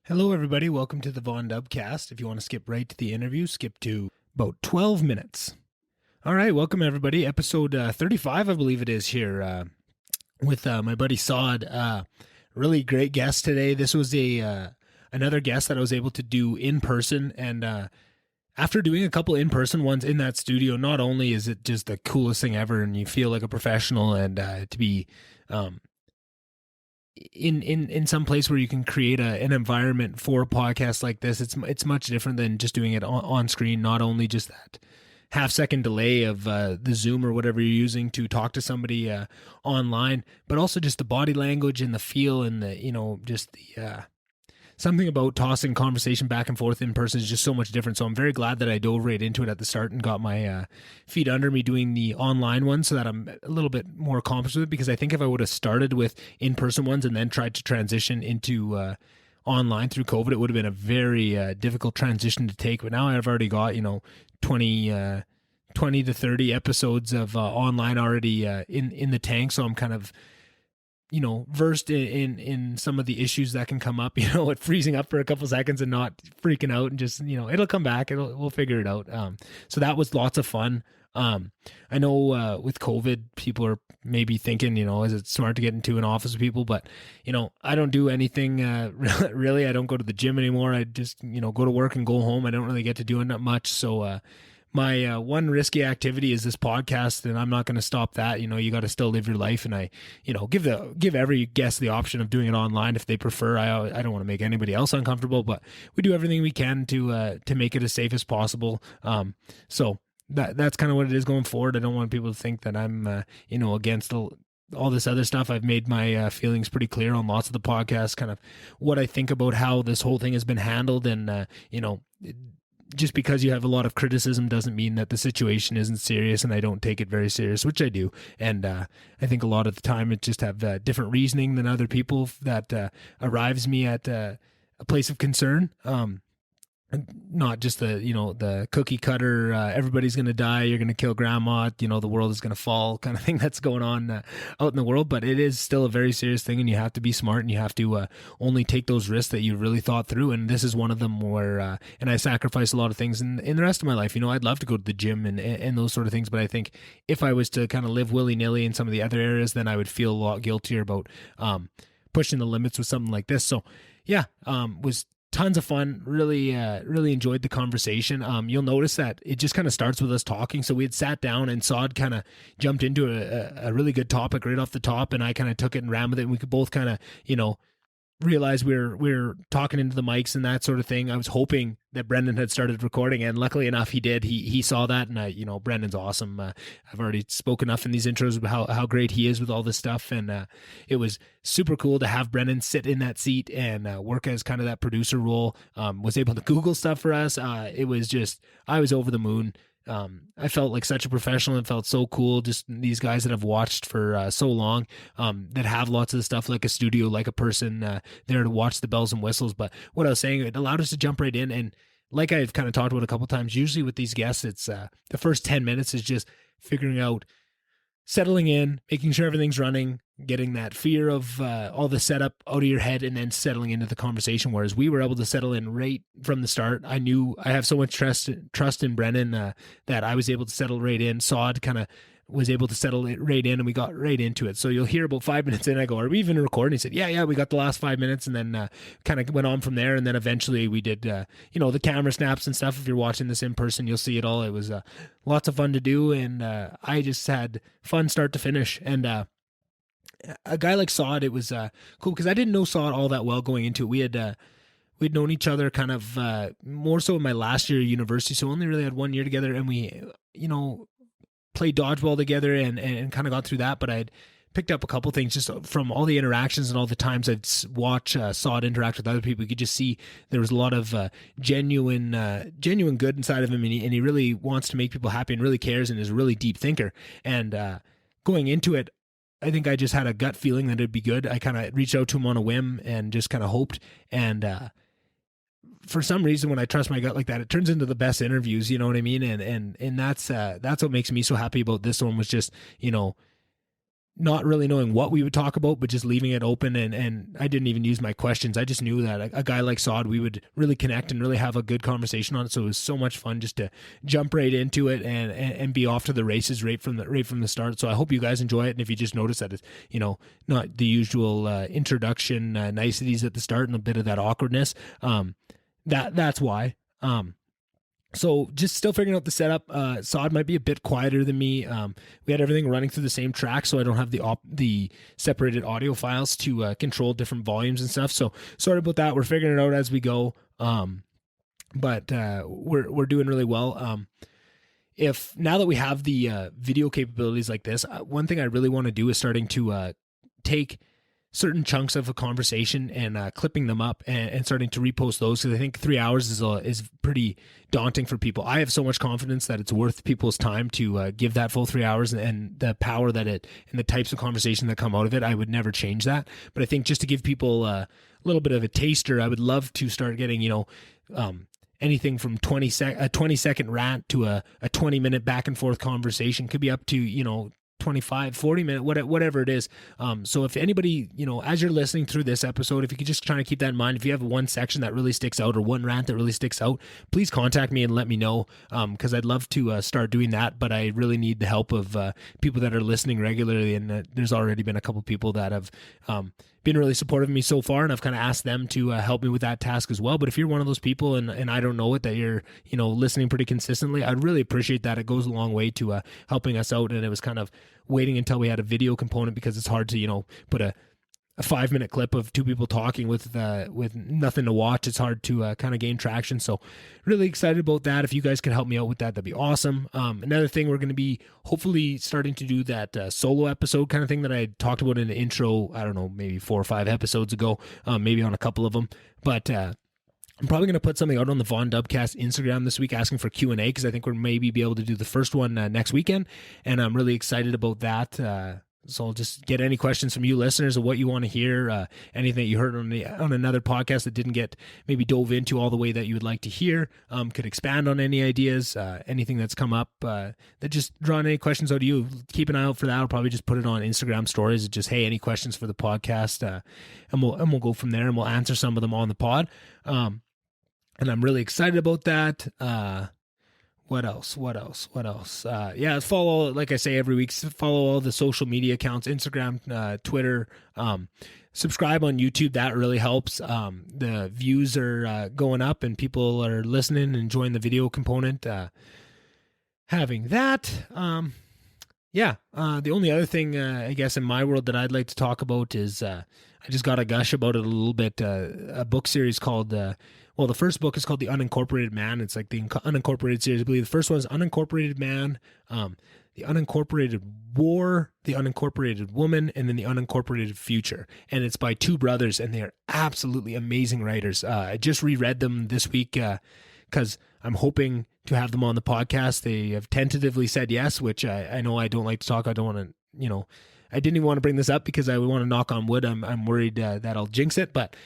Hello, everybody. Welcome to the VonDubCast. If you want to skip right to the interview, skip to about 12 minutes. All right, welcome, everybody. Episode 35, I believe it is here, with my buddy Saad. Really great guest today. This was another guest that I was able to do in person, and after doing a couple in-person ones in that studio, not only is it just the coolest thing ever, and you feel like a professional, and to be in some place where you can create an environment for a podcast like this, it's much different than just doing it on screen. Not only just that half-second delay of the Zoom or whatever you're using to talk to somebody online, but also just the body language and the feel and the just the something about tossing conversation back and forth in person is just so much different. So I'm very glad that I dove right into it at the start and got my feet under me doing the online one so that I'm a little bit more accomplished with it, because I think if I would have started with in-person ones and then tried to transition into online through COVID, it would have been a very difficult transition to take. But now I've already got, 20 to 30 episodes of online already in the tank. So I'm kind of versed in some of the issues that can come up, with freezing up for a couple seconds and not freaking out and just, it'll come back. We'll figure it out. So that was lots of fun. I know with COVID, people are maybe thinking, is it smart to get into an office with people? But, I don't do anything really. I don't go to the gym anymore. I just, go to work and go home. I don't really get to do it that much. So, my one risky activity is this podcast, and I'm not going to stop that. You got to still live your life, and I, give every guest the option of doing it online if they prefer. I don't want to make anybody else uncomfortable, but we do everything we can to make it as safe as possible. So that's kind of what it is going forward. I don't want people to think that I'm against all this other stuff. I've made my feelings pretty clear on lots of the podcasts, kind of what I think about how this whole thing has been handled, and just because you have a lot of criticism doesn't mean that the situation isn't serious, and I don't take it very serious, which I do. And I think a lot of the time it just have different reasoning than other people that arrives me at a place of concern. Not just the cookie cutter, everybody's going to die, you're going to kill grandma, the world is going to fall kind of thing that's going on out in the world. But it is still a very serious thing, and you have to be smart, and you have to only take those risks that you really thought through. And this is one of them where, and I sacrifice a lot of things in the rest of my life. I'd love to go to the gym and those sort of things. But I think if I was to kind of live willy-nilly in some of the other areas, then I would feel a lot guiltier about pushing the limits with something like this. So yeah, was tons of fun. Really enjoyed the conversation. You'll notice that it just kind of starts with us talking. So we had sat down, and Saad kind of jumped into a really good topic right off the top, and I kind of took it and ran with it. And we could both kind of, realize we were talking into the mics and that sort of thing. I was hoping that Brendan had started recording, and luckily enough he did. He saw that, and Brendan's awesome. I've already spoken enough in these intros about how great he is with all this stuff, and it was super cool to have Brendan sit in that seat and work as kind of that producer role. Was able to Google stuff for us. It was just, I was over the moon. I felt like such a professional, and felt so cool. Just these guys that I've watched for so long, that have lots of the stuff like a studio, like a person there to watch the bells and whistles. But what I was saying, it allowed us to jump right in. And like I've kind of talked about a couple of times, usually with these guests, it's the first 10 minutes is just figuring out, settling in, making sure everything's running, getting that fear of all the setup out of your head, and then settling into the conversation. Whereas we were able to settle in right from the start. I knew I have so much trust in Brennan that I was able to settle right in. Saad kind of was able to settle it right in, and we got right into it. So you'll hear about 5 minutes in, I go, are we even recording? He said, yeah, we got the last 5 minutes, and then kind of went on from there. And then eventually we did, the camera snaps and stuff. If you're watching this in person, you'll see it all. It was lots of fun to do, and I just had fun start to finish. And a guy like Saad, it was cool because I didn't know Saad all that well going into it. We'd known each other kind of more so in my last year of university, so only really had 1 year together, and we, played dodgeball together and kind of got through that. But I'd picked up a couple things just from all the interactions and all the times I'd watch Saad interact with other people. You could just see there was a lot of genuine good inside of him, and he really wants to make people happy and really cares and is a really deep thinker. And going into it, I think I just had a gut feeling that it'd be good. I kind of reached out to him on a whim and just kind of hoped. And for some reason, when I trust my gut like that, it turns into the best interviews. You know what I mean? And that's what makes me so happy about this one, was just, not really knowing what we would talk about, but just leaving it open. And I didn't even use my questions. I just knew that a guy like Saad, we would really connect and really have a good conversation on it. So it was so much fun just to jump right into it and be off to the races right from the start. So I hope you guys enjoy it. And if you just notice that it's, not the usual introduction niceties at the start and a bit of that awkwardness, that's why. So just still figuring out the setup. Saad might be a bit quieter than me. We had everything running through the same track, so I don't have the separated audio files to control different volumes and stuff. So sorry about that. We're figuring it out as we go. But we're doing really well. If now that we have the video capabilities like this, one thing I really want to do is starting to take certain chunks of a conversation and clipping them up and starting to repost those, because I think 3 hours is pretty daunting for people. I have so much confidence that it's worth people's time to give that full 3 hours, and the power that it and the types of conversation that come out of it, I would never change that. But I think just to give people a little bit of a taster, I would love to start getting anything from a 20-second rant to a 20-minute back and forth conversation. Could be up to 25, 40 minute, whatever it is. So if anybody, as you're listening through this episode, if you could just try to keep that in mind, if you have one section that really sticks out or one rant that really sticks out, please contact me and let me know. Cause I'd love to start doing that, but I really need the help of people that are listening regularly. And there's already been a couple people that have been really supportive of me so far, and I've kind of asked them to help me with that task as well. But if you're one of those people and I don't know it, that you're listening pretty consistently, I'd really appreciate that. It goes a long way to helping us out. And it was kind of waiting until we had a video component, because it's hard to put a 5-minute clip of two people talking with nothing to watch. It's hard to kind of gain traction. So really excited about that. If you guys could help me out with that, that'd be awesome. Another thing, we're going to be hopefully starting to do that solo episode kind of thing that I talked about in the intro, I don't know, maybe 4 or 5 episodes ago, maybe on a couple of them. But I'm probably going to put something out on the VonDubCast Instagram this week asking for Q&A, because I think we'll maybe be able to do the first one next weekend. And I'm really excited about that. So I'll just get any questions from you listeners of what you want to hear, anything that you heard on another podcast that didn't get maybe dove into all the way that you would like to hear, could expand on any ideas, anything that's come up, that just drawing any questions out of you. Keep an eye out for that. I'll probably just put it on Instagram stories. Just, hey, any questions for the podcast, and we'll go from there, and we'll answer some of them on the pod. And I'm really excited about that. What else? Yeah, follow, like I say every week, follow all the social media accounts, Instagram, Twitter, subscribe on YouTube. That really helps. The views are going up and people are listening and enjoying the video component. Having that, the only other thing, I guess, in my world that I'd like to talk about is, I just got to gush about it a little bit. A book series called, the first book is called The Unincorporated Man. It's like the unincorporated series. I believe the first one is Unincorporated Man, The Unincorporated War, The Unincorporated Woman, and then The Unincorporated Future. And it's by 2 brothers, and they are absolutely amazing writers. I just reread them this week because I'm hoping to have them on the podcast. They have tentatively said yes, which I know I don't like to talk. I don't want to, I didn't even want to bring this up because I would want to knock on wood. I'm worried that I'll jinx it, but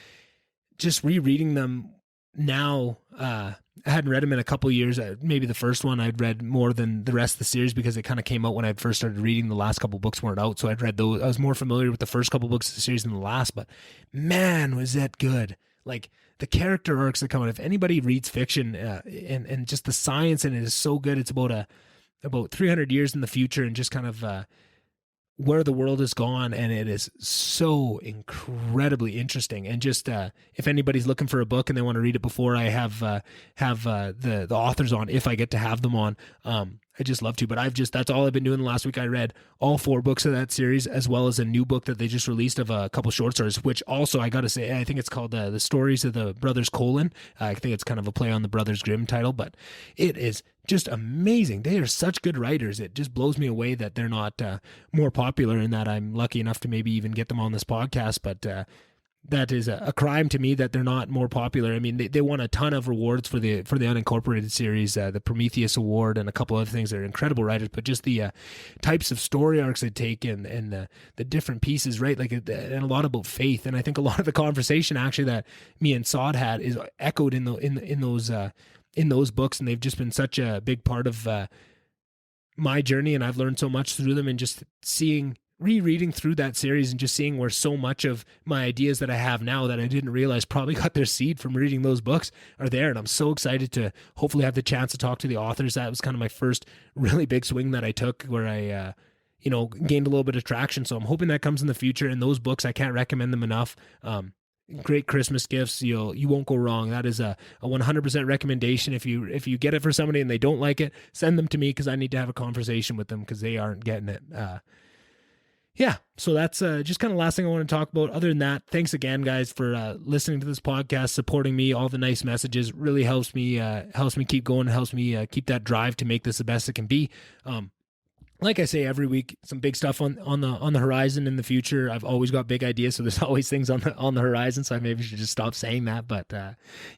just rereading them now, I hadn't read them in a couple of years. Maybe the first one I'd read more than the rest of the series because it kind of came out when I first started reading. The last couple of books weren't out, so I'd read those. I was more familiar with the first couple of books of the series than the last, but man, was that good. Like, the character arcs that come out. If anybody reads fiction and just the science in it is so good. It's about 300 years in the future and just kind of where the world has gone, and it is so incredibly interesting. And just if anybody's looking for a book and they want to read it before I have the authors on, if I get to have them on, I just love to. But that's all I've been doing the last week. I read all 4 books of that series, as well as a new book that they just released of a couple short stories, which also, I got to say, I think it's called The Stories of the Brothers Colon. I think it's kind of a play on the Brothers Grimm title, but it is just amazing. They are such good writers. It just blows me away that they're not more popular, and that I'm lucky enough to maybe even get them on this podcast. But that is a crime to me that they're not more popular. I mean, they won a ton of rewards for the Unincorporated series, the Prometheus Award, and a couple other things. They're incredible writers, but just the types of story arcs they take and the different pieces, right? Like, and a lot about faith. And I think a lot of the conversation actually that me and Saad had is echoed in those books, and they've just been such a big part of my journey, and I've learned so much through them, and just seeing rereading through that series and just seeing where so much of my ideas that I have now that I didn't realize probably got their seed from reading those books are there. And I'm so excited to hopefully have the chance to talk to the authors. That was kind of my first really big swing that I took where I, gained a little bit of traction. So I'm hoping that comes in the future. And those books, I can't recommend them enough. Great Christmas gifts. You won't go wrong. That is a 100% recommendation. If you get it for somebody and they don't like it, send them to me because I need to have a conversation with them because they aren't getting it. So that's just kind of last thing I want to talk about. Other than that, thanks again, guys, for listening to this podcast, supporting me. All the nice messages really helps me keep going, helps me keep that drive to make this the best it can be. Like I say every week, some big stuff on the horizon in the future. I've always got big ideas, so there's always things on the horizon. So I maybe should just stop saying that, but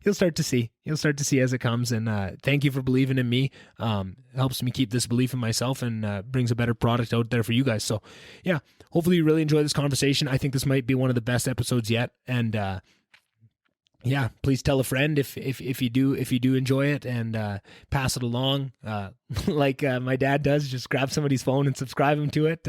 you'll start to see as it comes. And thank you for believing in me. Helps me keep this belief in myself and brings a better product out there for you guys. So yeah, hopefully you really enjoy this conversation. I think this might be one of the best episodes yet. And please tell a friend if you do enjoy it and pass it along. Like my dad does, just grab somebody's phone and subscribe them to it.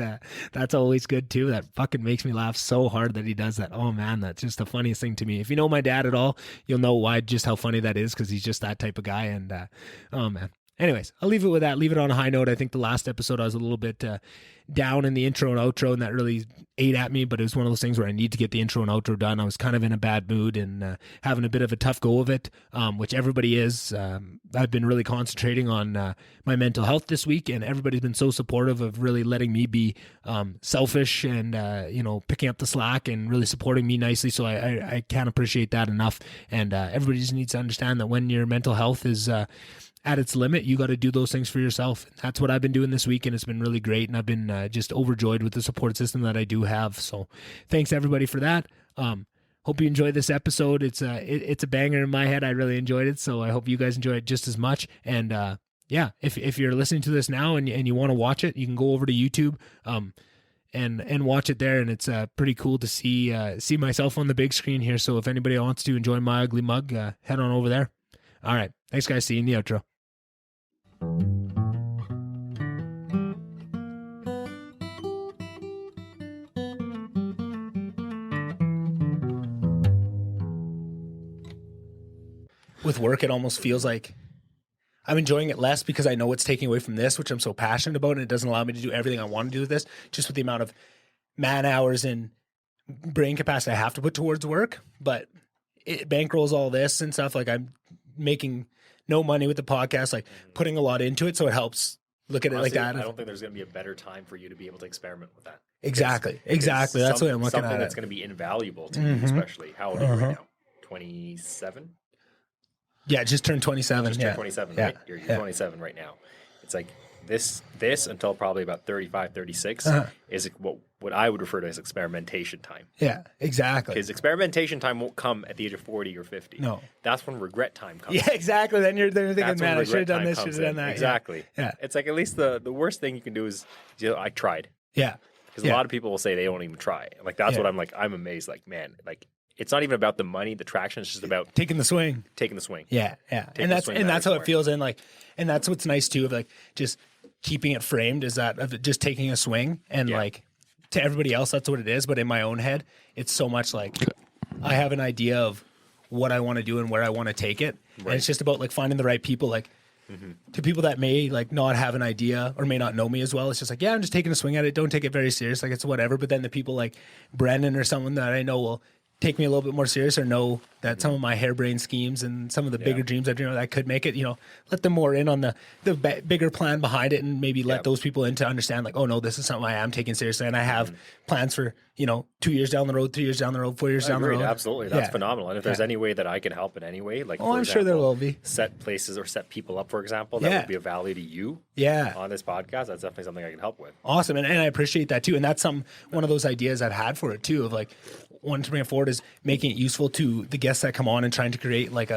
That's always good too. That fucking makes me laugh so hard that he does that. Oh man, that's just the funniest thing to me. If you know my dad at all, you'll know just how funny that is because he's just that type of guy. And oh man. Anyways, I'll leave it with that. Leave it on a high note. I think the last episode I was a little bit down in the intro and outro, and that really ate at me, but it was one of those things where I need to get the intro and outro done. I was kind of in a bad mood and having a bit of a tough go of it, which everybody is. I've been really concentrating on my mental health this week, and everybody's been so supportive of really letting me be selfish and, picking up the slack and really supporting me nicely. So I can't appreciate that enough. And everybody just needs to understand that when your mental health is at its limit, you got to do those things for yourself. That's what I've been doing this week, and it's been really great. And I've been just overjoyed with the support system that I do have. So thanks everybody for that. Hope you enjoyed this episode. It's a banger in my head. I really enjoyed it. So I hope you guys enjoy it just as much. And if you're listening to this now and you want to watch it, you can go over to YouTube and watch it there. And it's pretty cool to see myself on the big screen here. So if anybody wants to enjoy my ugly mug, head on over there. All right. Thanks, guys. See you in the outro. With work, it almost feels like I'm enjoying it less because I know it's taking away from this, which I'm so passionate about, and it doesn't allow me to do everything I want to do with this, just with the amount of man hours and brain capacity I have to put towards work. But it bankrolls all this and stuff. Like I'm making no money with the podcast, like putting a lot into it. So it helps look at Honestly, it like that. I don't think there's going to be a better time for you to be able to experiment with that. Exactly. That's what I'm looking at. Something that's going to be invaluable to you, especially. How old are you right now? 27? Yeah, just turned 27. Just turned 27, right? You're 27 right now. It's like this until probably about 35, 36 is what I would refer to as experimentation time. Yeah, exactly. Because experimentation time won't come at the age of 40 or 50. No. That's when regret time comes. Yeah, exactly. Then you're thinking, That's man, I should have done this, time should have done that. Exactly. Yeah. It's like at least the worst thing you can do is, I tried. Yeah. Because a lot of people will say they don't even try. Like that's what I'm amazed. Like, man, like it's not even about the money, the traction. It's just about taking the swing. Yeah. And that's how it feels. And and that's what's nice too of like just keeping it framed is that of just taking a swing and like to everybody else, that's what it is. But in my own head, it's so much like I have an idea of what I want to do and where I want to take it. Right. And it's just about like finding the right people, like to people that may like not have an idea or may not know me as well. It's just like, I'm just taking a swing at it. Don't take it very serious. Like it's whatever. But then the people like Brendan or someone that I know will take me a little bit more serious or know that some of my harebrained schemes and some of the bigger dreams I dream of that could make it, let them more in on the bigger plan behind it and maybe let those people in to understand like, oh no, this is something I am taking seriously. And I have plans for, 2 years down the road, 3 years down the road, 4 years down the road. Absolutely. That's phenomenal. And if there's any way that I can help in any way, like, I'm sure there will be. Set places or set people up, for example, that would be of value to you on this podcast, that's definitely something I can help with. Awesome. And I appreciate that too. And that's one of those ideas I've had for it too, of like, wanting to bring it forward is making it useful to the guests that come on and trying to create like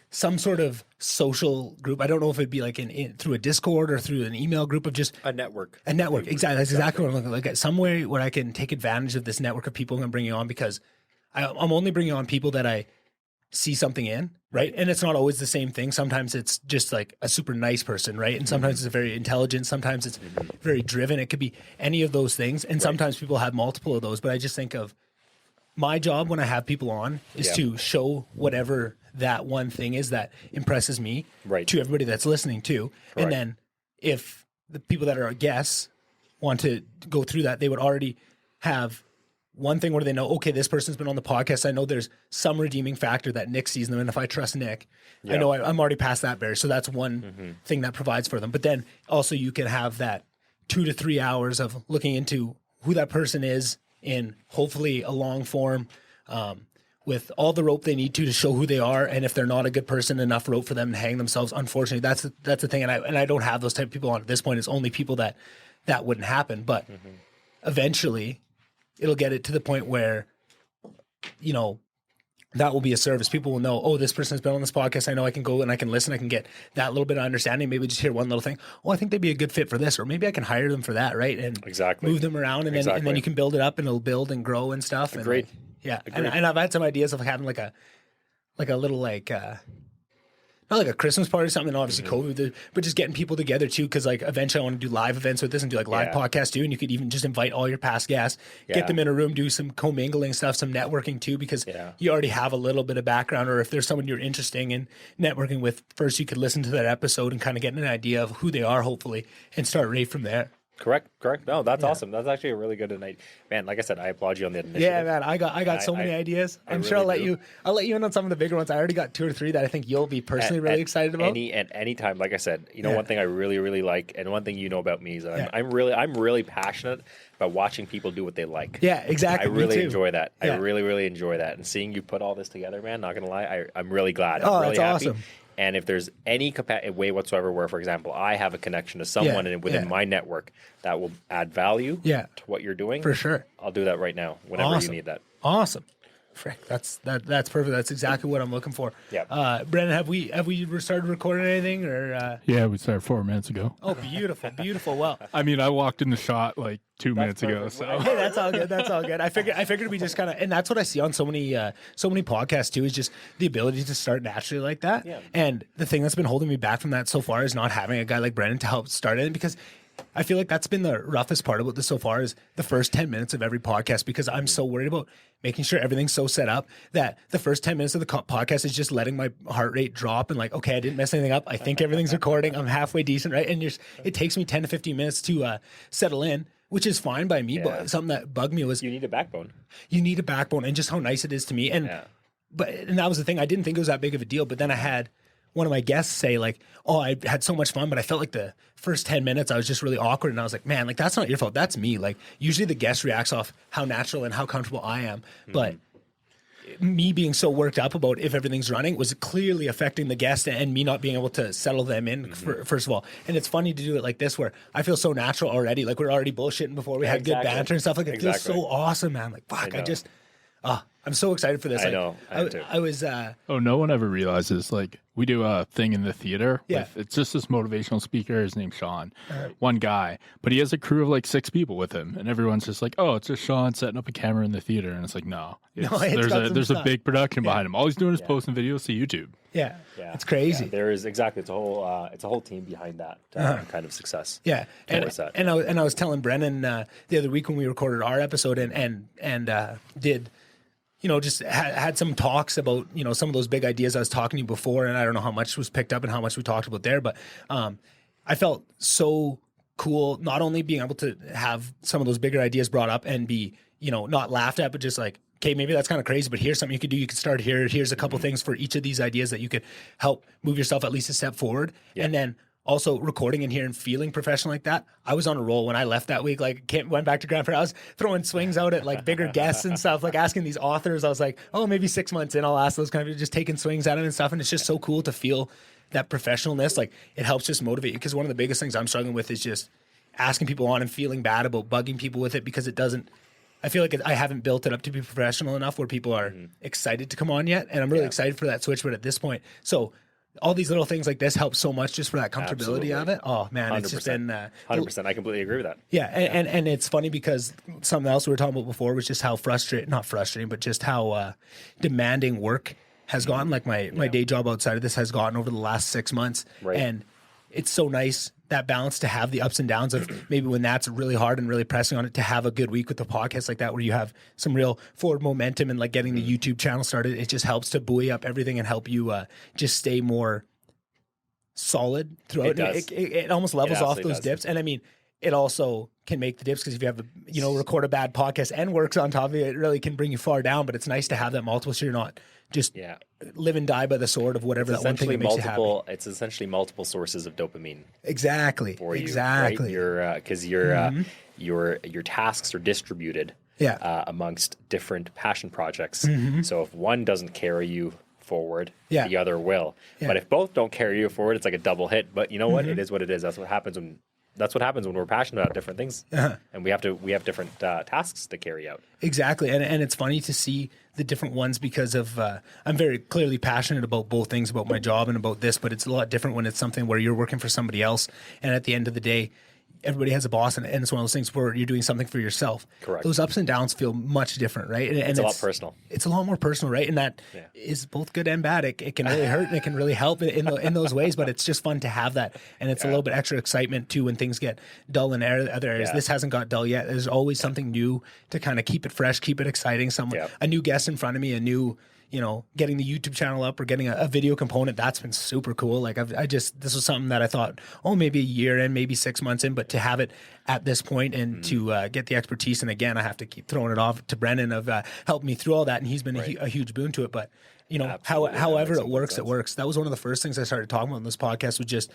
some sort of social group. I don't know if it'd be like through a Discord or through an email group of just a network. Exactly. That's exactly what I'm looking like. Some way where I can take advantage of this network of people I'm bringing on because I'm only bringing on people that I see something in, right? And it's not always the same thing. Sometimes it's just like a super nice person, right? And sometimes it's very intelligent. Sometimes it's very driven. It could be any of those things. And sometimes people have multiple of those. But I just think of my job when I have people on is to show whatever that one thing is that impresses me to everybody that's listening to. Correct. And then if the people that are guests want to go through that, they would already have one thing where they know, okay, this person's been on the podcast. I know there's some redeeming factor that Nick sees in them. And if I trust Nick, I know I'm already past that barrier. So that's one thing that provides for them. But then also you can have that 2 to 3 hours of looking into who that person is in hopefully a long form, with all the rope they need to show who they are. And if they're not a good person, enough rope for them to hang themselves. Unfortunately, that's the thing. And I don't have those type of people on at this point. It's only people that wouldn't happen. But eventually it'll get it to the point where, you know, that will be a service. People will know, oh, this person has been on this podcast. I know I can go and I can listen. I can get that little bit of understanding. Maybe just hear one little thing. Oh, I think they'd be a good fit for this, or maybe I can hire them for that, right? And move them around, and then you can build it up, and it'll build and grow and stuff. Agreed. And yeah, and I've had some ideas of having like a little not like a Christmas party or something, and obviously COVID, but just getting people together too, because like eventually I want to do live events with this and do like live podcasts too, and you could even just invite all your past guests, get them in a room, do some commingling stuff, some networking too, because you already have a little bit of background, or if there's someone you're interested in networking with, first you could listen to that episode and kind of get an idea of who they are, hopefully, and start right from there. Correct. No, that's awesome. That's actually a really good night, man. Like I said, I applaud you on the initiative. Yeah, man, I got so many ideas. I'm sure I'll let you in on some of the bigger ones. I already got 2 or 3 that I think you'll be personally really excited about. Any time, like I said, you know, one thing I really, really like, and one thing you know about me is that I'm really passionate about watching people do what they like. Yeah, exactly. I really enjoy that. I really, really enjoy that. And seeing you put all this together, man, not gonna lie, I'm really glad. I'm really happy. Awesome. And if there's any way whatsoever where, for example, I have a connection to someone within my network that will add value to what you're doing, for sure, I'll do that right now whenever you need that. Awesome. Frick, that's perfect. That's exactly what I'm looking for. Yeah. Brendan, have we started recording anything, or? Yeah, we started 4 minutes ago. Oh, beautiful. Well, I mean, I walked in the shot like 2 minutes ago. So hey, that's all good. I figured we just kind of, and that's what I see on so many podcasts too, is just the ability to start naturally like that. Yeah. And the thing that's been holding me back from that so far is not having a guy like Brendan to help start it, because I feel like that's been the roughest part about this so far, is the first 10 minutes of every podcast, because I'm so worried about making sure everything's so set up that the first 10 minutes of the podcast is just letting my heart rate drop and like, okay, I didn't mess anything up. I think everything's recording. I'm halfway decent, right? And it takes me 10 to 15 minutes to settle in, which is fine by me. But something that bugged me was, you need a backbone. And just how nice it is to me. And that was the thing. I didn't think it was that big of a deal, but then I had one of my guests say like, oh, I had so much fun, but I felt like the first 10 minutes I was just really awkward. And I was like, man, like that's not your fault. That's me. Like usually the guest reacts off how natural and how comfortable I am. But me being so worked up about if everything's running was clearly affecting the guest and me not being able to settle them in, first of all. And it's funny to do it like this, where I feel so natural already. Like we're already bullshitting before we had good banter and stuff. Like it feels so awesome, man. Like, fuck, I'm so excited for this. I know. I was. Oh, no one ever realizes. Like we do a thing in the theater. It's just this motivational speaker. His name's Sean. One guy, but he has a crew of like 6 people with him, and everyone's just like, "Oh, it's just Sean setting up a camera in the theater." And it's like, there's a big production behind him. All he's doing is posting videos to YouTube. Yeah, it's crazy. Yeah, there is it's a whole team behind that kind of success. Yeah, and I was telling Brennan the other week when we recorded our episode and did. You know, just had some talks about, you know, some of those big ideas I was talking to you before, and I don't know how much was picked up and how much we talked about there, but I felt so cool not only being able to have some of those bigger ideas brought up and be, you know, not laughed at, but just like, okay, maybe that's kind of crazy, but here's something you could do. You could start here. Here's a couple things for each of these ideas that you could help move yourself at least a step forward. Yeah. And then also recording in here and feeling professional like that. I was on a roll when I left that week. Like went back to Grand Prairie. I was throwing swings out at like bigger guests and stuff, like asking these authors. I was like, oh, maybe 6 months in, I'll ask those kind of, just taking swings at them and stuff. And it's just so cool to feel that professionalness. Like it helps just motivate you. Because one of the biggest things I'm struggling with is just asking people on and feeling bad about bugging people with it, because it doesn't, I feel like I haven't built it up to be professional enough where people are excited to come on yet. And I'm really excited for that switch, but at this point, so all these little things like this help so much just for that comfortability of it. Oh man, 100%. It's just been 100%. I completely agree with that. Yeah, and it's funny because something else we were talking about before was just how not frustrating, but just how demanding work has gotten, like my day job outside of this has gotten over the last 6 months. Right. And it's so nice, that balance, to have the ups and downs of maybe when that's really hard and really pressing on it, to have a good week with the podcast like that, where you have some real forward momentum and like getting the YouTube channel started. It just helps to buoy up everything and help you just stay more solid throughout. It almost levels off those dips. And I mean, it also can make the dips, because if you have record a bad podcast and works on top of it, it really can bring you far down. But it's nice to have that multiple, so you're not just live and die by the sword of whatever that one thing that makes you happy. It's essentially multiple sources of dopamine. Exactly. For you, exactly. Right? Because your tasks are distributed amongst different passion projects. So if one doesn't carry you forward, the other will. But if both don't carry you forward, it's like a double hit. But you know what? It is what it is. That's what happens when we're passionate about different things, and we have different tasks to carry out. Exactly, and it's funny to see the different ones, because of I'm very clearly passionate about both things, about my job and about this, but it's a lot different when it's something where you're working for somebody else, and at the end of the day, everybody has a boss, and it's one of those things where you're doing something for yourself. Correct. Those ups and downs feel much different, right? And it's a lot personal. It's a lot more personal, right? And that is both good and bad. It can really hurt, and it can really help in those ways, but it's just fun to have that. And it's a little bit extra excitement too when things get dull in other areas. This hasn't got dull yet. There's always something new to kind of keep it fresh, keep it exciting. A new guest in front of me, a new, getting the YouTube channel up or getting a video component, that's been super cool. Like this was something that I thought, maybe a year in, maybe 6 months in, but to have it at this point and to get the expertise. And again, I have to keep throwing it off to Brennan of helping me through all that. And he's been a huge boon to it. But however it works, it works. That was one of the first things I started talking about in this podcast, was just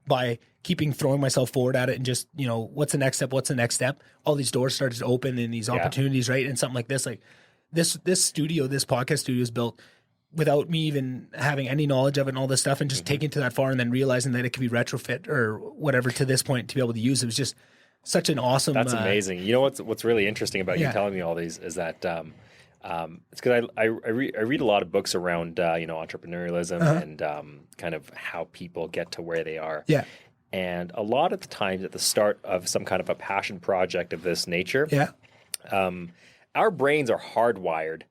by keeping throwing myself forward at it and just, what's the next step? All these doors started to open and these opportunities, right? And something like this, this podcast studio is built without me even having any knowledge of it and all this stuff, and just taking it to that far and then realizing that it could be retrofit or whatever to this point to be able to use. It was just such an awesome. That's amazing. You know what's really interesting about you telling me all these is that it's because I read a lot of books around entrepreneurialism and kind of how people get to where they are. Yeah. And a lot of the times at the start of some kind of a passion project of this nature, our brains are hardwired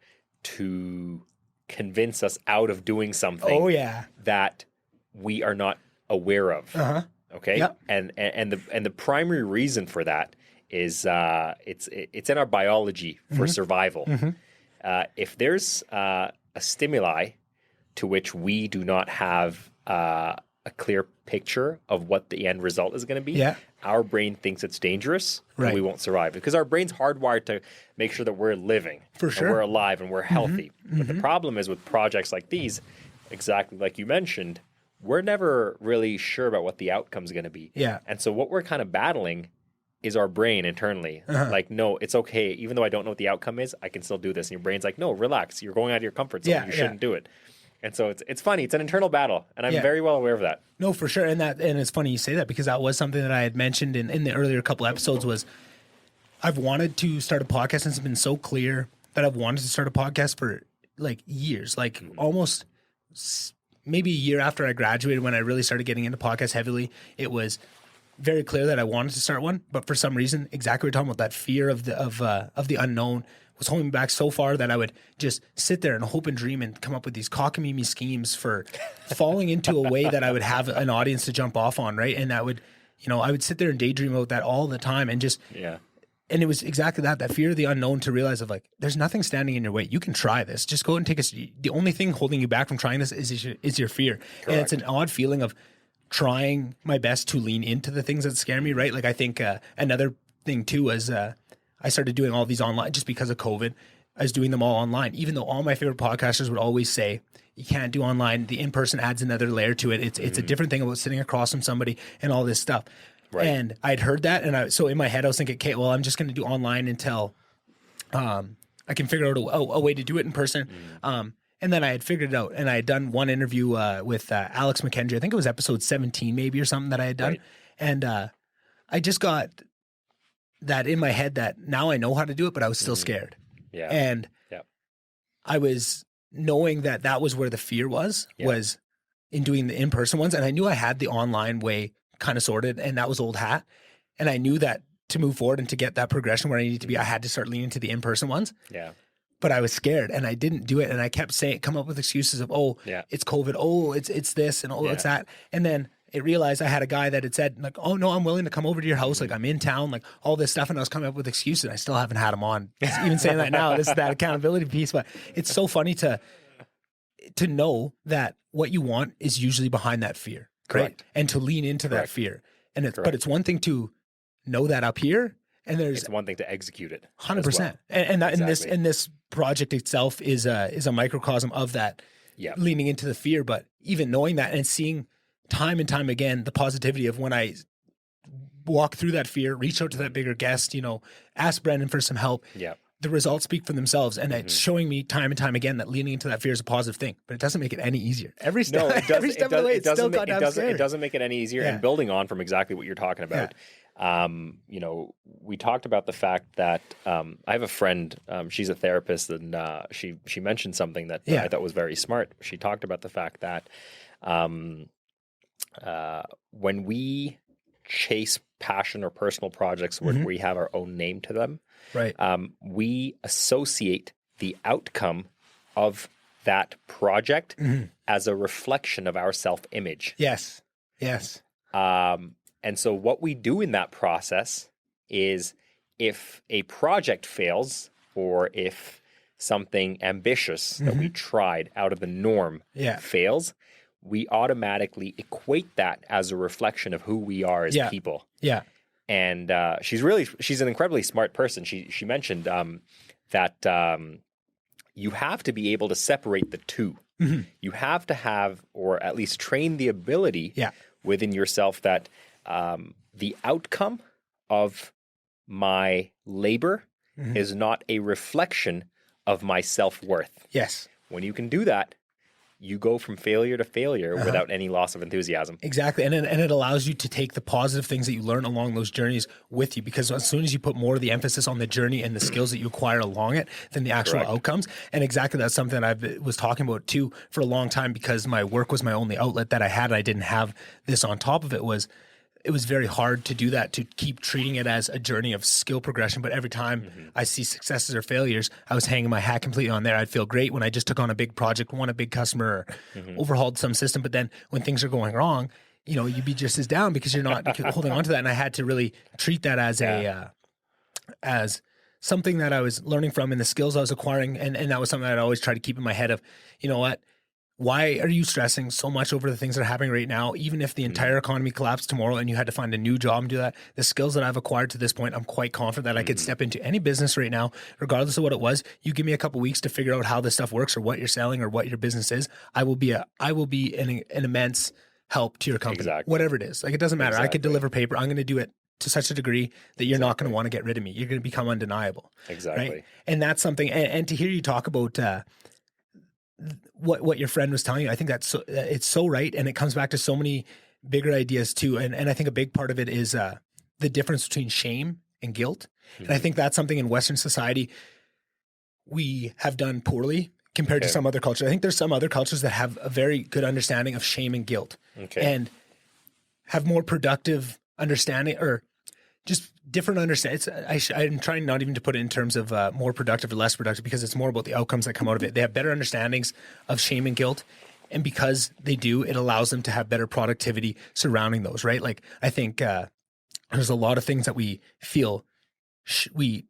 to convince us out of doing something that we are not aware of. Okay? Yep. And the primary reason for that is it's in our biology for survival. If there's a stimuli to which we do not have a clear picture of what the end result is going to be, our brain thinks it's dangerous and we won't survive, because our brain's hardwired to make sure that we're living, for sure, and we're alive and we're healthy. But the problem is with projects like these, exactly like you mentioned, we're never really sure about what the outcome's going to be. And so what we're kind of battling is our brain internally. Like, no, it's okay. Even though I don't know what the outcome is, I can still do this. And your brain's like, no, relax. You're going out of your comfort zone. You shouldn't do it. And so it's funny. It's an internal battle, and I'm very well aware of that. No, for sure. And it's funny you say that, because that was something that I had mentioned in the earlier couple episodes. Was I've wanted to start a podcast, and it's been so clear that I've wanted to start a podcast for like years, like almost maybe a year after I graduated, when I really started getting into podcasts heavily. It was very clear that I wanted to start one, but for some reason, exactly what we're talking about, that fear of the unknown was holding me back so far that I would just sit there and hope and dream and come up with these cockamamie schemes for falling into a way that I would have an audience to jump off on, right? And I would sit there and daydream about that all the time, and just and it was exactly that fear of the unknown, to realize of like, there's nothing standing in your way. You can try this. Just go and take the only thing holding you back from trying this is your fear. Correct. And it's an odd feeling of trying my best to lean into the things that scare me, right? Like, I think another thing too was I started doing all these online just because of COVID. I was doing them all online, even though all my favorite podcasters would always say, you can't do online. The in-person adds another layer to it. It's a different thing about sitting across from somebody and all this stuff. Right. And I'd heard that. And so in my head, I was thinking, okay, well, I'm just going to do online until I can figure out a way to do it in person. And then I had figured it out, and I had done one interview with Alex McKendry. I think it was episode 17 maybe, or something, that I had done. Right. And I just got that in my head that now I know how to do it, but I was still scared. Yeah. And I was knowing that was where the fear was in doing the in-person ones. And I knew I had the online way kind of sorted, and that was old hat. And I knew that to move forward and to get that progression where I needed to be, I had to start leaning to the in-person ones. Yeah. but I was scared and I didn't do it. And I kept come up with excuses of, it's COVID. Oh, it's this and it's that. And then it realized I had a guy that had said like, oh no, I'm willing to come over to your house. Like I'm in town, like all this stuff. And I was coming up with excuses. I still haven't had him on. Even saying that now, this is that accountability piece, but it's so funny to know that what you want is usually behind that fear. Correct. Right? And to lean into that fear. And but it's one thing to know that up here. And it's one thing to execute it. 100%. Well. And that in this project itself is a microcosm of that leaning into the fear, but even knowing that and seeing time and time again the positivity of when I walk through that fear, reach out to that bigger guest, ask Brendan for some help. Yeah. The results speak for themselves, and it's showing me time and time again that leaning into that fear is a positive thing. But it doesn't make it any easier. Every step of the way, it's still goddamn scary. It doesn't make it any easier. And building on from exactly what you're talking about. We talked about the fact that I have a friend, she's a therapist, and she mentioned something that I thought was very smart. She talked about the fact that when we chase passion or personal projects where we have our own name to them, right? We associate the outcome of that project as a reflection of our self-image. Yes. And so what we do in that process is if a project fails or if something ambitious that we tried out of the norm fails, we automatically equate that as a reflection of who we are as people. Yeah. And she's an incredibly smart person. She mentioned that you have to be able to separate the two. You have to have, or at least train the ability within yourself that the outcome of my labor is not a reflection of my self-worth. Yes. When you can do that, you go from failure to failure without any loss of enthusiasm. Exactly. And it allows you to take the positive things that you learn along those journeys with you, because as soon as you put more of the emphasis on the journey and the skills that you acquire along it than the actual outcomes. And exactly, that's something that I was talking about too for a long time, because my work was my only outlet that I had. I didn't have this on top of it. It was very hard to do that, to keep treating it as a journey of skill progression. But every time I see successes or failures, I was hanging my hat completely on there. I'd feel great when I just took on a big project, won a big customer, or overhauled some system. But then when things are going wrong, you'd be just as down because you're not holding on to that. And I had to really treat that as as something that I was learning from and the skills I was acquiring. And that was something that I always try to keep in my head of, you know what? Why are you stressing so much over the things that are happening right now? Even if the entire economy collapsed tomorrow and you had to find a new job and do that, the skills that I've acquired to this point, I'm quite confident that I could step into any business right now, regardless of what it was. You give me a couple weeks to figure out how this stuff works or what you're selling or what your business is. I will be an immense help to your company, whatever it is. Like, it doesn't matter. I could deliver paper. I'm going to do it to such a degree that you're not going to want to get rid of me. You're going to become undeniable. Exactly. Right? And that's something, and to hear you talk about, what your friend was telling you, I think it's so right, and it comes back to so many bigger ideas too. And I think a big part of it is the difference between shame and guilt. And I think that's something in Western society we have done poorly compared to some other cultures. I think there's some other cultures that have a very good understanding of shame and guilt and have more productive understanding, or just different understanding. I'm trying not even to put it in terms of more productive or less productive, because it's more about the outcomes that come out of it. They have better understandings of shame and guilt. And because they do, it allows them to have better productivity surrounding those, right? Like, I think there's a lot of things that we feel we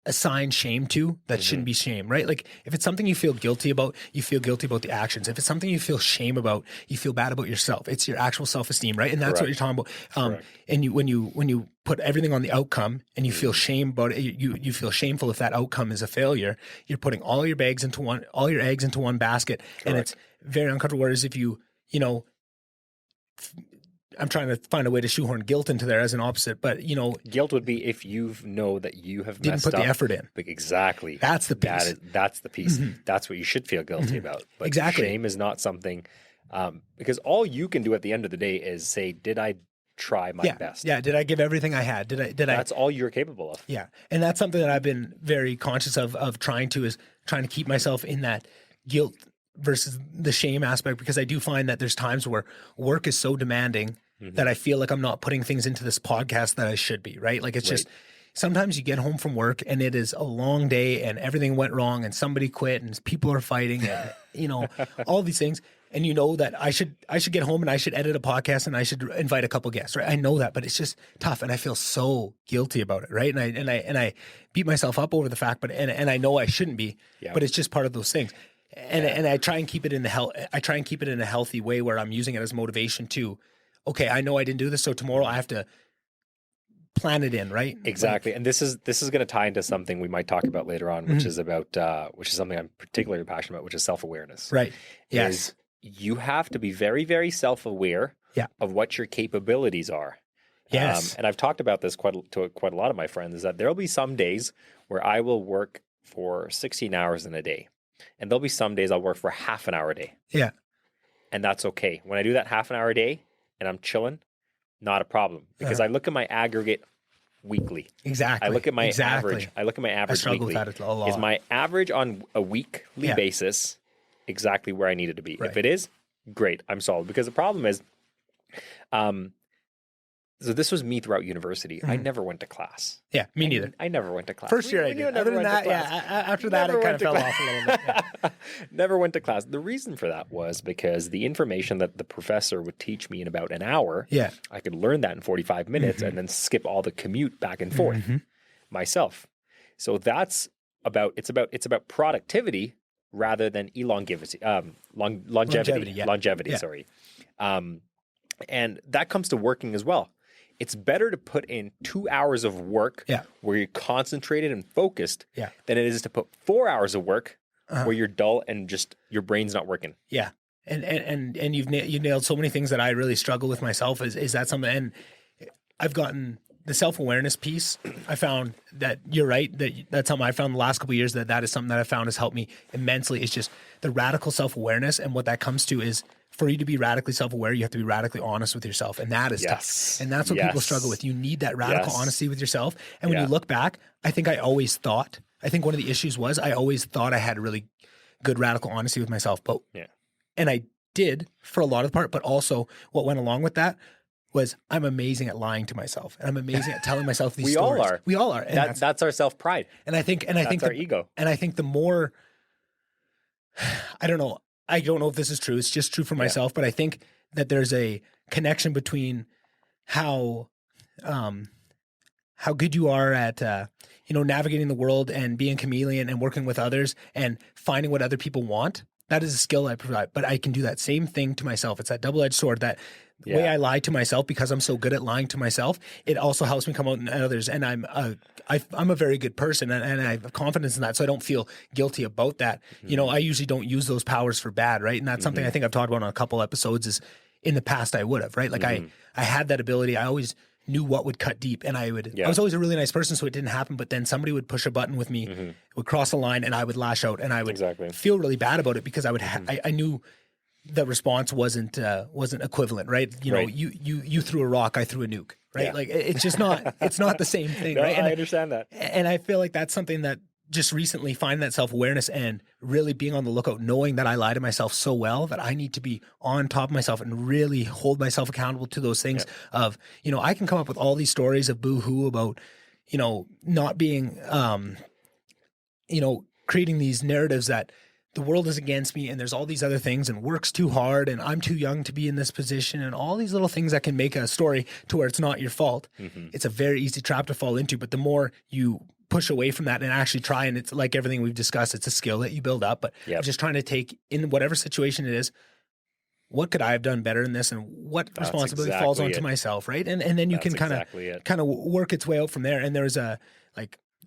assign shame to that shouldn't be shame, right? Like, if it's something you feel guilty about, you feel guilty about the actions. If it's something you feel shame about, you feel bad about yourself. It's your actual self-esteem, right? And that's what you're talking about. And when you put everything on the outcome and you feel shame about it, you feel shameful if that outcome is a failure. You're putting all your eggs into one basket, and it's very uncomfortable. Whereas if I'm trying to find a way to shoehorn guilt into there as an opposite, but guilt would be if you know that you have didn't put the effort in. Exactly. That's the piece. That's the piece. That's what you should feel guilty about. But exactly. Shame is not something, because all you can do at the end of the day is say, did I try my best? Yeah. Did I give everything I had? That's all you're capable of. Yeah. And that's something that I've been very conscious of trying to keep myself in that guilt versus the shame aspect, because I do find that there's times where work is so demanding that I feel like I'm not putting things into this podcast that I should be, right? Like, it's just, sometimes you get home from work and it is a long day and everything went wrong and somebody quit and people are fighting and, you know, all these things. And you know that I should get home and I should edit a podcast and I should invite a couple guests, right? I know that, but it's just tough. And I feel so guilty about it. Right. And I beat myself up over the fact, but, and I know I shouldn't be, but it's just part of those things. And I try and keep it in a healthy way where I'm using it as motivation to, okay, I know I didn't do this. So tomorrow I have to plan it in, right? Exactly. And this is going to tie into something we might talk about later on, which is something I'm particularly passionate about, which is self-awareness. Right. Yes. You have to be very, very self-aware of what your capabilities are. Yes. And I've talked about this to quite a lot of my friends, is that there'll be some days where I will work for 16 hours in a day. And there'll be some days I'll work for half an hour a day. Yeah. And that's okay. When I do that half an hour a day and I'm chilling, not a problem. Because I look at my aggregate weekly. Exactly. I look at my average. I look at my average I struggle weekly. with that a lot. Is my average on a weekly basis exactly where I need it to be? Right. If it is, great, I'm solid. Because the problem is, so this was me throughout university. I never went to class. Yeah, me neither. I never went to class. First year I did. Other than that, after that, it kind of fell off a little bit. Yeah. Never went to class. The reason for that was because the information that the professor would teach me in about an hour, I could learn that in 45 minutes and then skip all the commute back and forth myself. So it's about productivity rather than longevity. Sorry. And that comes to working as well. It's better to put in 2 hours of work where you're concentrated and focused than it is to put 4 hours of work where you're dull and just your brain's not working. Yeah. And you've nailed so many things that I really struggle with myself. Is that something? And I've gotten the self-awareness piece. I found that you're right. That's something I found the last couple of years that is something that I found has helped me immensely. It's just the radical self-awareness. And what that comes to is, for you to be radically self-aware, you have to be radically honest with yourself. And that is tough. And that's what people struggle with. You need that radical honesty with yourself. And when you look back, I think one of the issues was I always thought I had really good radical honesty with myself. And I did for a lot of the part, but also what went along with that was I'm amazing at lying to myself. And I'm amazing at telling myself these stories. We all are. And that's our self-pride. And I think our ego. And I think the more, I don't know if this is true. It's just true for myself, but I think that there's a connection between how good you are at, navigating the world and being a chameleon and working with others and finding what other people want. That is a skill I provide, but I can do that same thing to myself. It's that double-edged sword, that way I lie to myself because I'm so good at lying to myself. It also helps me come out in others. And I'm a very good person and I have confidence in that. So I don't feel guilty about that. I usually don't use those powers for bad. Right. And that's something I think I've talked about on a couple episodes. Is in the past I would have, right? Like I had that ability. I always knew what would cut deep, and I was always a really nice person, so it didn't happen. But then somebody would push a button with me, would cross a line, and I would lash out, and I would feel really bad about it because I would. I knew the response wasn't equivalent, right? You threw a rock, I threw a nuke, right? Yeah. Like it's just not. It's not the same thing, right? And I understand that, and I feel like that's something that just recently finding that self-awareness and really being on the lookout, knowing that I lie to myself so well that I need to be on top of myself and really hold myself accountable to those things of, I can come up with all these stories of boo-hoo about, not being, creating these narratives that the world is against me and there's all these other things and work's too hard and I'm too young to be in this position and all these little things that can make a story to where it's not your fault. It's a very easy trap to fall into, but the more you push away from that and actually try, and it's like everything we've discussed, it's a skill that you build up, but just trying to take in whatever situation it is, what could I have done better in this and what responsibility falls onto myself, right? And then you can kind of work its way out from there. And there's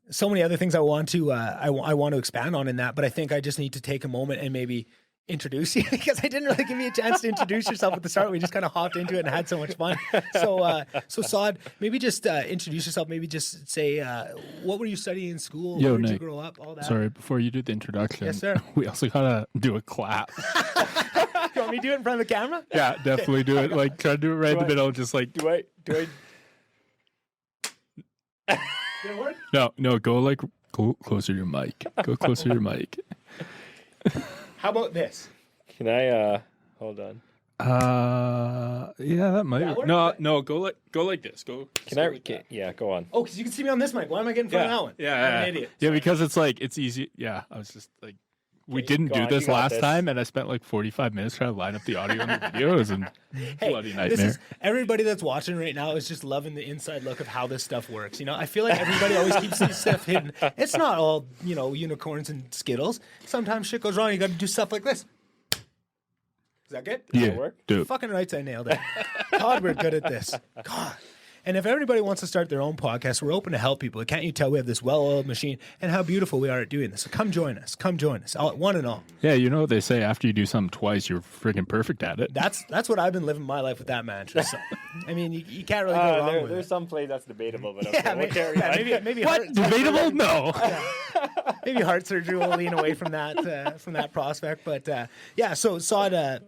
so many other things I want to expand on in that, but I think I just need to take a moment and maybe introduce you because I didn't really give you a chance to introduce yourself at the start. We just kind of hopped into it and had so much fun. So Saad, maybe just introduce yourself. Maybe just say, what were you studying in school? Where did you grow up? All that. Sorry, before you do the introduction, yes, sir. We also gotta do a clap. You want me to do it in front of the camera? Yeah, definitely do it. Like try to do it right in the middle. Just like do I? No. Go closer to your mic. Go closer to your mic. How about this? Can I hold on? Yeah, that might. No, go like this. Go. Go on. Oh, because you can see me on this mic. Why am I getting in front of that one? Yeah, I'm an idiot. Yeah, because it's easy. Yeah, I was just like, we didn't do this last time, and I spent like 45 minutes trying to line up the audio and the videos, and bloody nightmare. Everybody that's watching right now is just loving the inside look of how this stuff works. You know, I feel like everybody always keeps this stuff hidden. It's not all, unicorns and Skittles. Sometimes shit goes wrong. You got to do stuff like this. Is that good? Does that work? Do it. Fucking rights, I nailed it. God, we're good at this. God. And if everybody wants to start their own podcast, we're open to help people. Can't you tell we have this well-oiled machine and how beautiful we are at doing this? So come join us. Come join us, one and all. Yeah, you know what they say, after you do something twice, you're freaking perfect at it. That's what I've been living my life with that mantra. So, I mean, you can't really go wrong with There's it. some plays that's debatable, but maybe what? Debatable? No. Maybe heart surgery will lean away from that prospect. But so Saad,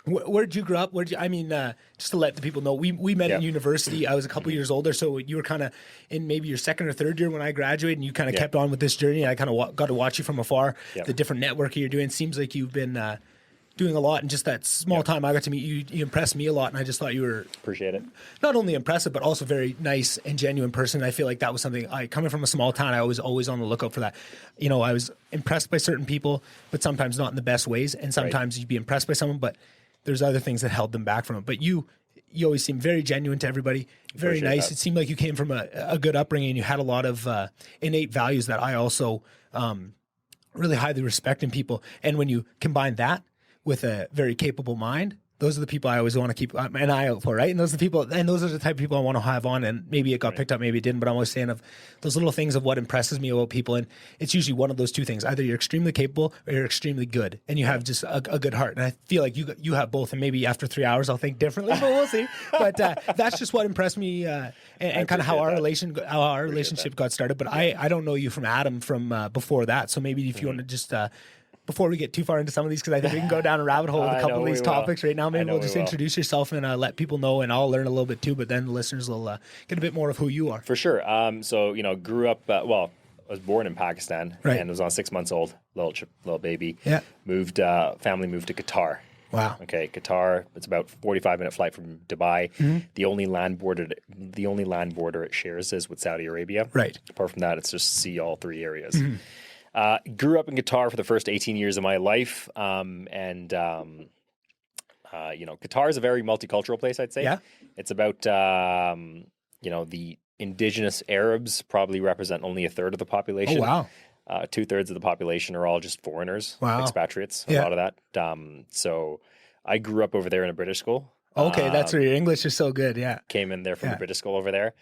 where'd you grow up? Just to let the people know, we met in university. I was a couple years older, so you were kind of in maybe your second or third year when I graduated, and you kind of kept on with this journey. I kind of got to watch you from afar, the different networking you're doing. Seems like you've been doing a lot in just that small time I got to meet you. You impressed me a lot, and I just thought you were appreciate it. Not only impressive, but also very nice and genuine person. I feel like that was something coming from a small town, I was always on the lookout for that. I was impressed by certain people, but sometimes not in the best ways, and sometimes you'd be impressed by someone, but there's other things that held them back from it. But you always seem very genuine to everybody, very Appreciate nice. that. It seemed like you came from a good upbringing, and you had a lot of innate values that I also really highly respect in people. And when you combine that with a very capable mind, those are the people I always want to keep an eye out for, right? And those are the type of people I want to have on. And maybe it got picked up, maybe it didn't, but I'm always saying of those little things of what impresses me about people. And it's usually one of those two things. Either you're extremely capable or you're extremely good, and you have just a good heart. And I feel like you have both. And maybe after 3 hours, I'll think differently, but we'll see. But that's just what impressed me and kind of how our relationship got started. But I don't know you from Adam from before that. So maybe if you want to just before we get too far into some of these, because I think we can go down a rabbit hole with a couple of these topics right now. Maybe we'll just introduce yourself and let people know, and I'll learn a little bit too, but then the listeners will get a bit more of who you are. For sure. Grew up, I was born in Pakistan, and was on 6 months old, little baby. Yeah. Family moved to Qatar. Wow. Okay, Qatar. It's about 45-minute flight from Dubai. Mm-hmm. The only land border it shares is with Saudi Arabia. Right. Apart from that, it's just sea all three areas. Mm-hmm. Grew up in Qatar for the first 18 years of my life. Qatar is a very multicultural place, I'd say. Yeah. It's about, the indigenous Arabs probably represent only a third of the population. Oh, wow. 2/3 of the population are all just foreigners, expatriates, a lot of that. So I grew up over there in a British school. Okay, that's where your English is so good, yeah. Came in there from the British school over there.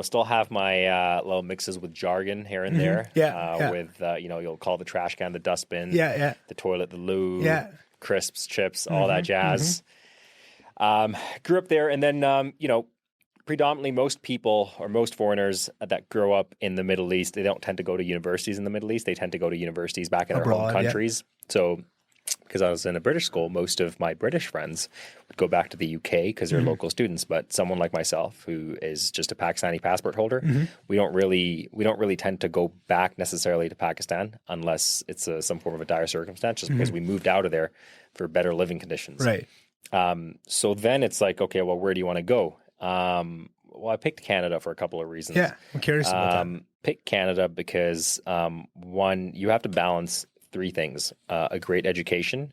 Still have my little mixes with jargon here and there. With, you'll call the trash can the dustbin, the toilet the loo, crisps, chips, all that jazz. Grew up there, and then, predominantly most people or most foreigners that grow up in the Middle East, they don't tend to go to universities in the Middle East. They tend to go to universities back in their home countries. So because I was in a British school, most of my British friends would go back to the UK because they're local students. But someone like myself, who is just a Pakistani passport holder, we don't really tend to go back necessarily to Pakistan unless it's some form of a dire circumstance, just because we moved out of there for better living conditions. Right. So then it's like, okay, well, where do you want to go? I picked Canada for a couple of reasons. Yeah, I'm curious about that. Picked Canada because one, you have to balance three things: a great education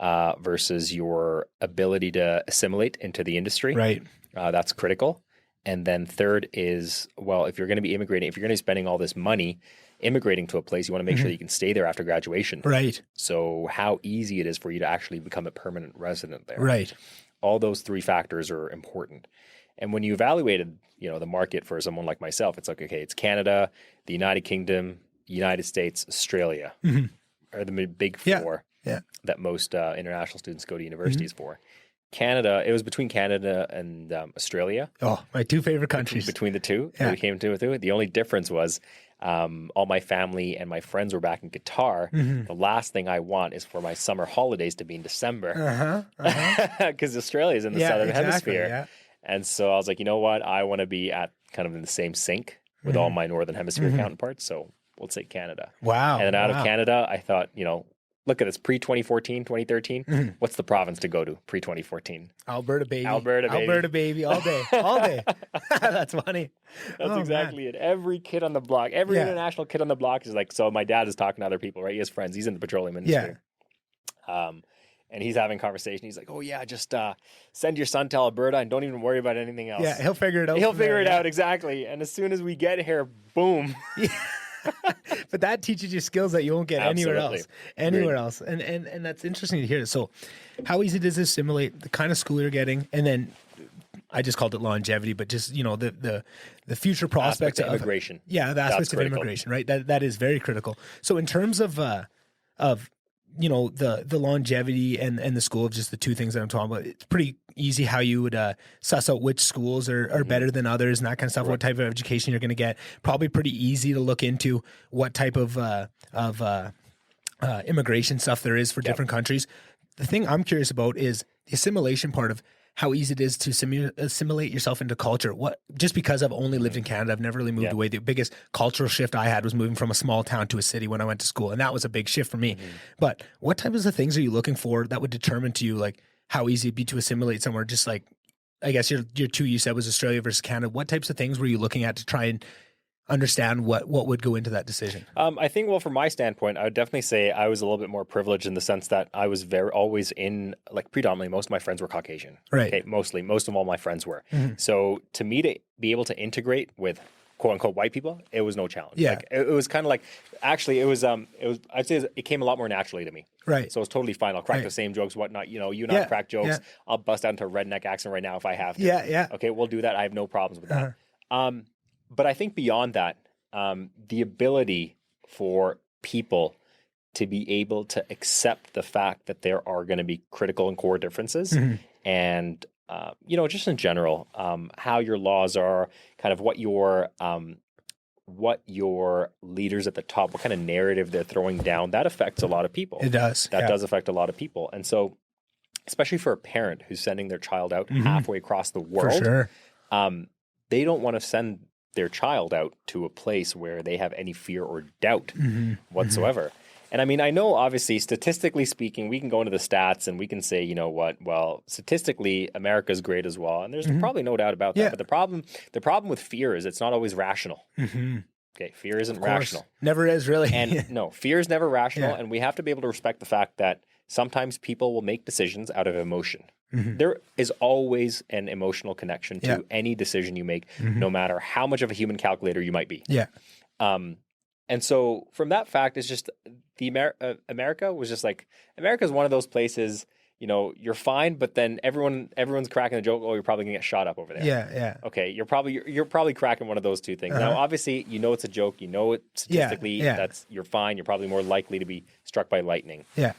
versus your ability to assimilate into the industry. Right. That's critical. And then third is, if you're going to be immigrating, if you're going to be spending all this money immigrating to a place, you want to make sure that you can stay there after graduation. Right. So how easy it is for you to actually become a permanent resident there. Right. All those three factors are important. And when you evaluated, the market for someone like myself, it's like, okay, it's Canada, the United Kingdom, United States, Australia are the big four that most international students go to universities for. Canada, it was between Canada and Australia. Oh, my two favorite countries. Between the two, we came to it. The only difference was all my family and my friends were back in Qatar. The last thing I want is for my summer holidays to be in December. Because Australia is in the southern hemisphere. Yeah. And so I was like, you know what? I want to be at kind of in the same sync with all my northern hemisphere counterparts. So we'll say Canada. Wow. And then out of Canada, I thought, look at this, pre-2014, 2013. What's the province to go to pre-2014? Alberta, baby. Alberta, baby, all day, all day. That's funny. That's exactly it. Every kid on the block, every international kid on the block is like, so my dad is talking to other people, right? He has friends. He's in the petroleum industry. And he's having conversation. He's like, oh yeah, just send your son to Alberta and don't even worry about anything else. Yeah, he'll figure it out. He'll figure it out, exactly. And as soon as we get here, boom. But that teaches you skills that you won't get anywhere else. And that's interesting to hear. So how easy does this simulate the kind of school you're getting? And then I just called it longevity, but just, the future prospects of immigration. Yeah, the aspects of immigration, right? That is very critical. So in terms of the longevity and the school of just the two things that I'm talking about, it's pretty easy how you would suss out which schools are better than others and that kind of stuff, what type of education you're going to get. Probably pretty easy to look into what type of immigration stuff there is for different countries. The thing I'm curious about is the assimilation part of how easy it is to assimilate yourself into culture. Just because I've only lived in Canada, I've never really moved away. The biggest cultural shift I had was moving from a small town to a city when I went to school. And that was a big shift for me. But what types of things are you looking for that would determine to you, like, how easy it'd be to assimilate somewhere? Just like, I guess your two you said was Australia versus Canada. What types of things were you looking at to try and understand what would go into that decision? I think, well, from my standpoint, I would definitely say I was a little bit more privileged in the sense that I was always in, like, predominantly, most of my friends were Caucasian. Right. Okay, most of all my friends were. So to me, to be able to integrate with quote unquote white people, it was no challenge. Yeah. Like, it was kind of like, actually, it was, I'd say it came a lot more naturally to me. Right. So it's totally fine. I'll crack the same jokes, whatnot. You and I crack jokes. Yeah. I'll bust out into a redneck accent right now if I have to. Yeah. Okay, we'll do that. I have no problems with that. But I think beyond that, the ability for people to be able to accept the fact that there are going to be critical and core differences and, just in general, how your laws are, kind of what your leaders at the top, what kind of narrative they're throwing down, that affects a lot of people. It does. That does affect a lot of people. And so, especially for a parent who's sending their child out halfway across the world, for sure. They don't want to send their child out to a place where they have any fear or doubt whatsoever. And I mean, I know obviously statistically speaking, we can go into the stats and we can say, you know what, well, statistically, America's great as well. And there's probably no doubt about that. But the problem with fear is it's not always rational. Okay, fear isn't rational. Never is, really. And no, fear is never rational. And we have to be able to respect the fact that sometimes people will make decisions out of emotion. There is always an emotional connection to any decision you make, no matter how much of a human calculator you might be. Yeah. And so from that fact, it's just America was just like, America is one of those places, you're fine, but then everyone's cracking a joke. Oh, you're probably gonna get shot up over there. Yeah. Okay, you're probably cracking one of those two things. Now, obviously, it's a joke. It statistically that's you're fine. You're probably more likely to be struck by lightning. Yeah.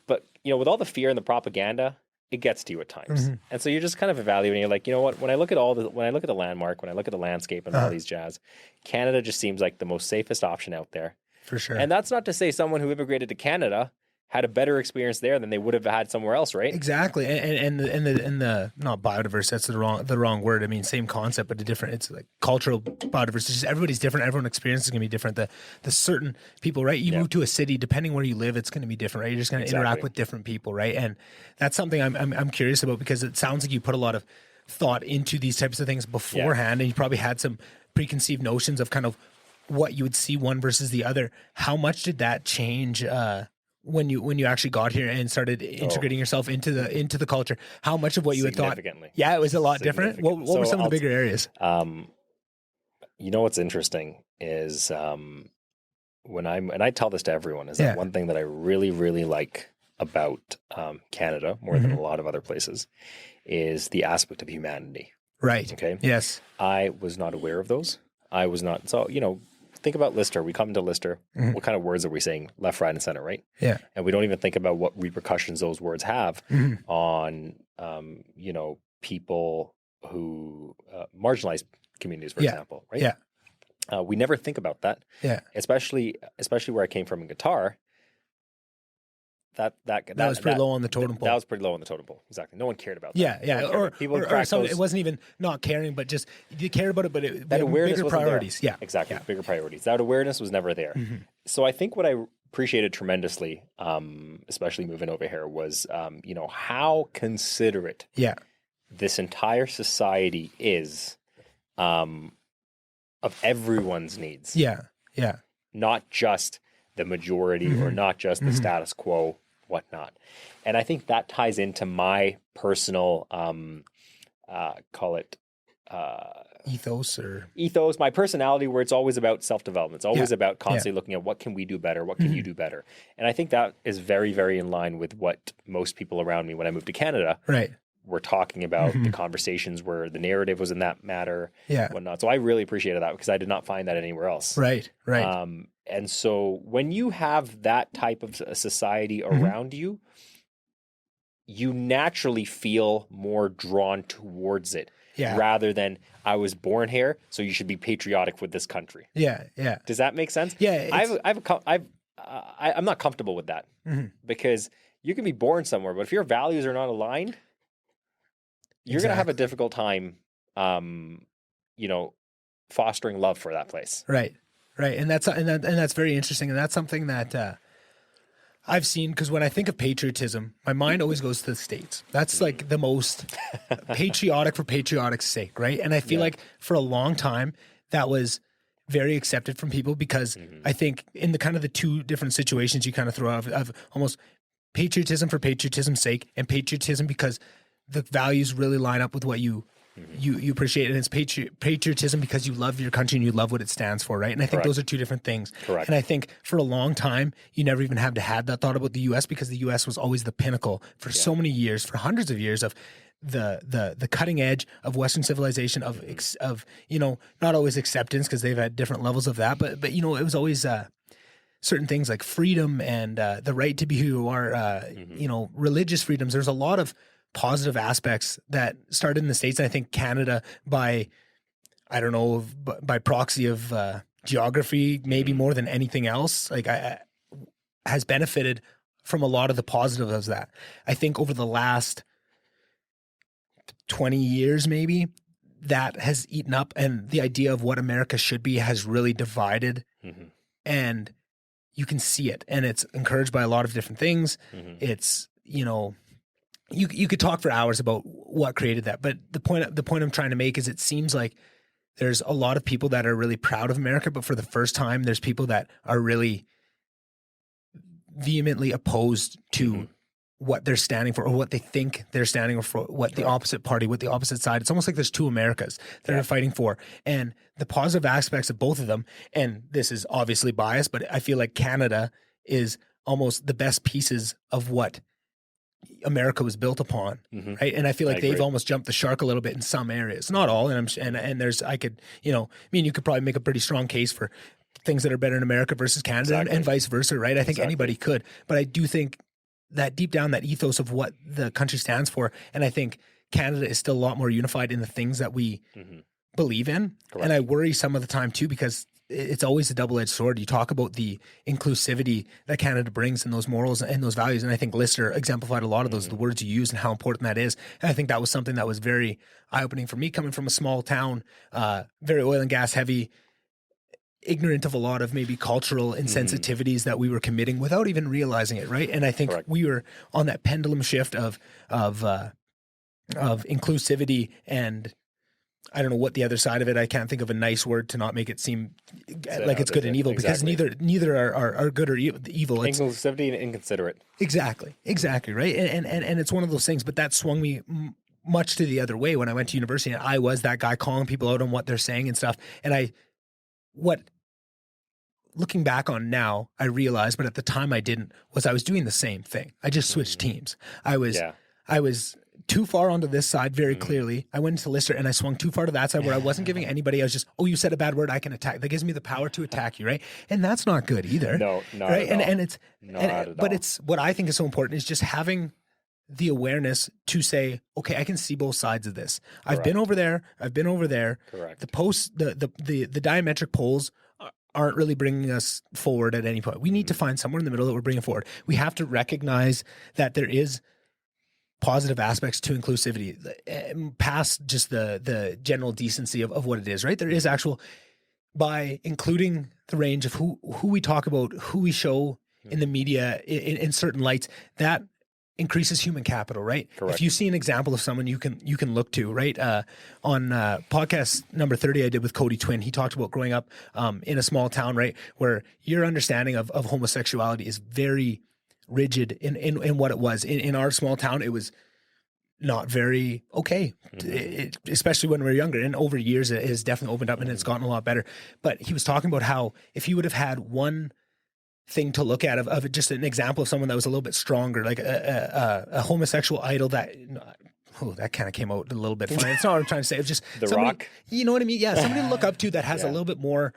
But with all the fear and the propaganda, it gets to you at times. And so you're just kind of evaluating. You're like, you know what? When I look at the landmark, when I look at the landscape and all these jazz, Canada just seems like the most safest option out there. For sure. And that's not to say someone who immigrated to Canada had a better experience there than they would have had somewhere else, right? Exactly. And the not biodiverse, that's the wrong word. I mean, same concept, but it's like cultural biodiversity. It's just everybody's different. Everyone's experience is going to be different. The certain people, right? You move to a city, depending where you live, it's going to be different, right? You're just going to interact with different people, right? And that's something I'm curious about, because it sounds like you put a lot of thought into these types of things beforehand, and you probably had some preconceived notions of kind of what you would see one versus the other. How much did that change when you actually got here and started integrating yourself into the culture? How much of what you had thought? Yeah, it was a lot different. What were some of the bigger areas? What's interesting is when I tell this to everyone, is that one thing that I really, really like about Canada more than a lot of other places is the aspect of humanity. Right. Okay. Yes. I was not aware of those. I was not. So, think about Lister. We come into Lister. What kind of words are we saying? Left, right, and center, right? Yeah. And we don't even think about what repercussions those words have on, people who marginalized communities, for example, right? Yeah. We never think about that. Yeah. Especially where I came from in Qatar. That was pretty low on the totem pole. That was pretty low on the totem pole. Exactly. No one cared about that. Yeah. Or it wasn't even not caring, but just you cared about it, but that awareness bigger priorities. There. Yeah. Exactly. Yeah. Bigger priorities. That awareness was never there. So I think what I appreciated tremendously, especially moving over here, was how considerate this entire society is of everyone's needs. Yeah. Not just the majority or not just the status quo, whatnot. And I think that ties into my personal, call it ethos, my personality, where it's always about self-development. It's always about constantly looking at what can we do better? What can you do better? And I think that is very, very in line with what most people around me when I moved to Canada were talking about, the conversations where the narrative was in that matter, whatnot. So I really appreciated that because I did not find that anywhere else. Right. And so when you have that type of society around you, you naturally feel more drawn towards it. Rather than I was born here, so you should be patriotic with this country. Yeah. Does that make sense? Yeah. I'm not comfortable with that because you can be born somewhere, but if your values are not aligned, you're going to have a difficult time, fostering love for that place. Right. And that's very interesting. And that's something that I've seen, because when I think of patriotism, my mind always goes to the States. That's like the most patriotic for patriotic's sake, right? And I feel like for a long time that was very accepted from people because I think in the kind of the two different situations you kind of throw out of almost patriotism for patriotism's sake and patriotism because the values really line up with what you appreciate, and it's patriotism because you love your country and you love what it stands for, right? And I think those are two different things. Correct. And I think for a long time, you never even had that thought about the U.S. because the U.S. was always the pinnacle for so many years, for hundreds of years of the cutting edge of Western civilization, of not always acceptance because they've had different levels of that, but it was always certain things like freedom and the right to be who you are, religious freedoms. There's a lot of positive aspects that started in the States. And I think Canada by proxy of geography, maybe more than anything else, has benefited from a lot of the positives of that. I think over the last 20 years, maybe, that has eaten up, and the idea of what America should be has really divided, and you can see it, and it's encouraged by a lot of different things. It's, you could talk for hours about what created that, but the point I'm trying to make is it seems like there's a lot of people that are really proud of America, but for the first time, there's people that are really vehemently opposed to what they're standing for or what they think they're standing for, what the opposite party, what the opposite side. It's almost like there's two Americas that are fighting for. And the positive aspects of both of them, and this is obviously biased, but I feel like Canada is almost the best pieces of what America was built upon, right? And I feel like they've almost jumped the shark a little bit in some areas, not all. And there's, you could probably make a pretty strong case for things that are better in America versus Canada and vice versa, right? I think anybody could, but I do think that deep down, that ethos of what the country stands for, and I think Canada is still a lot more unified in the things that we believe in. Correct. And I worry some of the time too, because it's always a double-edged sword. You talk about the inclusivity that Canada brings and those morals and those values. And I think Lister exemplified a lot of those, the words you use and how important that is. And I think that was something that was very eye-opening for me coming from a small town, very oil and gas heavy, ignorant of a lot of maybe cultural insensitivities that we were committing without even realizing it. Right. And I think we were on that pendulum shift of inclusivity, and I don't know what the other side of it. I can't think of a nice word to not make it seem like it's good and evil, because neither are good or evil. Inclusivity and inconsiderate. Exactly. Right. And it's one of those things, but that swung me much to the other way when I went to university, and I was that guy calling people out on what they're saying and stuff. And looking back on now, I realized, but at the time I didn't, was I was doing the same thing. I just switched teams. I was too far onto this side very clearly. I went into Lister and I swung too far to that side where I wasn't giving anybody. I was just, you said a bad word, I can attack. That gives me the power to attack you, right? And that's not good either. No, not right? at all. And it's, but it's what I think is so important is just having the awareness to say, okay, I can see both sides of this. Correct. I've been over there. Correct. The posts, the diametric poles aren't really bringing us forward at any point. We need to find somewhere in the middle that we're bringing forward. We have to recognize that there is positive aspects to inclusivity past just the general decency of what it is, right? There is actual, by including the range of who we talk about, who we show in the media in certain lights, that increases human capital, right? Correct. If you see an example of someone you can look to, right? On podcast number 30 I did with Cody Twin, he talked about growing up in a small town, right? Where your understanding of homosexuality is very rigid in what it was. In our small town, it was not very okay, especially when we were younger. And over years, it has definitely opened up and it's gotten a lot better. But he was talking about how if he would have had one thing to look at of just an example of someone that was a little bit stronger, like a homosexual idol that kind of came out a little bit funny. That's not what I'm trying to say. It's just The Rock. You know what I mean? Yeah, somebody to look up to that has a little bit more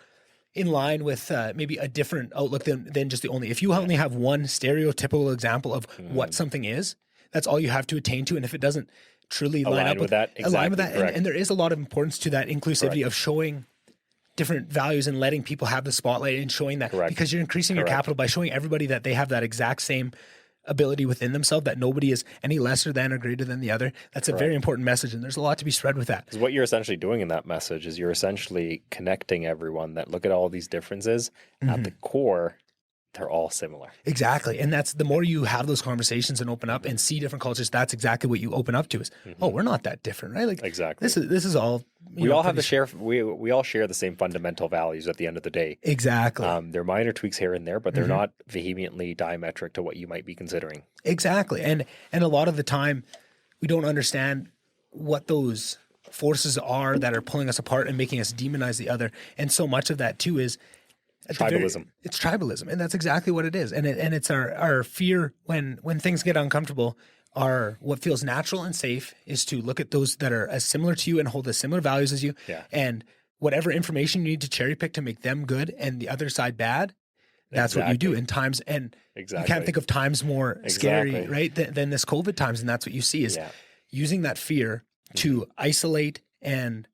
in line with maybe a different outlook than just the only. If you only have one stereotypical example of what something is, that's all you have to attain to. And if it doesn't truly line up with that, align with that, and there is a lot of importance to that inclusivity of showing different values and letting people have the spotlight and showing that, because you're increasing your capital by showing everybody that they have that exact same ability within themselves, that nobody is any lesser than or greater than the other. That's a very important message, and there's a lot to be spread with that. Because what you're essentially doing in that message is you're essentially connecting everyone that look at all these differences. At the core, they're all similar. Exactly. And that's the more you have those conversations and open up and see different cultures, that's exactly what you open up to is, oh, we're not that different, right? Like exactly. This is all we all have we all share the same fundamental values at the end of the day. Exactly. There are minor tweaks here and there, but they're not vehemently diametric to what you might be considering. Exactly. And a lot of the time we don't understand what those forces are that are pulling us apart and making us demonize the other. And so much of that too is tribalism. It's tribalism, and that's exactly what it is. And it's our fear when things get uncomfortable. What feels natural and safe is to look at those that are as similar to you and hold as similar values as you. Yeah. And whatever information you need to cherry pick to make them good and the other side bad, that's what you do in times. And you can't think of times more scary, right, than this COVID times. And that's what you see is using that fear to isolate and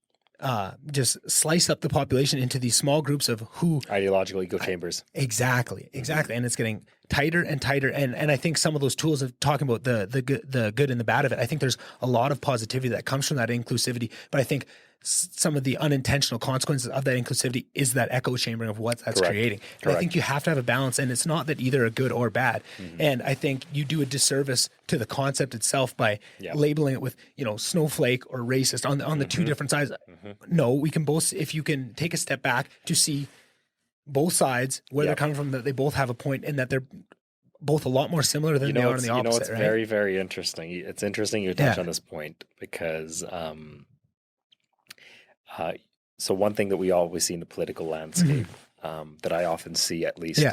just slice up the population into these small groups of who ideological echo chambers. Exactly. And it's getting tighter and tighter. And I think some of those tools of talking about the good and the bad of it, I think there's a lot of positivity that comes from that inclusivity. But I think some of the unintentional consequences of that inclusivity is that echo chambering of what that's creating. And I think you have to have a balance, and it's not that either are good or bad. And I think you do a disservice to the concept itself by labeling it with, snowflake or racist on the two different sides. No, we can both, if you can take a step back to see both sides, where they're coming from, that they both have a point and that they're both a lot more similar than they are on the opposite. It's very, very interesting. It's interesting you touch on this point because so one thing that we always see in the political landscape that I often see, at least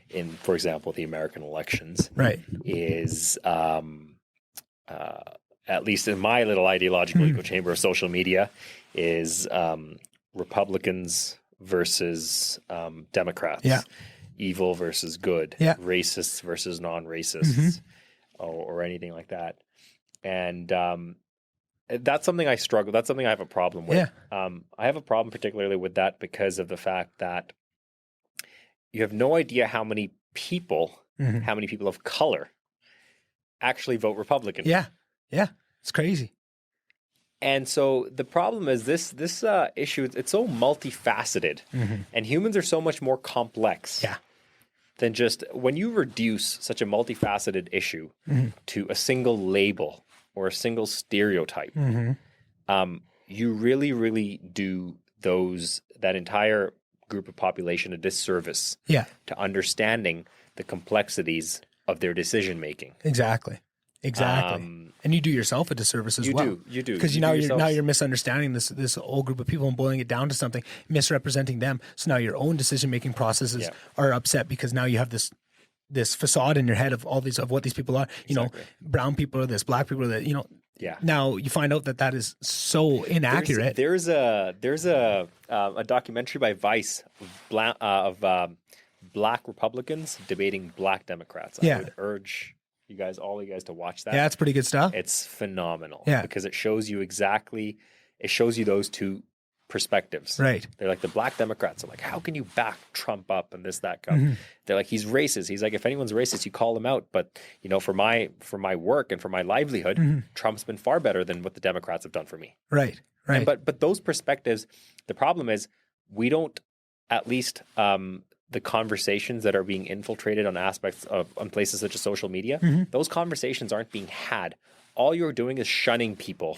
in, for example, the American elections, is at least in my little ideological echo chamber of social media, is Republicans versus Democrats, evil versus good, racists versus non-racists, or anything like that. And that's something I struggle. That's something I have a problem with. I have a problem particularly with that because of the fact that you have no idea how many people of color actually vote Republican. Yeah. It's crazy. And so the problem is this issue, it's so multifaceted and humans are so much more complex than just when you reduce such a multifaceted issue to a single label or a single stereotype, you really, really do that entire group of population a disservice to understanding the complexities of their decision making. Exactly. And you do yourself a disservice as well. You do. Because now you're misunderstanding this whole group of people and boiling it down to something, misrepresenting them. So now your own decision making processes are upset because now you have this facade in your head of what these people are. Brown people are this, black people are that. Now you find out that is so inaccurate. There's a documentary by Vice of black Republicans debating black Democrats. I would urge all you guys to watch that. Yeah, it's pretty good stuff. It's phenomenal. Yeah, because it shows you those two perspectives. Right. They're like, the black Democrats are like, how can you back Trump up and this, that, They're like, he's racist. He's like, if anyone's racist, you call him out. But for my work and for my livelihood, Trump's been far better than what the Democrats have done for me. Right. But those perspectives, the problem is we don't, at least the conversations that are being infiltrated on aspects of on places such as social media, those conversations aren't being had. All you're doing is shunning people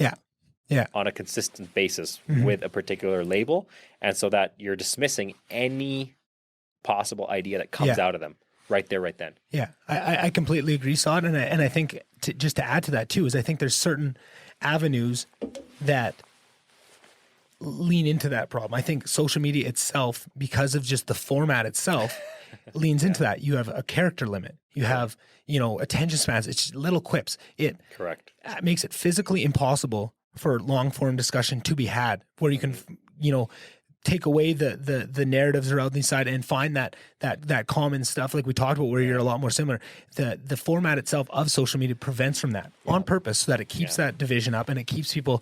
on a consistent basis with a particular label, and so that you're dismissing any possible idea that comes out of them right there, right then. Yeah, I completely agree, Saad, and I think just to add to that too is I think there's certain avenues that lean into that problem. I think social media itself, because of just the format itself, leans into that. You have a character limit. You have, attention spans. It's just little quips. It makes it physically impossible for long form discussion to be had, where you can, take away the narratives around the side and find that common stuff like we talked about, where you're a lot more similar. The format itself of social media prevents from that on purpose, so that it keeps that division up, and it keeps people,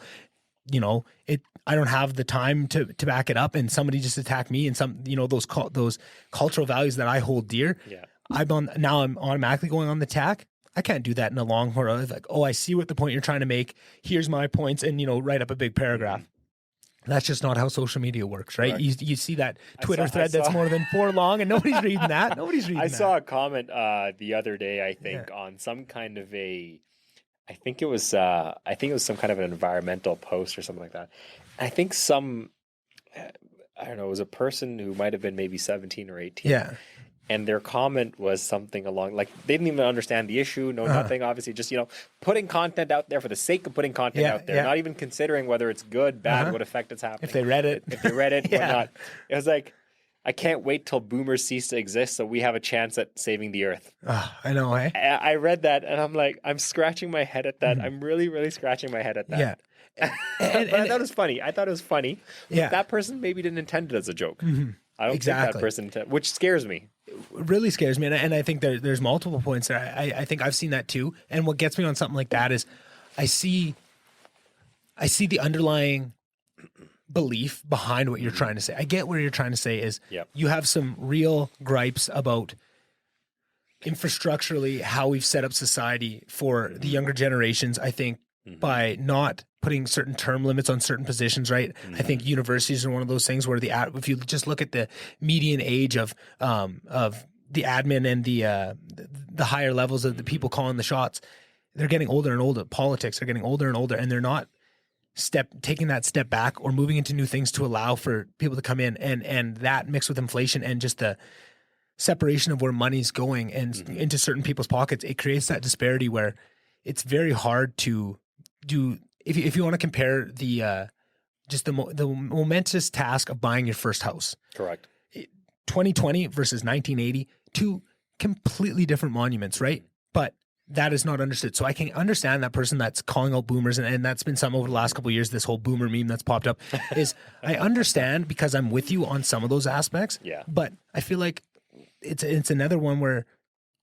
I don't have the time to back it up, and somebody just attacked me, and some, those cultural values that I hold dear. Yeah. I'm automatically going on the attack. I can't do that in a long horror. Like, I see what the point you're trying to make. Here's my points, and write up a big paragraph. That's just not how social media works, right? You see that Twitter thread that's more than 4 long, and nobody's reading that. I saw a comment the other day, I think, on some kind of I think it was some kind of an environmental post or something like that. I think I don't know, it was a person who might have been maybe 17 or 18. Yeah. And their comment was something along, like, they didn't even understand the issue, nothing, obviously, just, putting content out there for the sake of putting content out there, not even considering whether it's good, bad, what effect it's happening. If they read it, whatnot. It was like, I can't wait till boomers cease to exist so we have a chance at saving the earth. I know, eh? I read that, and I'm like, I'm scratching my head at that. I'm really, really scratching my head at that. Yeah. And I thought it was funny. Yeah. That person maybe didn't intend it as a joke. I don't think that person, which scares me. It really scares me. And I think there's multiple points there. I think I've seen that too. And what gets me on something like that is I see the underlying belief behind what you're trying to say. I get what you're trying to say is you have some real gripes about infrastructurally how we've set up society for the younger generations, I think, by not putting certain term limits on certain positions, right? I think universities are one of those things where if you just look at the median age of the admin and the higher levels of the people calling the shots, they're getting older and older. Politics are getting older and older, and they're not taking that step back or moving into new things to allow for people to come in, and that mixed with inflation and just the separation of where money's going and into certain people's pockets, it creates that disparity where it's very hard to do. If you want to compare the momentous task of buying your first house, correct, 2020 versus 1980, 2 completely different monuments, right? But that is not understood. So I can understand that person that's calling out boomers, and that's been some over the last couple of years, this whole boomer meme that's popped up, is I understand because I'm with you on some of those aspects. Yeah. But I feel like it's another one where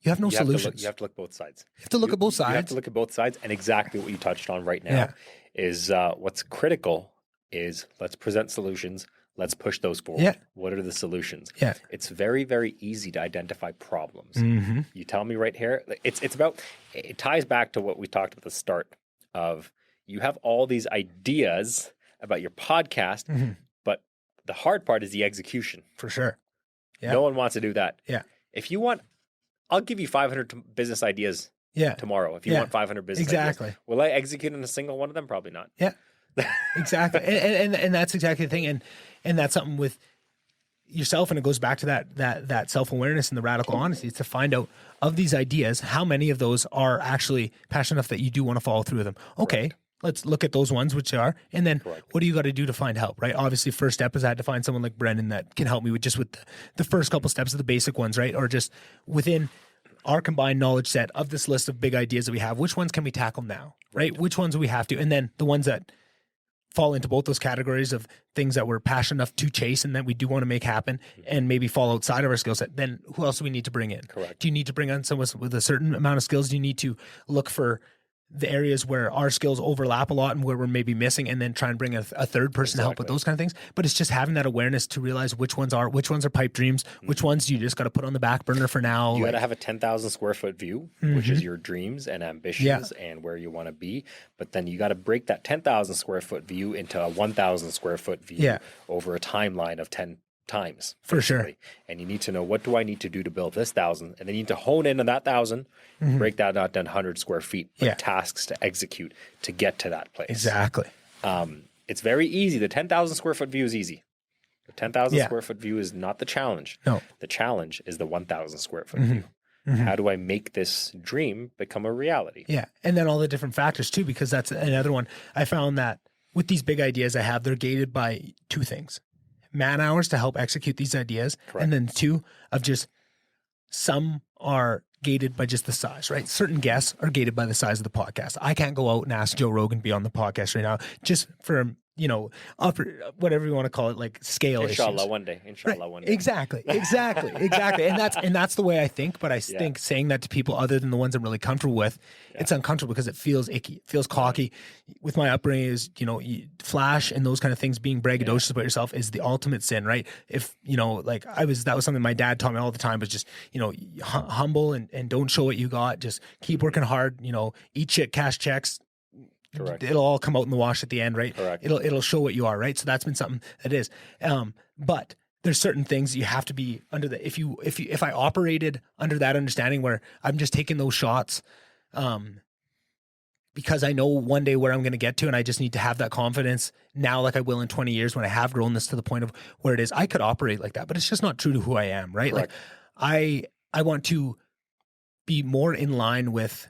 you have no solutions. You have to look both sides. You have to look at both sides. You have to look at both sides, and exactly what you touched on right now is what's critical is let's present solutions. Let's push those forward. Yeah. What are the solutions? Yeah. It's very, very easy to identify problems. You tell me right here. It ties back to what we talked at the start of you have all these ideas about your podcast, but the hard part is the execution. For sure. Yeah. No one wants to do that. Yeah. If you want, I'll give you 500 business ideas tomorrow. If you want 500 business ideas. Will I execute on a single one of them? Probably not. Yeah. Exactly. and that's exactly the thing. And that's something with yourself. And it goes back to that self-awareness and the radical honesty. It's to find out of these ideas, how many of those are actually passionate enough that you do want to follow through with them. Okay. Correct. Let's look at those ones, which are, and then what do you got to do to find help, right? Obviously, first step is I had to find someone like Brendan that can help me with the first couple steps of the basic ones, right? Or just within our combined knowledge set of this list of big ideas that we have, which ones can we tackle now, right? Which ones do we have to? And then the ones that fall into both those categories of things that we're passionate enough to chase and that we do want to make happen and maybe fall outside of our skill set, then who else do we need to bring in? Correct. Do you need to bring on someone with a certain amount of skills? Do you need to look for the areas where our skills overlap a lot and where we're maybe missing, and then try and bring a third person to help with those kind of things? But it's just having that awareness to realize which ones are pipe dreams, which ones you just got to put on the back burner for now. You got to have a 10,000 square foot view, which is your dreams and ambitions and where you want to be. But then you got to break that 10,000 square foot view into a 1,000 square foot view over a timeline of 10 times. For sure. And you need to know, what do I need to do to build this 1,000? And then you need to hone in on that 1,000, break that out down 100 square feet, tasks to execute to get to that place. Exactly. It's very easy. The 10,000 square foot view is easy. The 10,000 square foot view is not the challenge. No. The challenge is the 1,000 square foot view. How do I make this dream become a reality? Yeah. And then all the different factors too, because that's another one. I found that with these big ideas I have, they're gated by two things: man hours to help execute these ideas. Correct. And then two of just, some are gated by just the size, right? Certain guests are gated by the size of the podcast. I can't go out and ask Joe Rogan to be on the podcast right now just for, whatever you want to call it, like scale Inshallah, issues. one day. Inshallah, one day. Exactly. And that's the way I think. But I think saying that to people other than the ones I'm really comfortable with, it's uncomfortable because it feels icky. It feels cocky. With my upbringing is, flash and those kind of things, being braggadocious about yourself is the ultimate sin, right? If, that was something my dad taught me all the time, was just, humble and don't show what you got. Just keep working hard, eat shit, cash checks. Correct. It'll all come out in the wash at the end, right? Correct. It'll show what you are, right? So that's been something that is. But there's certain things you have to be under the, if I operated under that understanding where I'm just taking those shots, because I know one day where I'm going to get to, and I just need to have that confidence now, like I will in 20 years when I have grown this to the point of where it is, I could operate like that, but it's just not true to who I am, right? Correct. Like I want to be more in line with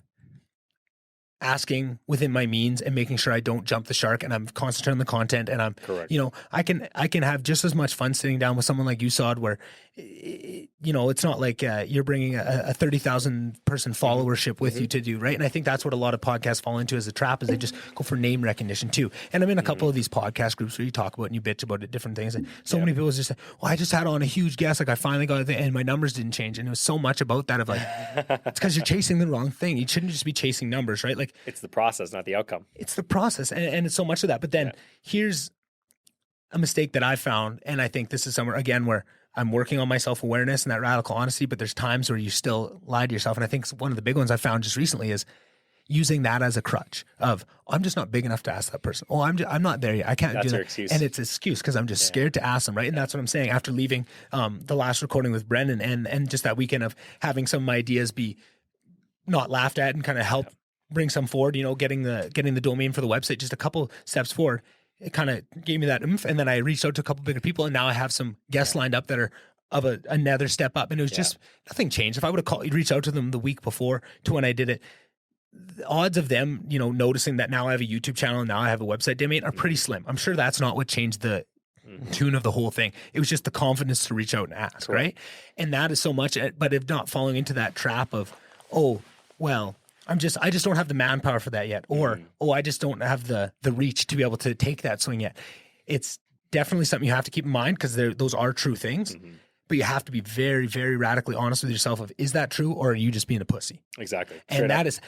asking within my means and making sure I don't jump the shark, and I'm concentrating on the content, and I'm, correct. I can have just as much fun sitting down with someone like you, Saad, where, it's not like you're bringing a 30,000 person followership with you to do, right? And I think that's what a lot of podcasts fall into as a trap, is they just go for name recognition too. And I'm in a couple of these podcast groups where you talk about and you bitch about it, different things. And so many people just say, well, I just had on a huge guest. Like I finally got it and my numbers didn't change. And it was so much about that of like, it's because you're chasing the wrong thing. You shouldn't just be chasing numbers, right? Like it's the process, not the outcome. It's the process. And it's so much of that. But then here's a mistake that I found. And I think this is somewhere again where I'm working on my self-awareness and that radical honesty, but there's times where you still lie to yourself. And I think one of the big ones I found just recently is using that as a crutch of, I'm just not big enough to ask that person. Oh, I'm not there yet. I can't do that. Excuse. And it's an excuse because I'm just scared to ask them, right? And that's what I'm saying after leaving the last recording with Brendan and just that weekend of having some ideas be not laughed at and kind of help bring some forward, getting the domain for the website, just a couple steps forward. It kind of gave me that oomph. And then I reached out to a couple bigger people, and now I have some guests lined up that are of another step up. And it was just, nothing changed. If I would have reached out to them the week before to when I did it, the odds of them, noticing that now I have a YouTube channel and now I have a website domain are pretty slim. I'm sure that's not what changed the tune of the whole thing. It was just the confidence to reach out and ask, right? And that is so much, but if not falling into that trap of, oh, well, I just don't have the manpower for that yet. Or, I just don't have the reach to be able to take that swing yet. It's definitely something you have to keep in mind because those are true things, but you have to be very, very radically honest with yourself of, is that true? Or are you just being a pussy? Exactly. And that is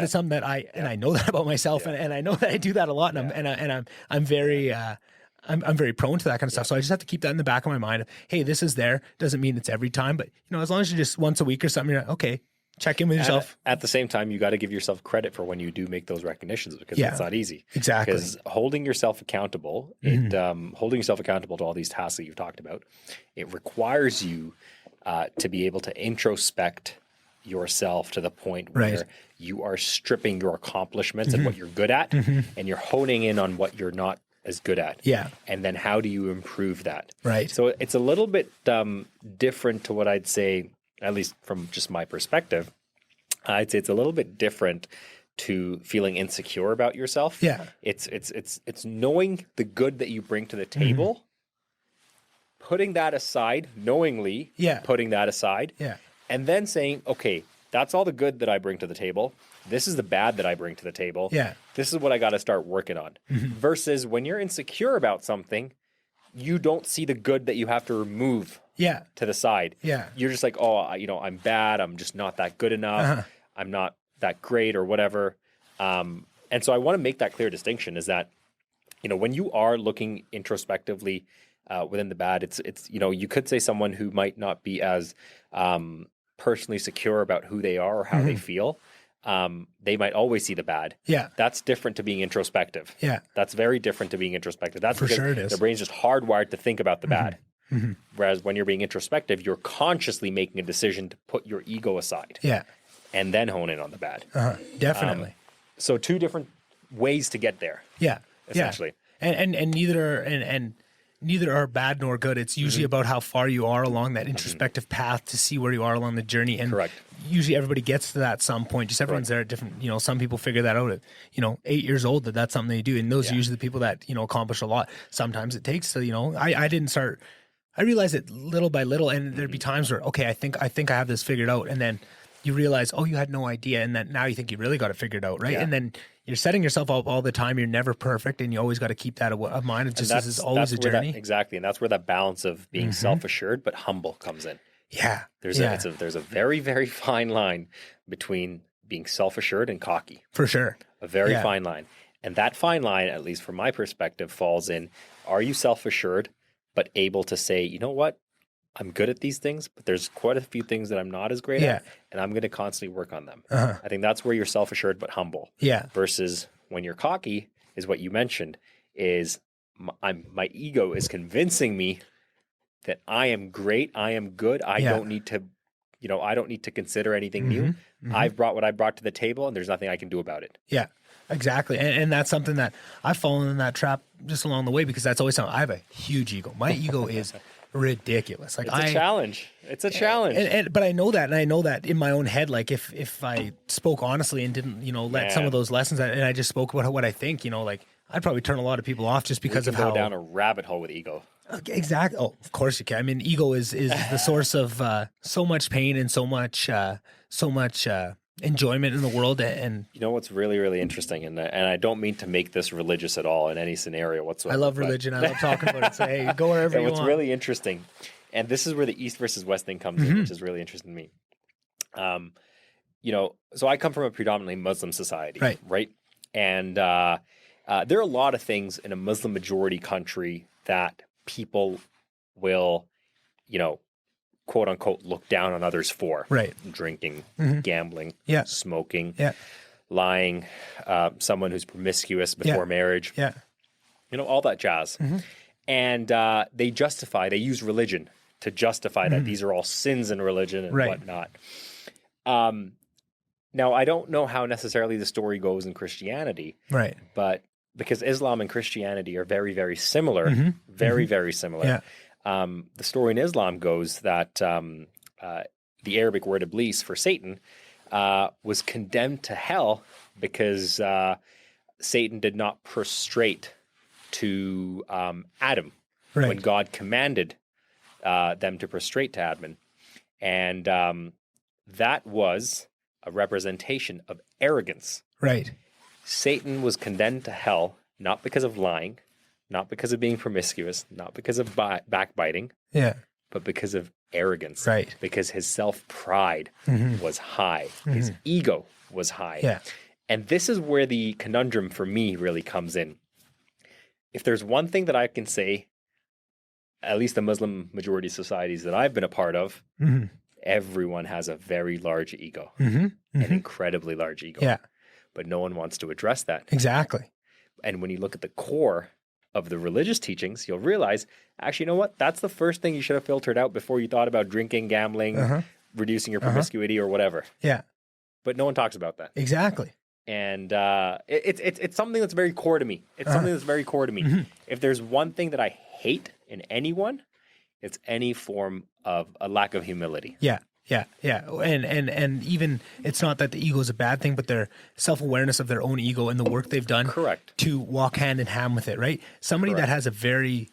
something that I know that about myself and I know that I do that a lot. And I'm very, I'm very prone to that kind of stuff. So I just have to keep that in the back of my mind. Hey, this is there. Doesn't mean it's every time, but as long as you're just once a week or something, you're like, okay. Check in with yourself. At the same time, you got to give yourself credit for when you do make those recognitions because it's not easy. Exactly. Because holding yourself accountable, holding yourself accountable to all these tasks that you've talked about, it requires you to be able to introspect yourself to the point where you are stripping your accomplishments and what you're good at, and you're honing in on what you're not as good at. Yeah. And then how do you improve that? Right. So it's a little bit different to what I'd say, at least from just my perspective, I'd say it's a little bit different to feeling insecure about yourself. Yeah. It's knowing the good that you bring to the table, putting that aside, knowingly putting that aside, and then saying, okay, that's all the good that I bring to the table. This is the bad that I bring to the table. Yeah. This is what I got to start working on. Versus when you're insecure about something, you don't see the good that you have to remove to the side. Yeah. You're just like, oh, I'm bad. I'm just not that good enough. I'm not that great or whatever. And so I want to make that clear distinction is that, when you are looking introspectively within the bad, it's you could say someone who might not be as personally secure about who they are or how they feel. They might always see the bad. Yeah. That's different to being introspective. Yeah. That's very different to being introspective. That's for because sure it is. their brain's just hardwired to think about the bad. Whereas when you're being introspective, you're consciously making a decision to put your ego aside. Yeah. And then hone in on the bad. Definitely. So two different ways to get there. Yeah. Essentially. Yeah. And neither are bad nor good. It's usually about how far you are along that introspective path to see where you are along the journey. And Correct. Usually everybody gets to that at some point. Just everyone's there at different, some people figure that out at, 8 years old, that's something they do. And those are usually the people that, accomplish a lot. Sometimes it takes to, I realized it little by little, and there'd be times where, okay, I think I have this figured out. And then you realize, oh, you had no idea. And then now you think you really got it figured out. Right. Yeah. And then you're setting yourself up all the time. You're never perfect. And you always got to keep that of mind. It's just, this is always a journey. Exactly. And that's where that balance of being self-assured, but humble comes in. Yeah. There's a very, very fine line between being self-assured and cocky. For sure. A very fine line. And that fine line, at least from my perspective, falls in, are you self-assured, but able to say, you know what? I'm good at these things, but there's quite a few things that I'm not as great at, and I'm going to constantly work on them. I think that's where you're self-assured but humble. Yeah. Versus when you're cocky, is what you mentioned, is my ego is convincing me that I am great, I am good, I don't need to consider anything new. I've brought what I brought to the table, and there's nothing I can do about it. Yeah. Exactly. And that's something that I've fallen in that trap just along the way, because that's always something. I have a huge ego. My ego is ridiculous. Like, it's a challenge. It's a challenge. But I know that, and I know that in my own head, like if I spoke honestly and didn't, let some of those lessons, and I just spoke about what I think, like I'd probably turn a lot of people off just because of how. Go down a rabbit hole with ego. Exactly. Oh, of course you can. I mean, ego is the source of so much pain and so much enjoyment in the world. And what's really, really interesting, and I don't mean to make this religious at all in any scenario whatsoever. I love religion. I love talking about it. So hey, go wherever you want. What's really interesting, and this is where the East versus West thing comes in, which is really interesting to me. So I come from a predominantly Muslim society, right? And there are a lot of things in a Muslim majority country that people will, quote unquote, look down on others for. Right. Drinking, gambling, smoking, lying, someone who's promiscuous before marriage, all that jazz. And they use religion to justify that these are all sins in religion and whatnot. Now, I don't know how necessarily the story goes in Christianity, but because Islam and Christianity are very, very similar, very similar. Yeah. The story in Islam goes that the Arabic word iblis for Satan was condemned to hell because Satan did not prostrate to Adam when God commanded them to prostrate to Adam. And that was a representation of arrogance. Right. Satan was condemned to hell not because of lying, not because of being promiscuous, not because of backbiting, but because of arrogance. Right. Because his self-pride was high. His ego was high. Yeah. And this is where the conundrum for me really comes in. If there's one thing that I can say, at least the Muslim majority societies that I've been a part of, everyone has a very large ego, an incredibly large ego. Yeah. But no one wants to address that. Exactly. And when you look at the core of the religious teachings, you'll realize, actually, you know what? That's the first thing you should have filtered out before you thought about drinking, gambling, reducing your promiscuity or whatever. Yeah. But no one talks about that. Exactly. And it's something that's very core to me. It's something that's very core to me. If there's one thing that I hate in anyone, it's any form of a lack of humility. Yeah. Yeah, yeah. And even it's not that the ego is a bad thing, but their self-awareness of their own ego and the work they've done to walk hand in hand with it, right? Somebody that has a very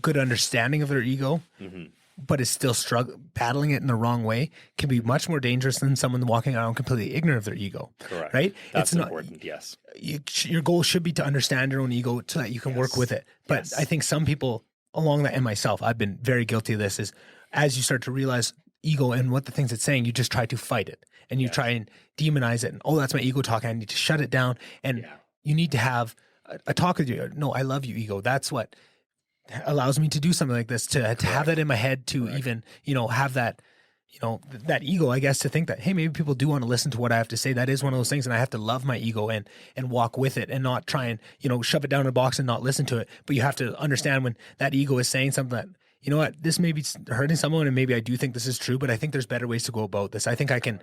good understanding of their ego, but is still battling it in the wrong way, can be much more dangerous than someone walking around completely ignorant of their ego. Correct. Right? That's important, yes. Your goal should be to understand your own ego so that you can work with it. But I think some people along that, and myself, I've been very guilty of this, is as you start to realize ego and what the things it's saying, you just try to fight it and you try and demonize it. And, oh, that's my ego talking. I need to shut it down. And you need to have a talk with you. No, I love you, ego. That's what allows me to do something like this, to have that in my head, to even, have that, that ego, I guess, to think that, hey, maybe people do want to listen to what I have to say. That is one of those things. And I have to love my ego and walk with it and not try and, shove it down in a box and not listen to it. But you have to understand when that ego is saying something that you know what, this may be hurting someone and maybe I do think this is true, but I think there's better ways to go about this. I think I can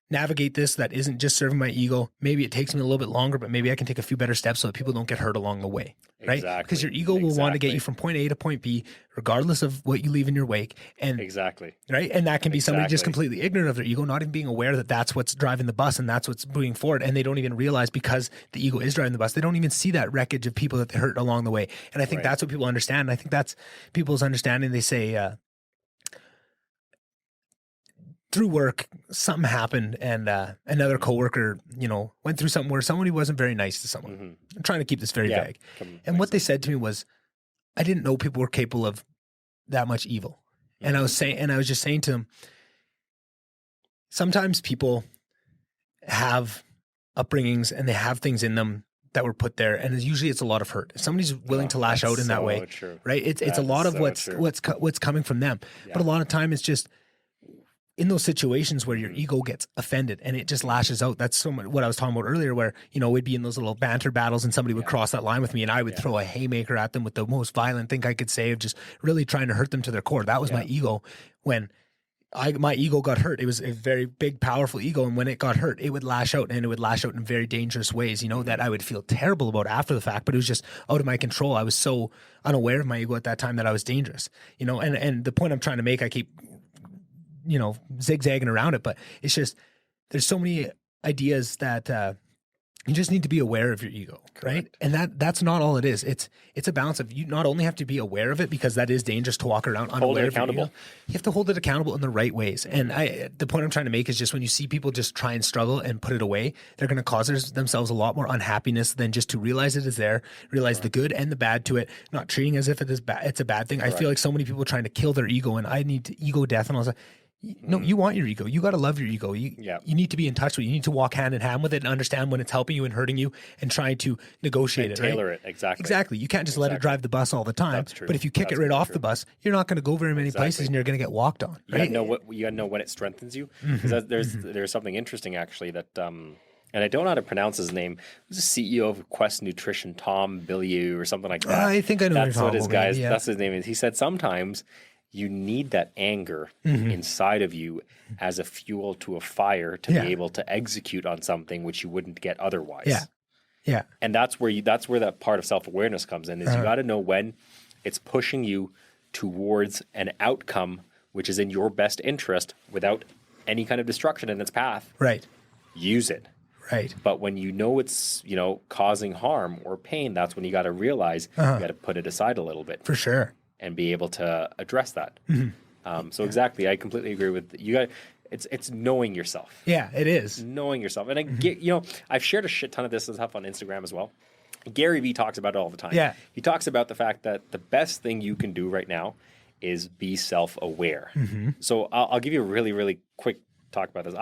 navigate this that isn't just serving my ego. Maybe it takes me a little bit longer, but maybe I can take a few better steps so that people don't get hurt along the way. Right? Exactly. Because your ego will want to get you from point A to point B, regardless of what you leave in your wake. And right. And that can be somebody just completely ignorant of their ego, not even being aware that that's what's driving the bus and that's what's moving forward. And they don't even realize, because the ego is driving the bus, they don't even see that wreckage of people that they hurt along the way. And I think that's what people understand. And I think that's people's understanding. They say, through work, something happened, and another coworker, went through something where somebody wasn't very nice to someone. Mm-hmm. I'm trying to keep this very vague. And what they said to me was, I didn't know people were capable of that much evil. Mm-hmm. And I was just saying to them, sometimes people have upbringings and they have things in them that were put there, and usually it's a lot of hurt. If somebody's willing to lash out in that way, right? It's a lot of what's coming from them. Yeah. But a lot of time it's just in those situations where your ego gets offended and it just lashes out. That's so much what I was talking about earlier, where, we'd be in those little banter battles and somebody would cross that line with me and I would throw a haymaker at them with the most violent thing I could say, of just really trying to hurt them to their core. That was my ego. When my ego got hurt, it was a very big, powerful ego. And when it got hurt, it would lash out, and it would lash out in very dangerous ways, that I would feel terrible about after the fact, but it was just out of my control. I was so unaware of my ego at that time that I was dangerous, and the point I'm trying to make, I keep zigzagging around it, but it's just, there's so many ideas that you just need to be aware of your ego, right? And that's not all it is. It's a balance of, you not only have to be aware of it, because that is dangerous to walk around unaware of your ego. You have to hold it accountable in the right ways. And the point I'm trying to make is just, when you see people just try and struggle and put it away, they're going to cause themselves a lot more unhappiness than just to realize it is there, realize the good and the bad to it, not treating as if it is it's a bad thing. I feel like so many people are trying to kill their ego, and I need ego death. And I was like, no, you want your ego. You got to love your ego. You need to be in touch with it. You need to walk hand in hand with it and understand when it's helping you and hurting you, and trying to negotiate it. Tailor it. Exactly. You can't just let it drive the bus all the time. That's true. But if you kick it right off the bus, you're not going to go very many places, and you're going to get walked on. You got to know when it strengthens you. Because there's something interesting actually that, and I don't know how to pronounce his name. He's the CEO of Quest Nutrition, Tom Bilyeu or something like that. I think I know. That's what his guys. Yeah. That's his name is. He said sometimes you need that anger inside of you as a fuel to a fire to be able to execute on something which you wouldn't get otherwise. Yeah. Yeah. And that's where that part of self-awareness comes in, is you got to know when it's pushing you towards an outcome which is in your best interest without any kind of destruction in its path. Right. Use it. Right. But when it's, causing harm or pain, that's when you got to realize you got to put it aside a little bit. For sure. And be able to address that. So exactly, I completely agree with you. It's knowing yourself. Yeah, it is knowing yourself. And I get, I've shared a shit ton of this stuff on Instagram as well. Gary Vee talks about it all the time. Yeah, he talks about the fact that the best thing you can do right now is be self-aware. So I'll give you a really, really quick talk about this.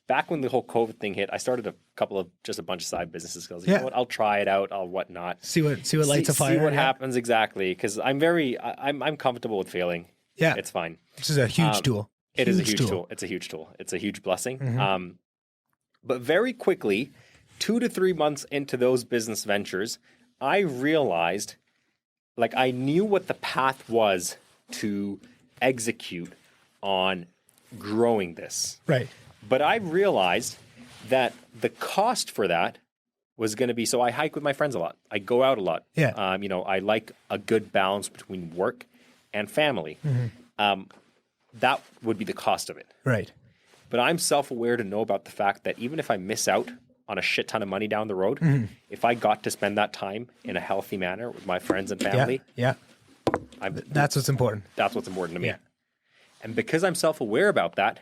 Back when the whole COVID thing hit, I started a bunch of side businesses. Because you know what, I'll try it out. I'll whatnot. See what lights a fire. See what happens exactly. Because I'm comfortable with failing. Yeah, it's fine. This is a huge tool. It is a huge tool. It's a huge tool. It's a huge blessing. But very quickly, 2 to 3 months into those business ventures, I realized, I knew what the path was to execute on growing this. Right. But I realized that the cost for that was going to be, so I hike with my friends a lot. I go out a lot. Yeah. I like a good balance between work and family. That would be the cost of it. Right. But I'm self-aware to know about the fact that even if I miss out on a shit ton of money down the road, if I got to spend that time in a healthy manner with my friends and family. Yeah. That's what's important. That's what's important to me. Yeah. And because I'm self-aware about that,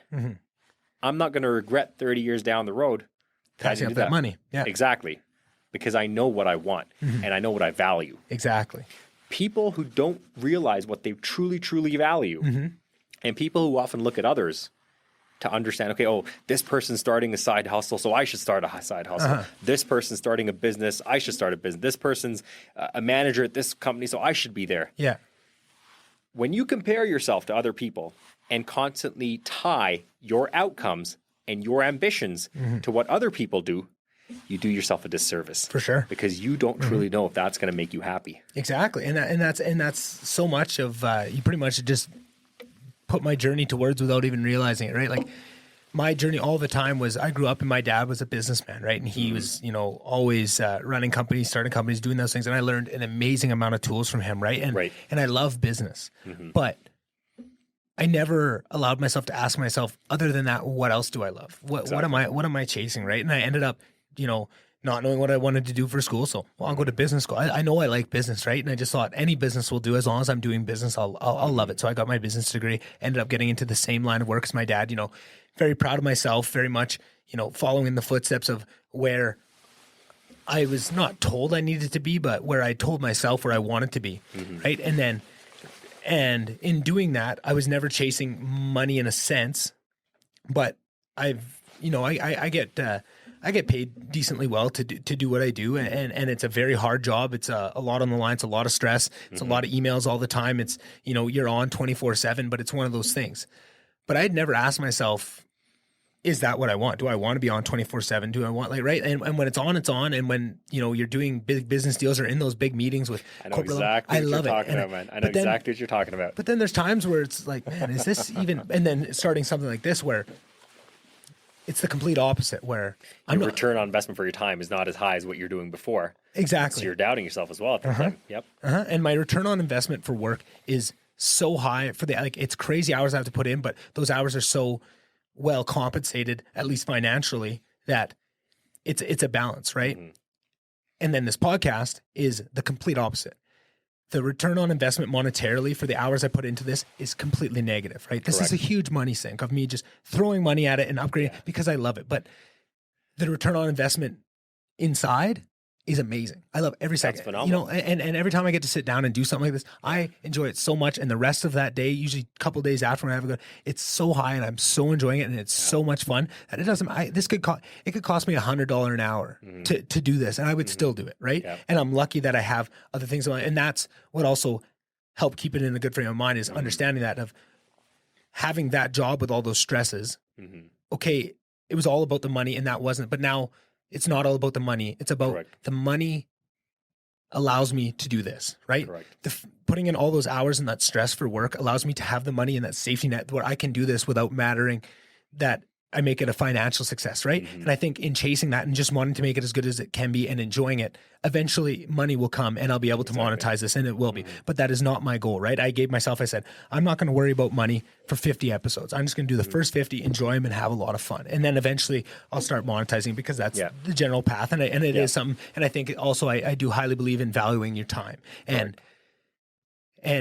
I'm not going to regret 30 years down the road passing up that money. Yeah, exactly. Because I know what I want and I know what I value. Exactly. People who don't realize what they truly, truly value, and people who often look at others to understand, okay, this person's starting a side hustle, so I should start a side hustle. This person's starting a business, I should start a business. This person's a manager at this company, so I should be there. Yeah. When you compare yourself to other people and constantly tie your outcomes and your ambitions to what other people do, you do yourself a disservice. For sure. Because you don't truly know if that's going to make you happy. Exactly. And that's so much of, you pretty much just put my journey to words without even realizing it, right? Like my journey all the time was, I grew up and my dad was a businessman, right? And he was, always running companies, starting companies, doing those things. And I learned an amazing amount of tools from him, right? And I love business, but I never allowed myself to ask myself, other than that, what else do I love? What am I chasing, right? And I ended up, not knowing what I wanted to do for school. So, I'll go to business school. I know I like business, right? And I just thought any business will do. As long as I'm doing business, I'll love it. So I got my business degree, ended up getting into the same line of work as my dad, very proud of myself, very much, following in the footsteps of where I was not told I needed to be, but where I told myself where I wanted to be, right? And in doing that, I was never chasing money in a sense, but I get paid decently well to do what I do. And it's a very hard job. It's a lot on the line. It's a lot of stress. It's a lot of emails all the time. It's, you're on 24/7, but it's one of those things. But I had never asked myself, is that what I want? Do I want to be on 24/7? Do I want right? And when it's on, it's on. And when, you're doing big business deals or in those big meetings with corporate level, I love it. I know exactly what you're talking about. But then there's times where it's like, man, is this even, and then starting something like this where it's the complete opposite, where your return on investment for your time is not as high as what you're doing before. Exactly. So you're doubting yourself as well at the time. Yep. And my return on investment for work is so high for it's crazy hours I have to put in, but those hours are so well compensated, at least financially, that it's a balance, right? And then this podcast is the complete opposite. The return on investment monetarily for the hours I put into this is completely negative, right? This is a huge money sink of me just throwing money at it and upgrading because I love it. But the return on investment inside is amazing. I love every second. That's phenomenal. And every time I get to sit down and do something like this, I enjoy it so much. And the rest of that day, usually a couple of days after when I have a good, it's so high and I'm so enjoying it and it's so much fun. And it could cost me $100 an hour to do this, and I would still do it, right? Yeah. And I'm lucky that I have other things in my, and that's what also helped keep it in a good frame of mind is understanding that of having that job with all those stresses. Okay, it was all about the money and that wasn't, but now it's not all about the money. It's about the money allows me to do this, right? Putting in all those hours and that stress for work allows me to have the money and that safety net where I can do this without mattering that I make it a financial success, right? And I think in chasing that and just wanting to make it as good as it can be and enjoying it, eventually money will come and I'll be able to monetize this, and it will be. But that is not my goal, right? I said, I'm not going to worry about money for 50 episodes. I'm just going to do the first 50, enjoy them and have a lot of fun. And then eventually I'll start monetizing because that's the general path. And it is something, and I think also I do highly believe in valuing your time and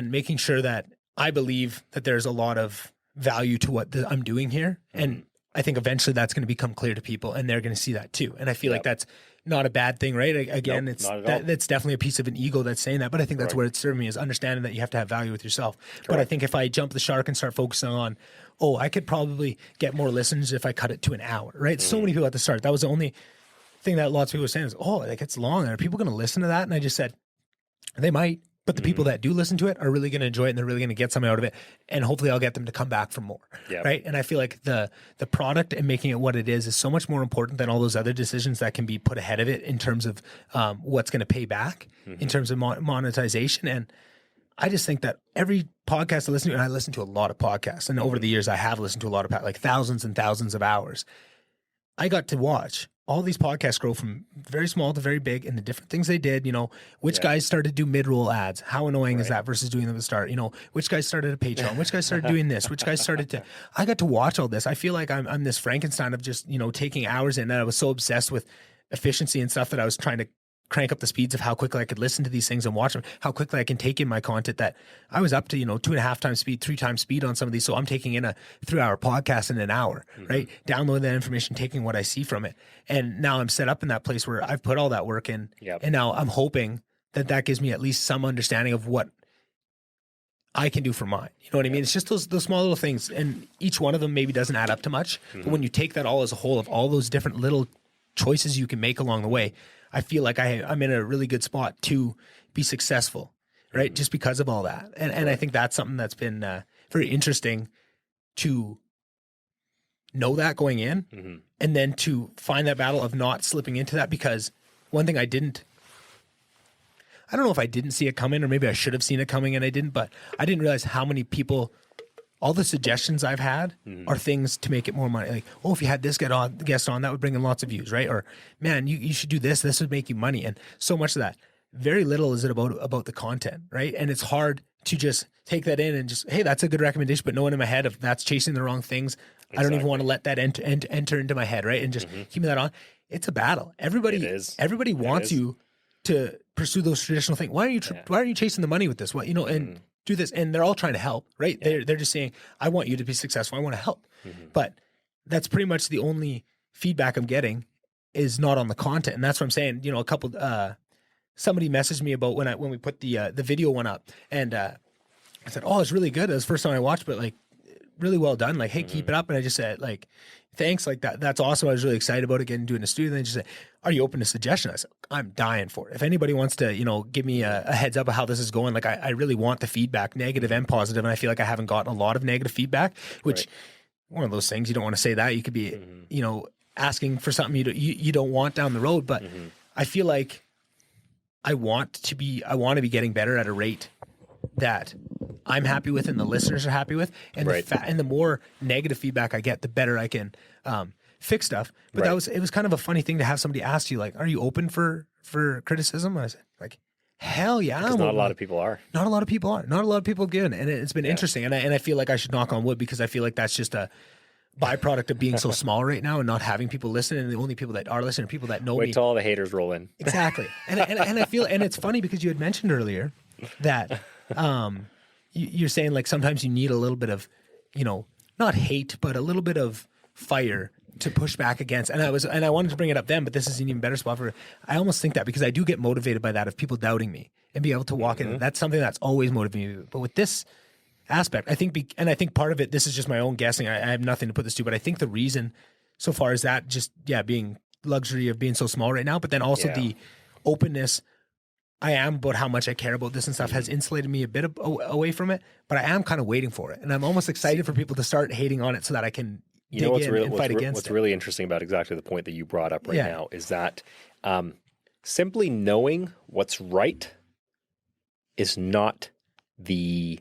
making sure that I believe that there's a lot of value to what I'm doing here. And I think eventually that's going to become clear to people and they're going to see that too. And I feel like that's not a bad thing, right? Again, that's definitely a piece of an ego that's saying that, but I think that's where it's serving me is understanding that you have to have value with yourself. But I think if I jump the shark and start focusing on, I could probably get more listens if I cut it to an hour, right? So many people at the start, that was the only thing that lots of people were saying is, it's long. Are people going to listen to that? And I just said, they might. But the people that do listen to it are really going to enjoy it and they're really going to get something out of it. And hopefully I'll get them to come back for more. Right. And I feel like the product and making it what it is so much more important than all those other decisions that can be put ahead of it in terms of what's going to pay back in terms of monetization. And I just think that every podcast I listen to, and I listen to a lot of podcasts, and over the years I have listened to a lot of like thousands and thousands of hours. I got to watch all these podcasts grow from very small to very big and the different things they did, which guys started to do mid-roll ads. How annoying is that versus doing them at the start? Which guys started a Patreon, which guys started doing this, which guys started to, I got to watch all this. I feel like I'm this Frankenstein of just, taking hours in, and I was so obsessed with efficiency and stuff that I was trying to crank up the speeds of how quickly I could listen to these things and watch them, how quickly I can take in my content, that I was up to, 2.5 times speed, 3 times speed on some of these. So I'm taking in a 3-hour podcast in an hour, right? Downloading that information, taking what I see from it. And now I'm set up in that place where I've put all that work in. And now I'm hoping that gives me at least some understanding of what I can do for mine. You know what I mean? It's just those small little things. And each one of them maybe doesn't add up to much. But when you take that all as a whole of all those different little choices you can make along the way, I feel like I'm in a really good spot to be successful, right? Just because of all that. And I think that's something that's been very interesting to know that going in, and then to find that battle of not slipping into that. Because one thing I don't know if I didn't see it coming, or maybe I should have seen it coming and I didn't, but I didn't realize how many people, all the suggestions I've had are things to make it more money. Like, oh, if you had this guest on, that would bring in lots of views, right? Or, man, you should do this. This would make you money. And so much of that, very little is it about the content, right? And it's hard to just take that in and just, hey, that's a good recommendation, but knowing in my head if that's chasing the wrong things, exactly. I don't even want to let that enter into my head, right? And just keeping that on. It's a battle. Everybody wants you to pursue those traditional things. Why are you chasing the money with this? What, and do this, and they're all trying to help, right? They're just saying, I want you to be successful. I want to help. But that's pretty much the only feedback I'm getting is not on the content. And that's what I'm saying. A couple, somebody messaged me about when we put the video one up, and I said, oh, it's really good. It was the first time I watched, but like really well done. Like, hey, keep it up. And I just said, like, thanks. Like that's awesome. I was really excited about it, getting to do it in the studio. And then just said, are you open to suggestions? I said, I'm dying for it. If anybody wants to, give me a heads up of how this is going, like I really want the feedback, negative and positive. And I feel like I haven't gotten a lot of negative feedback, which one of those things, you don't want to say that. You could be, asking for something you don't want down the road. But I feel like I want to be getting better at a rate that I'm happy with and the listeners are happy with. And and the more negative feedback I get, the better I can fix stuff. But it was kind of a funny thing to have somebody ask you, like, are you open for criticism? And I said, like, hell yeah. Because not a lot of people are. Not a lot of people are. Not a lot of people give. And it's been interesting. And I feel like I should knock on wood, because I feel like that's just a byproduct of being so small right now and not having people listen. And the only people that are listening are people that know me. Wait till all the haters roll in. Exactly. And I feel, and it's funny because you had mentioned earlier that you're saying like sometimes you need a little bit of, not hate, but a little bit of fire to push back against. And I wanted to bring it up then, but this is an even better spot for it. I almost think that, because I do get motivated by that, of people doubting me and be able to walk in. That's something that's always motivated me. But with this aspect, I think, and I think part of it, this is just my own guessing. I have nothing to put this to, but I think the reason so far is that just, being luxury of being so small right now, but then also the openness I am about how much I care about this and stuff has insulated me a bit away from it, but I am kind of waiting for it. And I'm almost excited for people to start hating on it so that I can dig in and fight against it. What's really interesting about exactly the point that you brought up right now is that simply knowing what's right is not the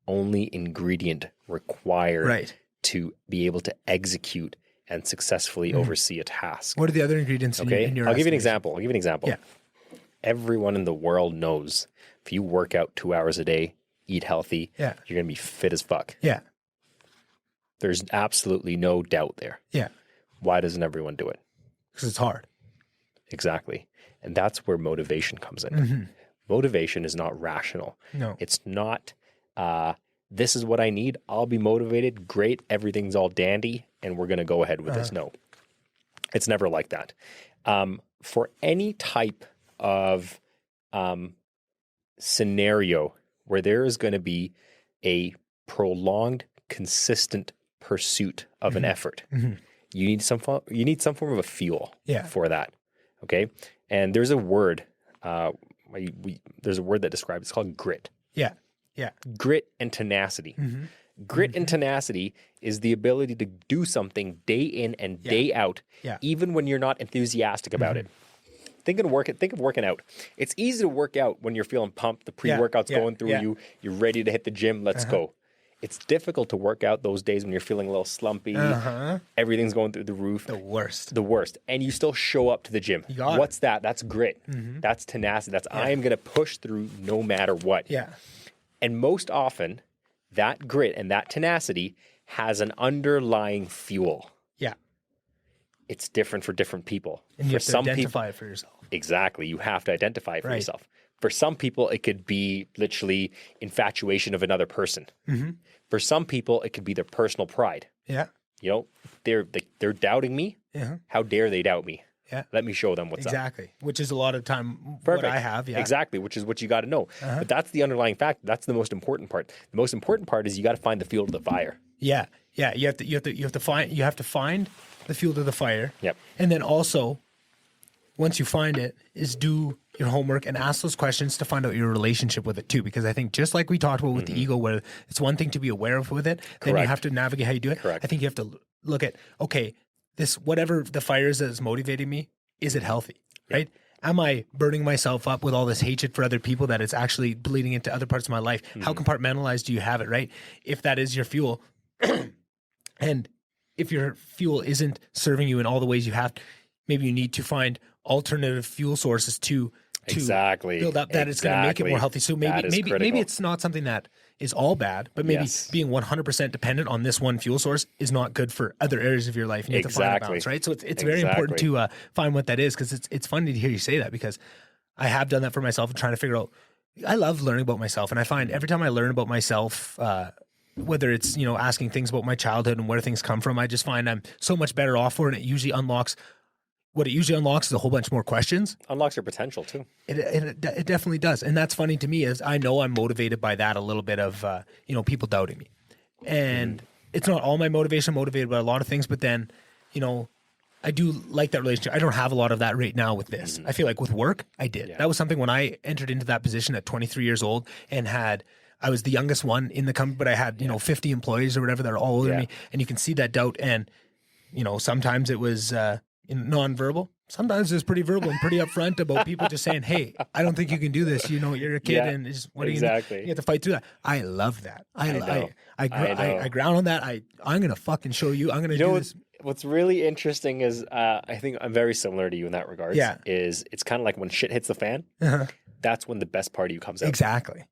only ingredient required to be able to execute and successfully oversee a task. What are the other ingredients in your I'll give you an example. Yeah. Everyone in the world knows if you work out 2 hours a day, eat healthy, you're going to be fit as fuck. Yeah. There's absolutely no doubt there. Yeah. Why doesn't everyone do it? Because it's hard. Exactly. And that's where motivation comes in. Motivation is not rational. No. It's not, this is what I need. I'll be motivated. Great. Everything's all dandy. And we're going to go ahead with this. No. It's never like that. For any type of scenario where there is going to be a prolonged, consistent pursuit of an effort, you need some form of a fuel for that. Okay, and there's a word. There's a word that describes. It's called grit. Yeah. Grit and tenacity. Grit and tenacity is the ability to do something day in and day out, even when you're not enthusiastic about it. Think of working out. It's easy to work out when you're feeling pumped. The pre-workout's going through you. You're ready to hit the gym. Let's go. It's difficult to work out those days when you're feeling a little slumpy. Everything's going through the roof. The worst. And you still show up to the gym. What's that? That's grit. That's tenacity. That's I am going to push through no matter what. Yeah. And most often, that grit and that tenacity has an underlying fuel. Yeah. It's different for different people. And you have to identify it for yourself. Exactly. You have to identify it for yourself. For some people, it could be literally infatuation of another person. For some people, it could be their personal pride. Yeah. They're doubting me. How dare they doubt me? Yeah. Let me show them what's up. Exactly. Which is a lot of time what I have. Yeah. Exactly. Which is what you got to know. But that's the underlying fact. That's the most important part. The most important part is you got to find the fuel to the fire. Yeah. Yeah. You have to find the fuel to the fire. Yep. And then also, once you find it, is do your homework and ask those questions to find out your relationship with it too. Because I think just like we talked about with the ego, where it's one thing to be aware of with it, then you have to navigate how you do it. Correct. I think you have to look at, okay, this, whatever the fire is that is motivating me, is it healthy, right? Am I burning myself up with all this hatred for other people that it's actually bleeding into other parts of my life? How compartmentalized do you have it, right? If that is your fuel, and if your fuel isn't serving you in all the ways you have, maybe you need to find alternative fuel sources to build up that it's going to make it more healthy. So maybe it's not something that is all bad, but maybe being 100% dependent on this one fuel source is not good for other areas of your life. And you have to find a balance, right? So it's very important to find what that is, because it's funny to hear you say that, because I have done that for myself and trying to figure out. I love learning about myself, and I find every time I learn about myself, whether it's, asking things about my childhood and where things come from, I just find I'm so much better off for it. And it usually unlocks is a whole bunch more questions. Unlocks your potential too. It definitely does. And that's funny to me, is I know I'm motivated by that a little bit of, people doubting me. And it's not all my motivation. I'm motivated by a lot of things, but then, I do like that relationship. I don't have a lot of that right now with this. I feel like with work, I did. That was something when I entered into that position at 23 years old and I was the youngest one in the company, but I had, 50 employees or whatever that are all older than me. And you can see that doubt. And, sometimes it was, non-verbal. Sometimes it's pretty verbal and pretty upfront about people just saying, "Hey, I don't think you can do this. You're a kid, and just what are you gonna do? You have to fight through that." I love that. I ground on that. I'm gonna fucking show you. I'm gonna do this. What's really interesting is I think I'm very similar to you in that regard. Yeah. Is it's kind of like when shit hits the fan. That's when the best part of you comes out. Exactly.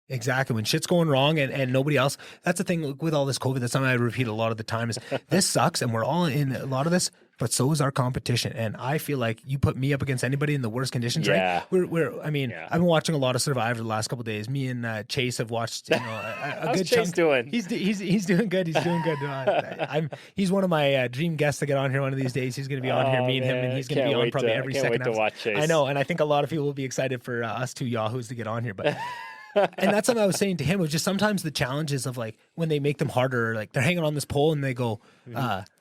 When shit's going wrong and nobody else. That's the thing with all this COVID. That's something I repeat a lot of the time is this sucks, and we're all in a lot of this, but so is our competition. And I feel like you put me up against anybody in the worst conditions, right? I've been watching a lot of Survivor the last couple of days. Me and Chase have watched, a How's good Chase chunk. doing? He's doing good. He's doing good. He's one of my dream guests to get on here one of these days. He's going to be on here, me and him, and he's going to be on probably every second. Can't wait to watch Chase. I know, and I think a lot of people will be excited for us two yahoos to get on here, but. And that's something I was saying to him, was just sometimes the challenges of like when they make them harder, like they're hanging on this pole and they go,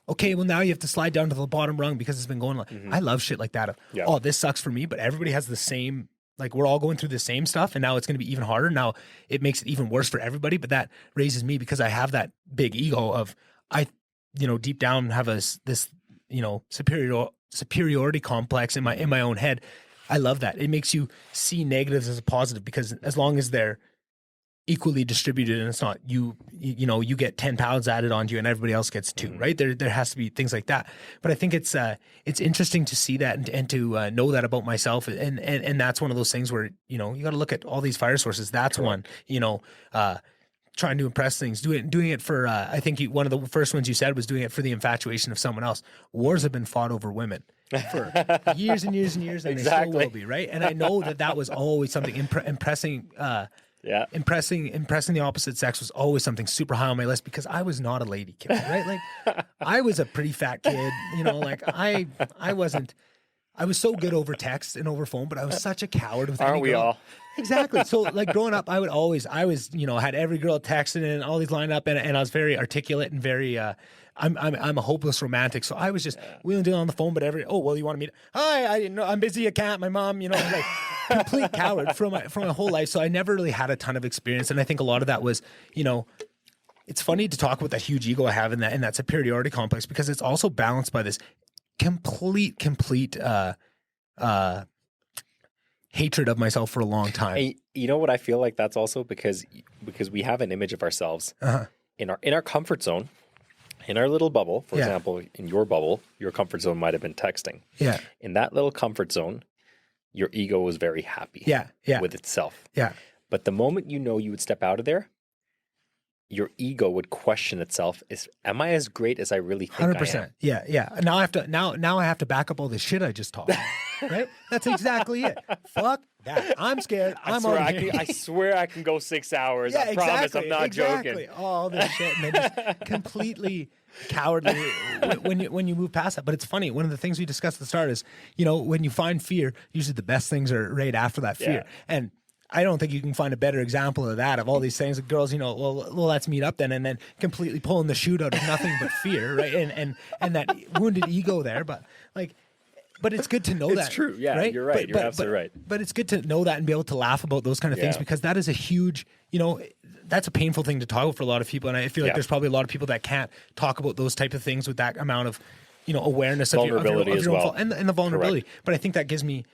okay, well now you have to slide down to the bottom rung because it's been going like, I love shit like that. Oh, this sucks for me, but everybody has the same, like we're all going through the same stuff, and now it's going to be even harder. Now it makes it even worse for everybody, but that raises me because I have that big ego of deep down have this superiority complex in my own head. I love that. It makes you see negatives as a positive, because as long as they're equally distributed and it's not you get 10 pounds added onto you and everybody else gets 2, right? There has to be things like that. But I think it's interesting to see that and to know that about myself. And that's one of those things where, you got to look at all these fire sources. That's one, trying to impress things, doing it for, I think one of the first ones you said was doing it for the infatuation of someone else. Wars have been fought over women for years and years and years, and they still will be, right? And I know that was always something impressing the opposite sex was always something super high on my list, because I was not a lady kid, right? Like I was a pretty fat kid, like I was so good over text and over phone, but I was such a coward with Aren't any we girl. all? Exactly. So like growing up, I was, had every girl texting and all these lined up, and I was very articulate and very, I'm a hopeless romantic. So I was just wheeling dealing on the phone, but you want to meet? Hi, I'm busy. I can't. My mom, like complete coward from my whole life. So I never really had a ton of experience. And I think a lot of that was, it's funny to talk about that huge ego I have in that superiority complex, because it's also balanced by this complete hatred of myself for a long time. And you know what I feel like that's also because we have an image of ourselves in our comfort zone, in our little bubble. For example, in your bubble, your comfort zone might have been texting. Yeah. In that little comfort zone, your ego was very happy. With itself. Yeah. But the moment you would step out of there, your ego would question itself: am I as great as I really think 100%. I am? Yeah. Now I have to back up all this shit I just talked. Right? That's exactly it. Fuck that. I'm scared. I swear I can go 6 hours. I promise I'm not joking. All this shit, and then just completely cowardly when you move past that. But it's funny. One of the things we discussed at the start is, when you find fear, usually the best things are right after that fear. And I don't think you can find a better example of that, of all these things. Girls, well, let's meet up then, and then completely pulling the chute out of nothing but fear, right? And that wounded ego there, but it's good to know that. It's true. Yeah, right? You're right. You're absolutely right. But it's good to know that and be able to laugh about those kind of things, because that is a huge, that's a painful thing to talk about for a lot of people. And I feel like there's probably a lot of people that can't talk about those type of things with that amount of, awareness of your own fault and the vulnerability. Correct. But I think that gives me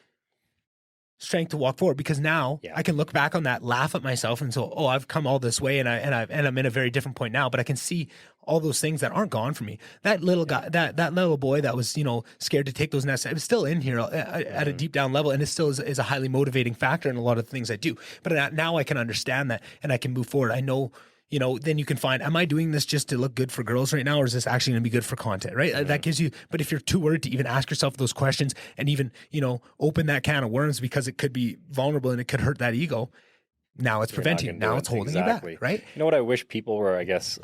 strength to walk forward, because now I can look back on that, laugh at myself, and so, I've come all this way, and I'm in a very different point now. But I can see all those things that aren't gone from me. That little guy, that little boy that was scared to take those nests, it was still in here at a deep down level, and it still is a highly motivating factor in a lot of the things I do. But now I can understand that, and I can move forward. I know. Then you can find, am I doing this just to look good for girls right now, or is this actually going to be good for content, right? Mm-hmm. That gives you, but if you're too worried to even ask yourself those questions and even, open that can of worms, because it could be vulnerable and it could hurt that ego, now it's preventing, now it's holding you back, right? You know what I wish people were, I guess,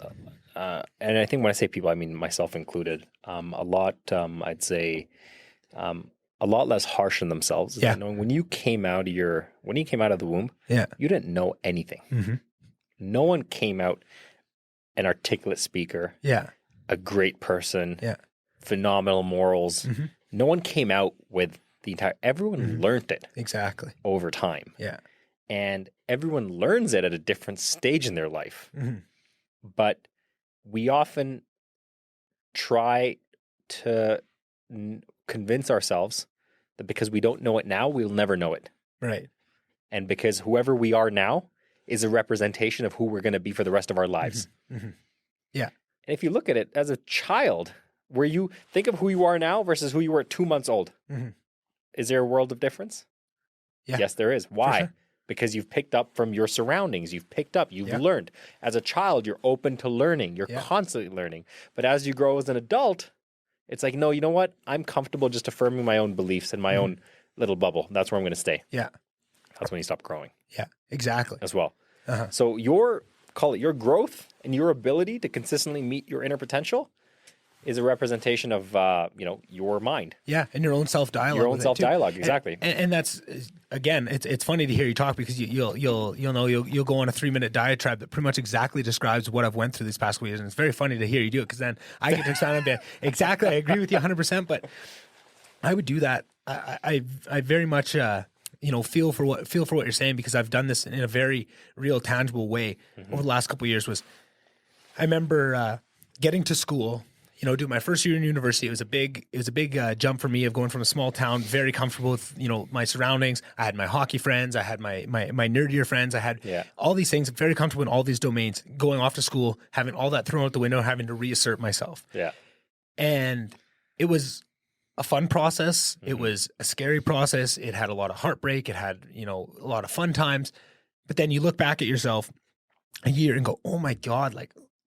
and I think when I say people, I mean myself included, I'd say, a lot less harsh on themselves. Yeah. Knowing when you came out of the womb, you didn't know anything. Mm-hmm. No one came out an articulate speaker, a great person, phenomenal morals. Mm-hmm. No one came out with everyone learned it. Exactly. Over time. Yeah. And everyone learns it at a different stage in their life. Mm-hmm. But we often try to convince ourselves that because we don't know it now, we'll never know it. Right. And because whoever we are now is a representation of who we're going to be for the rest of our lives. Mm-hmm. Mm-hmm. Yeah. And if you look at it as a child, where you think of who you are now versus who you were at 2 months old, is there a world of difference? Yeah. Yes, there is. Why? Sure. Because you've picked up from your surroundings. You've learned. As a child, you're open to learning. You're constantly learning. But as you grow as an adult, it's like, no, you know what? I'm comfortable just affirming my own beliefs in my own little bubble. That's where I'm going to stay. Yeah. That's when you stop growing. Yeah, exactly. As well. Uh-huh. So your growth and your ability to consistently meet your inner potential is a representation of your mind. Yeah, and your own self-dialogue. Your own self-dialogue, exactly. And that's, again, it's funny to hear you talk, because you'll go on a 3-minute diatribe that pretty much exactly describes what I've went through these past couple years, and it's very funny to hear you do it, because then I get to expand on it. Exactly, I agree with you 100%. But I would do that. I very much. Feel for what you're saying, because I've done this in a very real, tangible way over the last couple of years. I remember getting to school, doing my first year in university. It was a big jump for me of going from a small town, very comfortable with my surroundings. I had my hockey friends, I had my nerdier friends, I had all these things, very comfortable in all these domains. Going off to school, having all that thrown out the window, having to reassert myself. Yeah, and it was a fun process. It was a scary process. It had a lot of heartbreak. It had, a lot of fun times. But then you look back at yourself a year and go, oh my God,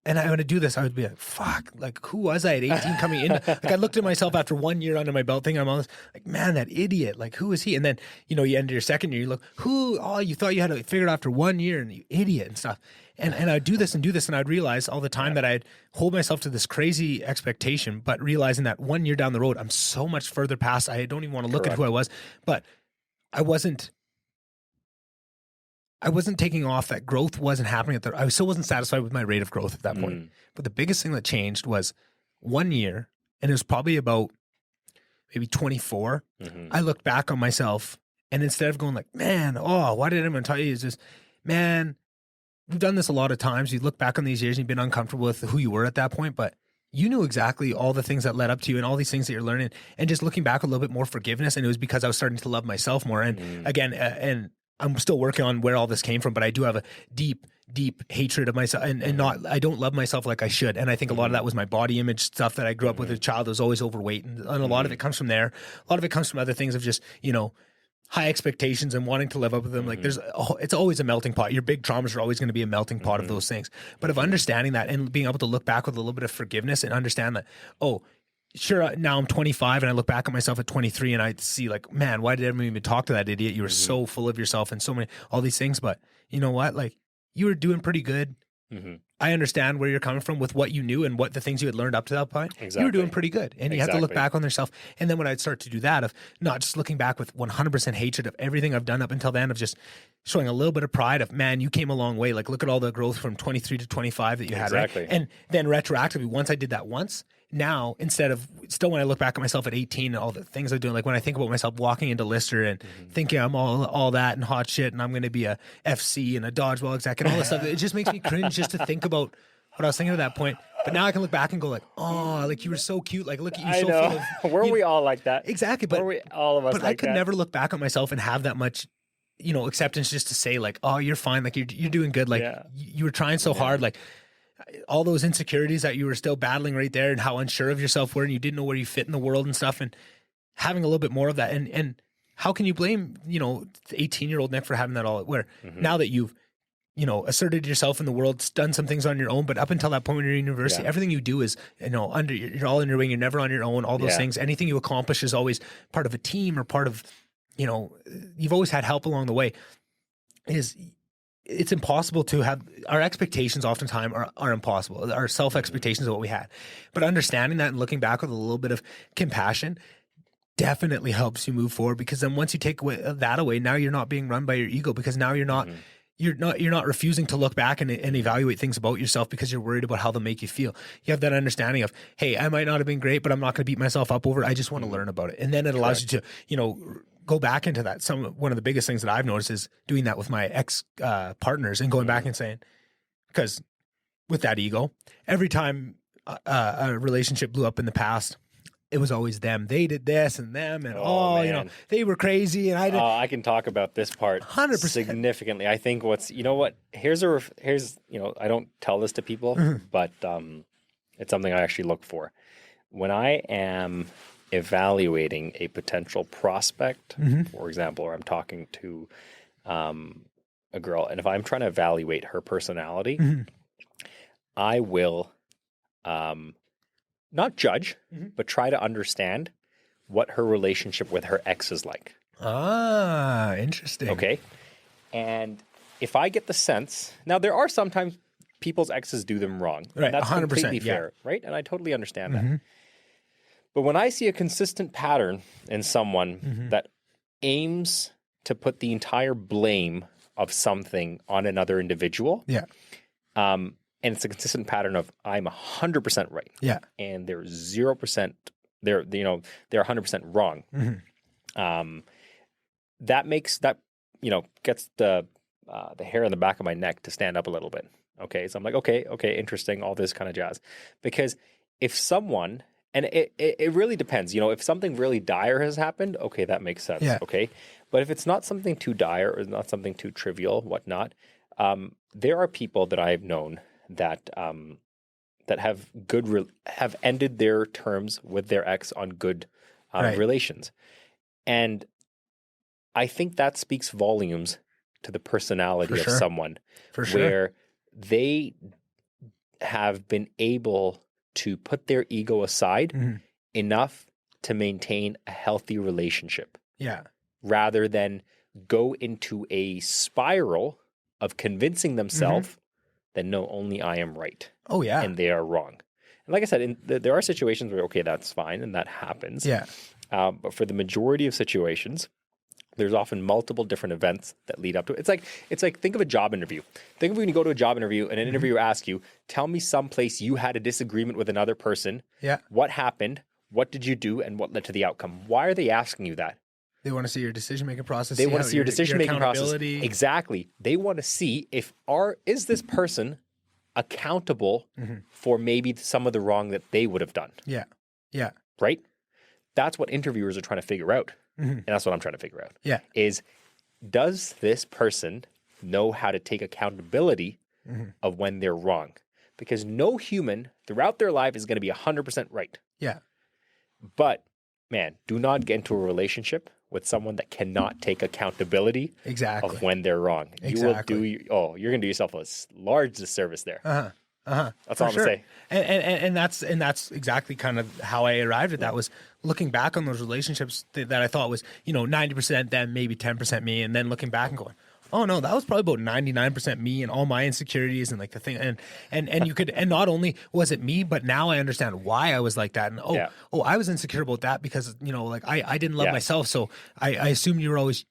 and I want to do this. I would be like, fuck, who was I at 18 coming in? I looked at myself after 1 year under my belt thinking I'm all this, man, that idiot, who is he? And then, you end your second year, you look, you thought you had to figure it out after 1 year, and you idiot and stuff. And I'd do this, and I'd realize all the time that I'd hold myself to this crazy expectation, but realizing that 1 year down the road, I'm so much further past. I don't even want to look at who I was, but I wasn't taking off. That growth wasn't happening I still wasn't satisfied with my rate of growth at that point. But the biggest thing that changed was 1 year, and it was probably about maybe 24. I looked back on myself, and instead of going man, why did anyone tell you? It's just, man, we've done this a lot of times. You look back on these years and you've been uncomfortable with who you were at that point, but you knew exactly all the things that led up to you and all these things that you're learning, and just looking back with a little bit more forgiveness. And it was because I was starting to love myself more. And again, and I'm still working on where all this came from, but I do have a deep hatred of myself, and I don't love myself like I should. And I think a lot of that was my body image stuff that I grew up with as a child. I was always overweight. And a lot of it comes from there. A lot of it comes from other things of just, high expectations and wanting to live up with them. It's always a melting pot. Your big traumas are always going to be a melting pot of those things. But of understanding that and being able to look back with a little bit of forgiveness and understand that, sure, now I'm 25 and I look back at myself at 23 and I see man, why did everyone even talk to that idiot? You were so full of yourself and so many, all these things. But you know what? You were doing pretty good. I understand where you're coming from with what you knew and what the things you had learned up to that point. Exactly. You were doing pretty good. And you have to look back on yourself. And then when I'd start to do that, of not just looking back with 100% hatred of everything I've done up until then, of just showing a little bit of pride of, man, you came a long way. Look at all the growth from 23 to 25 that you had. Right? And then retroactively, once I did that once, now, instead of still when I look back at myself at 18 and all the things I'm doing, like when I think about myself walking into Lister and thinking I'm all that and hot shit and I'm going to be a FC and a dodgeball exec and all this stuff, it just makes me cringe just to think about what I was thinking at that point. But now I can look back and go like, oh, like you were so cute. Like, look at you, so full of. Weren't we all like that? Exactly. But we all of us but like I could never look back at myself and have that much, acceptance just to say like, oh, you're fine. Like you're doing good. Like you were trying so hard. Like all those insecurities that you were still battling right there and how unsure of yourself were and you didn't know where you fit in the world and stuff, and having a little bit more of that. And how can you blame, the 18-year-old Nick for having that all where now that you've, asserted yourself in the world, done some things on your own, but up until that point when you're in university, everything you do is, under, you're all in your wing, you're never on your own, all those things. Anything you accomplish is always part of a team or part of, you've always had help along the way. It's impossible to have, our expectations oftentimes are impossible. Our self-expectations of what we had. But understanding that and looking back with a little bit of compassion definitely helps you move forward, because then once you take that away, now you're not being run by your ego, because now you're not you're not refusing to look back and evaluate things about yourself because you're worried about how they'll make you feel. You have that understanding of, hey, I might not have been great, but I'm not going to beat myself up over it. I just want to learn about it. And then it allows you to, go back into that. One of the biggest things that I've noticed is doing that with my ex partners and going back and saying, because with that ego, every time a relationship blew up in the past, it was always them. They did this and them and they were crazy and I did. I can talk about this part 100% significantly. I think here's I don't tell this to people, but it's something I actually look for. When I am evaluating a potential prospect, for example, or I'm talking to a girl, and if I'm trying to evaluate her personality, I will not judge, but try to understand what her relationship with her ex is like. Ah, interesting. Okay. And if I get the sense, now there are sometimes people's exes do them wrong. Right. That's 100%, completely fair, right? And I totally understand that. But when I see a consistent pattern in someone that aims to put the entire blame of something on another individual, and it's a consistent pattern of I'm 100% right. Yeah. And they're 0%. They're 100% wrong. That gets the hair on the back of my neck to stand up a little bit. Okay. So I'm like, okay, interesting, all this kind of jazz. Because if someone, and it really depends, if something really dire has happened, okay, that makes sense. Yeah. Okay. But if it's not something too dire or not something too trivial, whatnot, there are people that I've known that have ended their terms with their ex on good relations, and I think that speaks volumes to the personality of someone, where they have been able to put their ego aside enough to maintain a healthy relationship. Yeah, rather than go into a spiral of convincing themselves that no, only I am right. Oh, yeah. And they are wrong. And like I said, there are situations where, okay, that's fine, and that happens. Yeah. But for the majority of situations, there's often multiple different events that lead up to it. It's like think of a job interview. Think of when you go to a job interview and an interviewer asks you, tell me some place you had a disagreement with another person. Yeah. What happened? What did you do? And what led to the outcome? Why are they asking you that? They want to see your decision-making process. They want to see your decision-making process. Exactly. They want to see is this person accountable for maybe some of the wrong that they would have done. Yeah. Yeah. Right? That's what interviewers are trying to figure out. And that's what I'm trying to figure out. Yeah. Does this person know how to take accountability of when they're wrong? Because no human throughout their life is going to be 100% right. Yeah. But, man, do not get into a relationship with someone that cannot take accountability of when they're wrong. Exactly. You're going to do yourself a large disservice there. That's all I'm going to say. And that's exactly kind of how I arrived at that, was looking back on those relationships that I thought was, 90% them, maybe 10% me, and then looking back and going, oh no, that was probably about 99% me and all my insecurities and like the thing. And you could, and not only was it me, but now I understand why I was like that. And I was insecure about that because, I didn't love myself. So I assumed you were always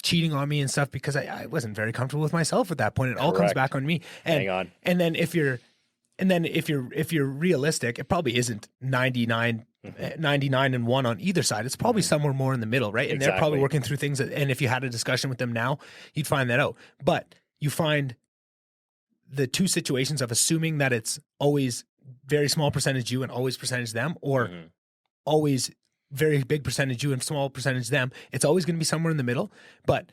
cheating on me and stuff because I wasn't very comfortable with myself at that point. It all comes back on me. And, Hang on. And then if you're And then if you're realistic, it probably isn't 99 and 1 on either side. It's probably somewhere more in the middle, right? And they're probably working through things and if you had a discussion with them now, you'd find that out. But you find the two situations of assuming that it's always very small percentage you and always percentage them, or always very big percentage you and small percentage them. It's always going to be somewhere in the middle. But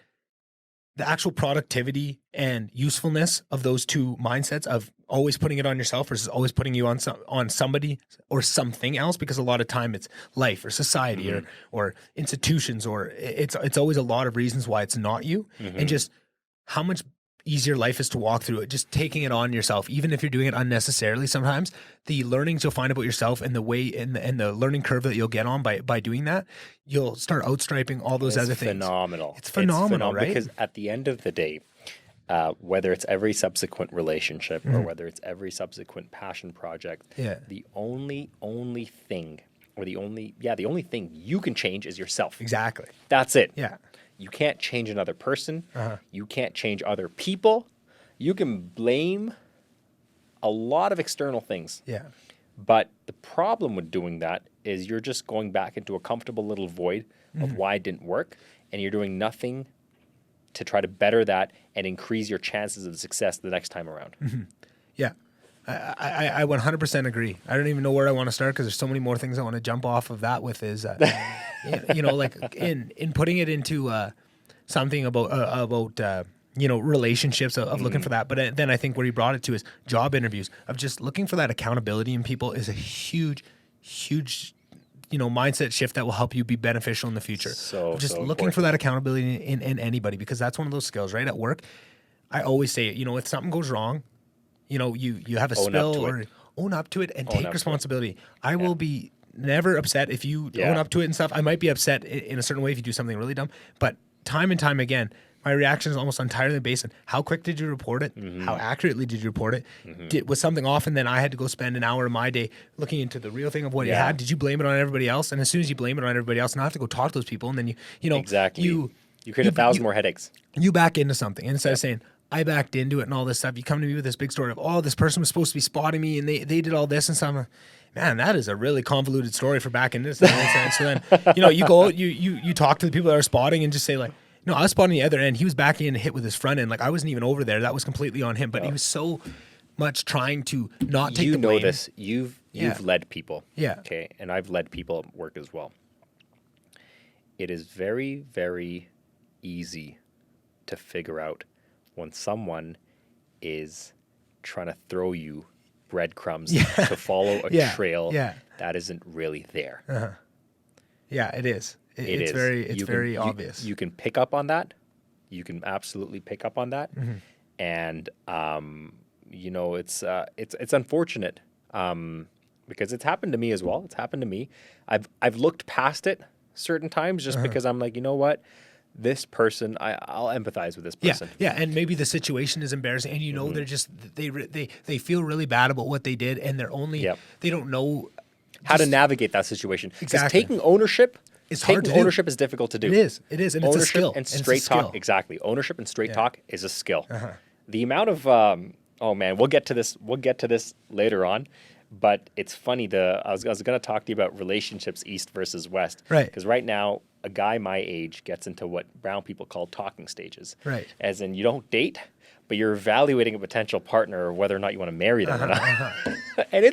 the actual productivity and usefulness of those two mindsets of always putting it on yourself versus always putting you on somebody or something else, because a lot of time it's life or society or institutions, or it's always a lot of reasons why it's not you, and just how much easier life is to walk through it, just taking it on yourself, even if you're doing it unnecessarily. Sometimes the learnings you'll find about yourself and the way and the learning curve that you'll get on by doing that, you'll start outstriping all those other things. It's phenomenal, right? Because at the end of the day, whether it's every subsequent relationship or whether it's every subsequent passion project, the only thing you can change is yourself. Exactly. That's it. Yeah. You can't change another person. You can't change other people. You can blame a lot of external things. Yeah. But the problem with doing that is you're just going back into a comfortable little void of why it didn't work, and you're doing nothing to try to better that and increase your chances of success the next time around. Yeah. I 100% agree. I don't even know where I want to start because there's so many more things I want to jump off of that with. Is like in putting it into something about relationships of looking for that. But then I think where he brought it to is job interviews, of just looking for that accountability in people is a huge mindset shift that will help you be beneficial in the future. So just looking important for that accountability in anybody, because that's one of those skills, right? At work, I always say, if something goes wrong, you have a spill, or own up to it and take responsibility. I will be never upset if you own up to it and stuff. I might be upset in a certain way if you do something really dumb, but time and time again, my reaction is almost entirely based on how quick did you report it, how accurately did you report it, was something off, and then I had to go spend an hour of my day looking into the real thing of what you had. Did you blame it on everybody else? And as soon as you blame it on everybody else, now I have to go talk to those people, and then you create 1,000 more headaches. You back into something, and instead of saying, I backed into it and all this stuff, you come to me with this big story of, this person was supposed to be spotting me and they did all this and stuff. Man, that is a really convoluted story for backing into this. So then, you go out, you talk to the people that are spotting and just say like, no, I was spotting the other end. He was backing in and hit with his front end. Like I wasn't even over there. That was completely on him. But he was so much trying to not take the blame. This. You've led people. Yeah. Okay. And I've led people at work as well. It is very, very easy to figure out when someone is trying to throw you breadcrumbs to follow a trail that isn't really there. Yeah, it is. It's very obvious. You can pick up on that. You can absolutely pick up on that. And it's unfortunate because it's happened to me as well. It's happened to me. I've looked past it certain times just because I'm like, you know what? This person, I'll empathize with this person. Yeah, and maybe the situation is embarrassing, and they're just they feel really bad about what they did, and they're only they don't know how to navigate that situation. Exactly. Taking ownership is hard to do. Ownership is difficult to do. It is, and ownership it's a skill. And straight talk, exactly. Ownership and straight talk is a skill. The amount of we'll get to this later on. But it's funny. I was going to talk to you about relationships east versus west. Right. Because right now, a guy my age gets into what brown people call talking stages. Right. As in, you don't date, but you're evaluating a potential partner or whether or not you want to marry them or not. And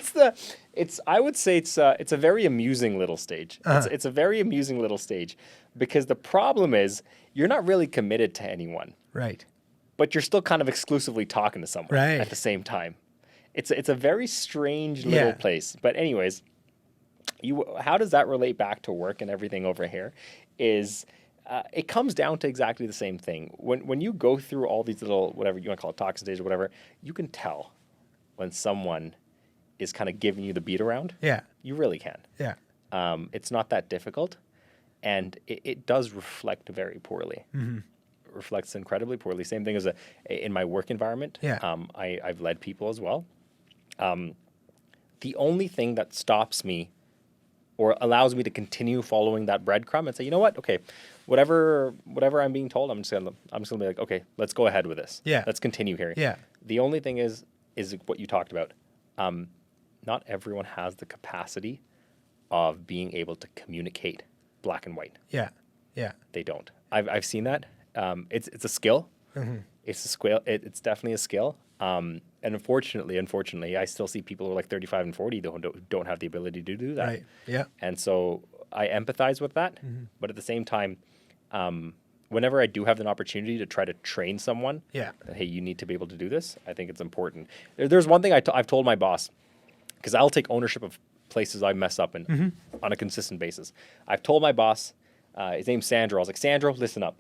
I would say it's a very amusing little stage. It's a very amusing little stage because the problem is you're not really committed to anyone. Right. But you're still kind of exclusively talking to someone at the same time. It's a very strange little place. But anyways, how does that relate back to work and everything over here? Is it comes down to exactly the same thing. When you go through all these little, whatever you want to call it, talking stage or whatever, you can tell when someone is kind of giving you the beat around. Yeah. You really can. Yeah. It's not that difficult. And it does reflect very poorly. Reflects incredibly poorly. Same thing as in my work environment. Yeah. I've led people as well. The only thing that stops me or allows me to continue following that breadcrumb and say, you know what? Okay, whatever I'm being told, I'm just gonna be like, okay, let's go ahead with this. Yeah. Let's continue here. Yeah. The only thing is what you talked about. not everyone has the capacity of being able to communicate black and white. Yeah. They don't. I've seen that. It's a skill. It's a skill. It's definitely a skill. And unfortunately, I still see people who are like 35 and 40 don't have the ability to do that. Right. Yeah. And so I empathize with that. But at the same time, whenever I do have an opportunity to try to train someone, that, hey, you need to be able to do this, I think it's important. There's one thing I've told my boss, because I'll take ownership of places I mess up in on a consistent basis. I've told my boss, his name's Sandro. I was like, Sandro, listen up.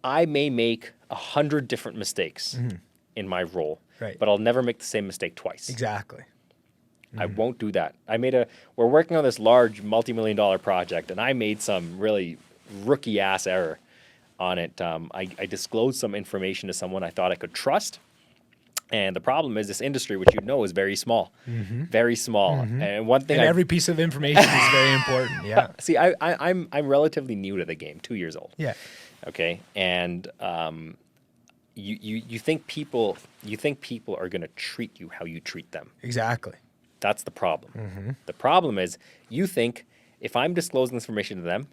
I may make 100 different mistakes in my role, but I'll never make the same mistake twice. Exactly. I won't do that. We're working on this large multi-million-dollar project, and I made some really rookie-ass error on it. I disclosed some information to someone I thought I could trust. And the problem is this industry, which you know, is very small, very small. And one thing, every piece of information is very important. Yeah. See, I'm relatively new to the game, 2 years old. Yeah. Okay. And you think people are going to treat you how you treat them. Exactly. That's the problem. The problem is you think if I'm disclosing this information to them,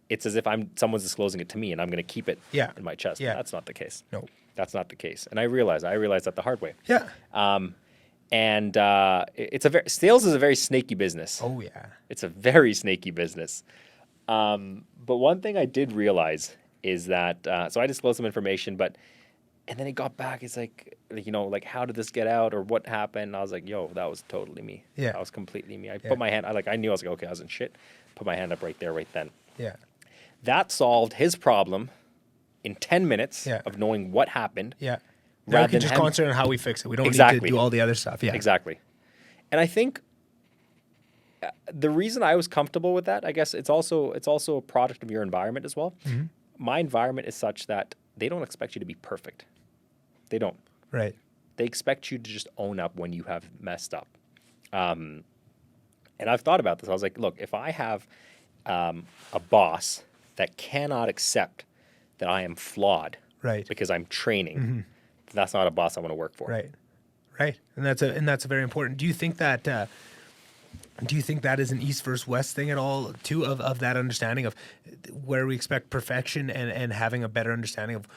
it's as if someone's disclosing it to me and I'm going to keep it in my chest. Yeah. That's not the case. No. That's not the case. And I realized that the hard way. Yeah. Sales is a very snaky business. Oh yeah. It's a very snaky business. But one thing I did realize is that, so I disclosed some information, and then it got back. It's like, how did this get out or what happened? And I was like, yo, that was totally me. Yeah. That was completely me. I put my hand, I knew I was like, okay, I was in shit. Put my hand up right there, right then. Yeah. That solved his problem in 10 minutes of knowing what happened. Yeah. Now we can just concentrate on how we fix it. We don't need to do all the other stuff. Yeah. Exactly. And I think the reason I was comfortable with that, I guess it's also a product of your environment as well. My environment is such that they don't expect you to be perfect. They don't. Right. They expect you to just own up when you have messed up. And I've thought about this. I was like, look, if I have a boss that cannot accept that I am flawed because I'm training, then that's not a boss I want to work for. Right. And that's a very important. Do you think that is an East versus West thing at all too, of that understanding of where we expect perfection and having a better understanding of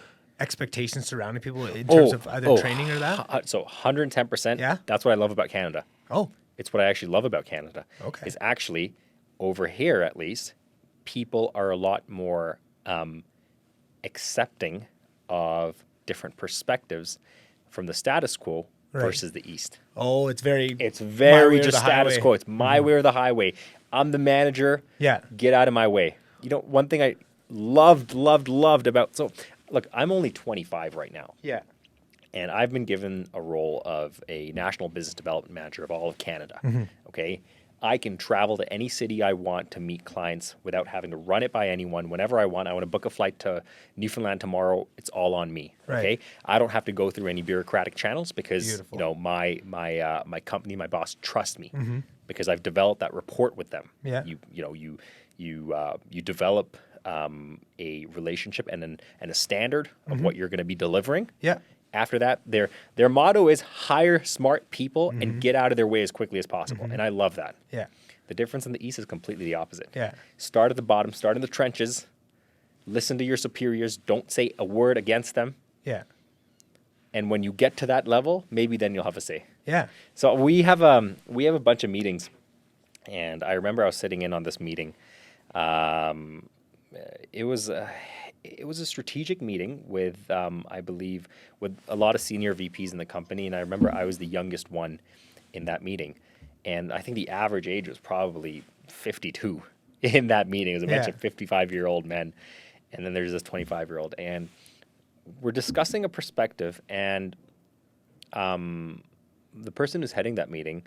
expectations surrounding people in terms of either training or that? So 110%. Yeah. That's what I love about Canada. Oh. It's what I actually love about Canada. Okay. Is actually, over here at least, people are a lot more accepting of different perspectives from the status quo versus the East. Oh, it's very just status quo. It's my way or the highway. I'm the manager. Yeah. Get out of my way. One thing I loved about, so look, I'm only 25 right now. Yeah. And I've been given a role of a national business development manager of all of Canada. Okay. I can travel to any city I want to meet clients without having to run it by anyone. Whenever I want to book a flight to Newfoundland tomorrow. It's all on me. Right. Okay, I don't have to go through any bureaucratic channels because Beautiful. My company, my boss trust me because I've developed that rapport with them. Yeah. You develop a relationship and a standard of what you're going to be delivering. Yeah. After that, their motto is hire smart people and get out of their way as quickly as possible. And I love that. Yeah. The difference in the East is completely the opposite. Yeah. Start at the bottom, start in the trenches, listen to your superiors, don't say a word against them. Yeah. And when you get to that level, maybe then you'll have a say. Yeah. So we have a bunch of meetings. And I remember I was sitting in on this meeting. It was a strategic meeting with, I believe, with a lot of senior VPs in the company. And I remember I was the youngest one in that meeting. And I think the average age was probably 52 in that meeting. It was a bunch of 55-year-old men. And then there's this 25-year-old. And we're discussing a perspective. And the person who's heading that meeting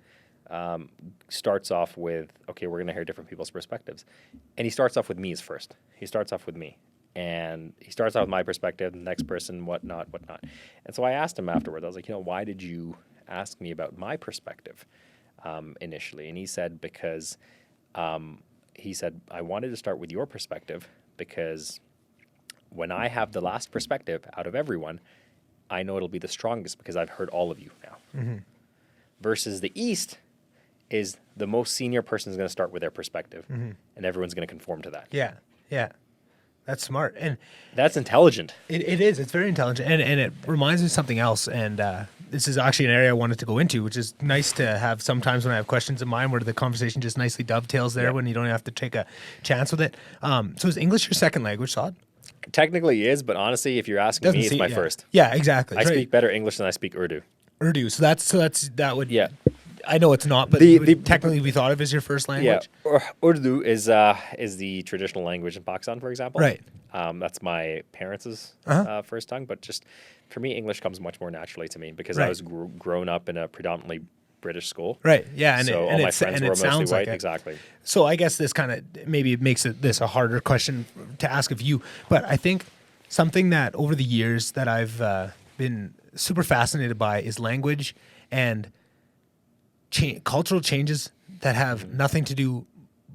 starts off with, okay, we're going to hear different people's perspectives. And he starts off with me as first. He starts off with me. And he starts out with my perspective, the next person, whatnot. And so I asked him afterwards, I was like, why did you ask me about my perspective initially? And he said, because I wanted to start with your perspective because when I have the last perspective out of everyone, I know it'll be the strongest because I've heard all of you now. versus the East is the most senior person is going to start with their perspective, and everyone's going to conform to that. Yeah, yeah. That's smart. And that's intelligent. It is. It's very intelligent. And it reminds me of something else. And this is actually an area I wanted to go into, which is nice to have sometimes when I have questions in mind where the conversation just nicely dovetails there when you don't have to take a chance with it. So is English your second language, Saad? Technically it is, but honestly, if you're asking me, it's my first. Yeah, exactly. I speak better English than I speak Urdu. Urdu. So that would... Yeah. I know it's not, but technically we thought of as your first language. Yeah, Urdu is the traditional language in Pakistan, for example. Right. That's my parents' first tongue, but just for me, English comes much more naturally to me because I was grown up in a predominantly British school. Right. Yeah. And so all my friends were mostly white. Like exactly. So I guess this kind of maybe makes this a harder question to ask of you, but I think something that over the years that I've been super fascinated by is language and cultural changes that have nothing to do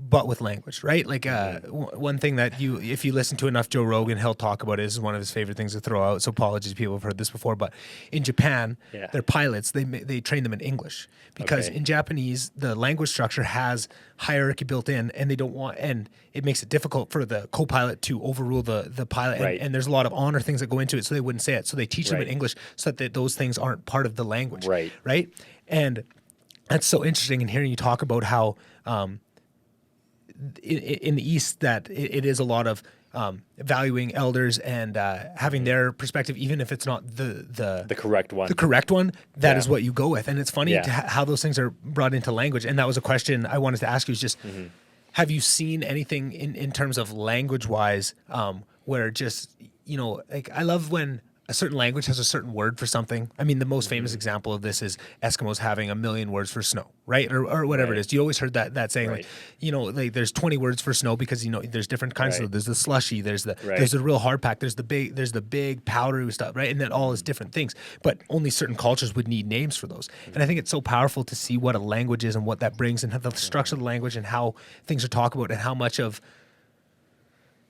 but with language, right? Like one thing that if you listen to enough Joe Rogan, he'll talk about it. This is one of his favorite things to throw out. So apologies, people have heard this before, but in Japan, their pilots, they train them in English because in Japanese, the language structure has hierarchy built in, and they don't want, and it makes it difficult for the co-pilot to overrule the pilot. And there's a lot of honor things that go into it, so they wouldn't say it. So they teach them in English so that those things aren't part of the language. Right. And that's so interesting in hearing you talk about how in the East that it is a lot of valuing elders and having their perspective, even if it's not the correct one. The correct one, that is what you go with. And it's funny how those things are brought into language. And that was a question I wanted to ask you is just, have you seen anything in terms of language-wise where just, like I love when a certain language has a certain word for something. I mean, the most famous example of this is Eskimos having 1 million words for snow, right? Or whatever it is. You always heard that saying, like there's 20 words for snow because there's different kinds of. There's the slushy, there's the real hard pack, there's the big powdery stuff, right? And that all is different things. But only certain cultures would need names for those. And I think it's so powerful to see what a language is and what that brings and how the structure of the language and how things are talked about and how much of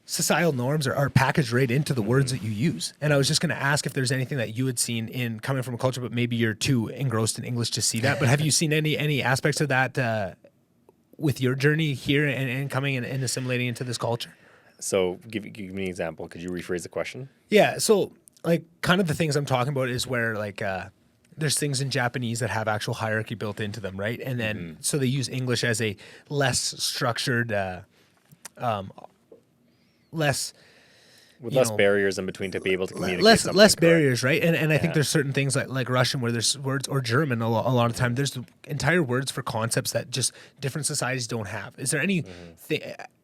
societal norms are packaged right into the words that you use. And I was just going to ask if there's anything that you had seen in coming from a culture, but maybe you're too engrossed in English to see that. But have you seen any aspects of that with your journey here and coming and assimilating into this culture? So give me an example. Could you rephrase the question? Yeah. So like kind of the things I'm talking about is where like there's things in Japanese that have actual hierarchy built into them, right? And then so they use English as a less structured less barriers in between to be able to communicate. Less barriers, right? And I think there's certain things like Russian where there's words, or German a lot of time. There's entire words for concepts that just different societies don't have. Is there any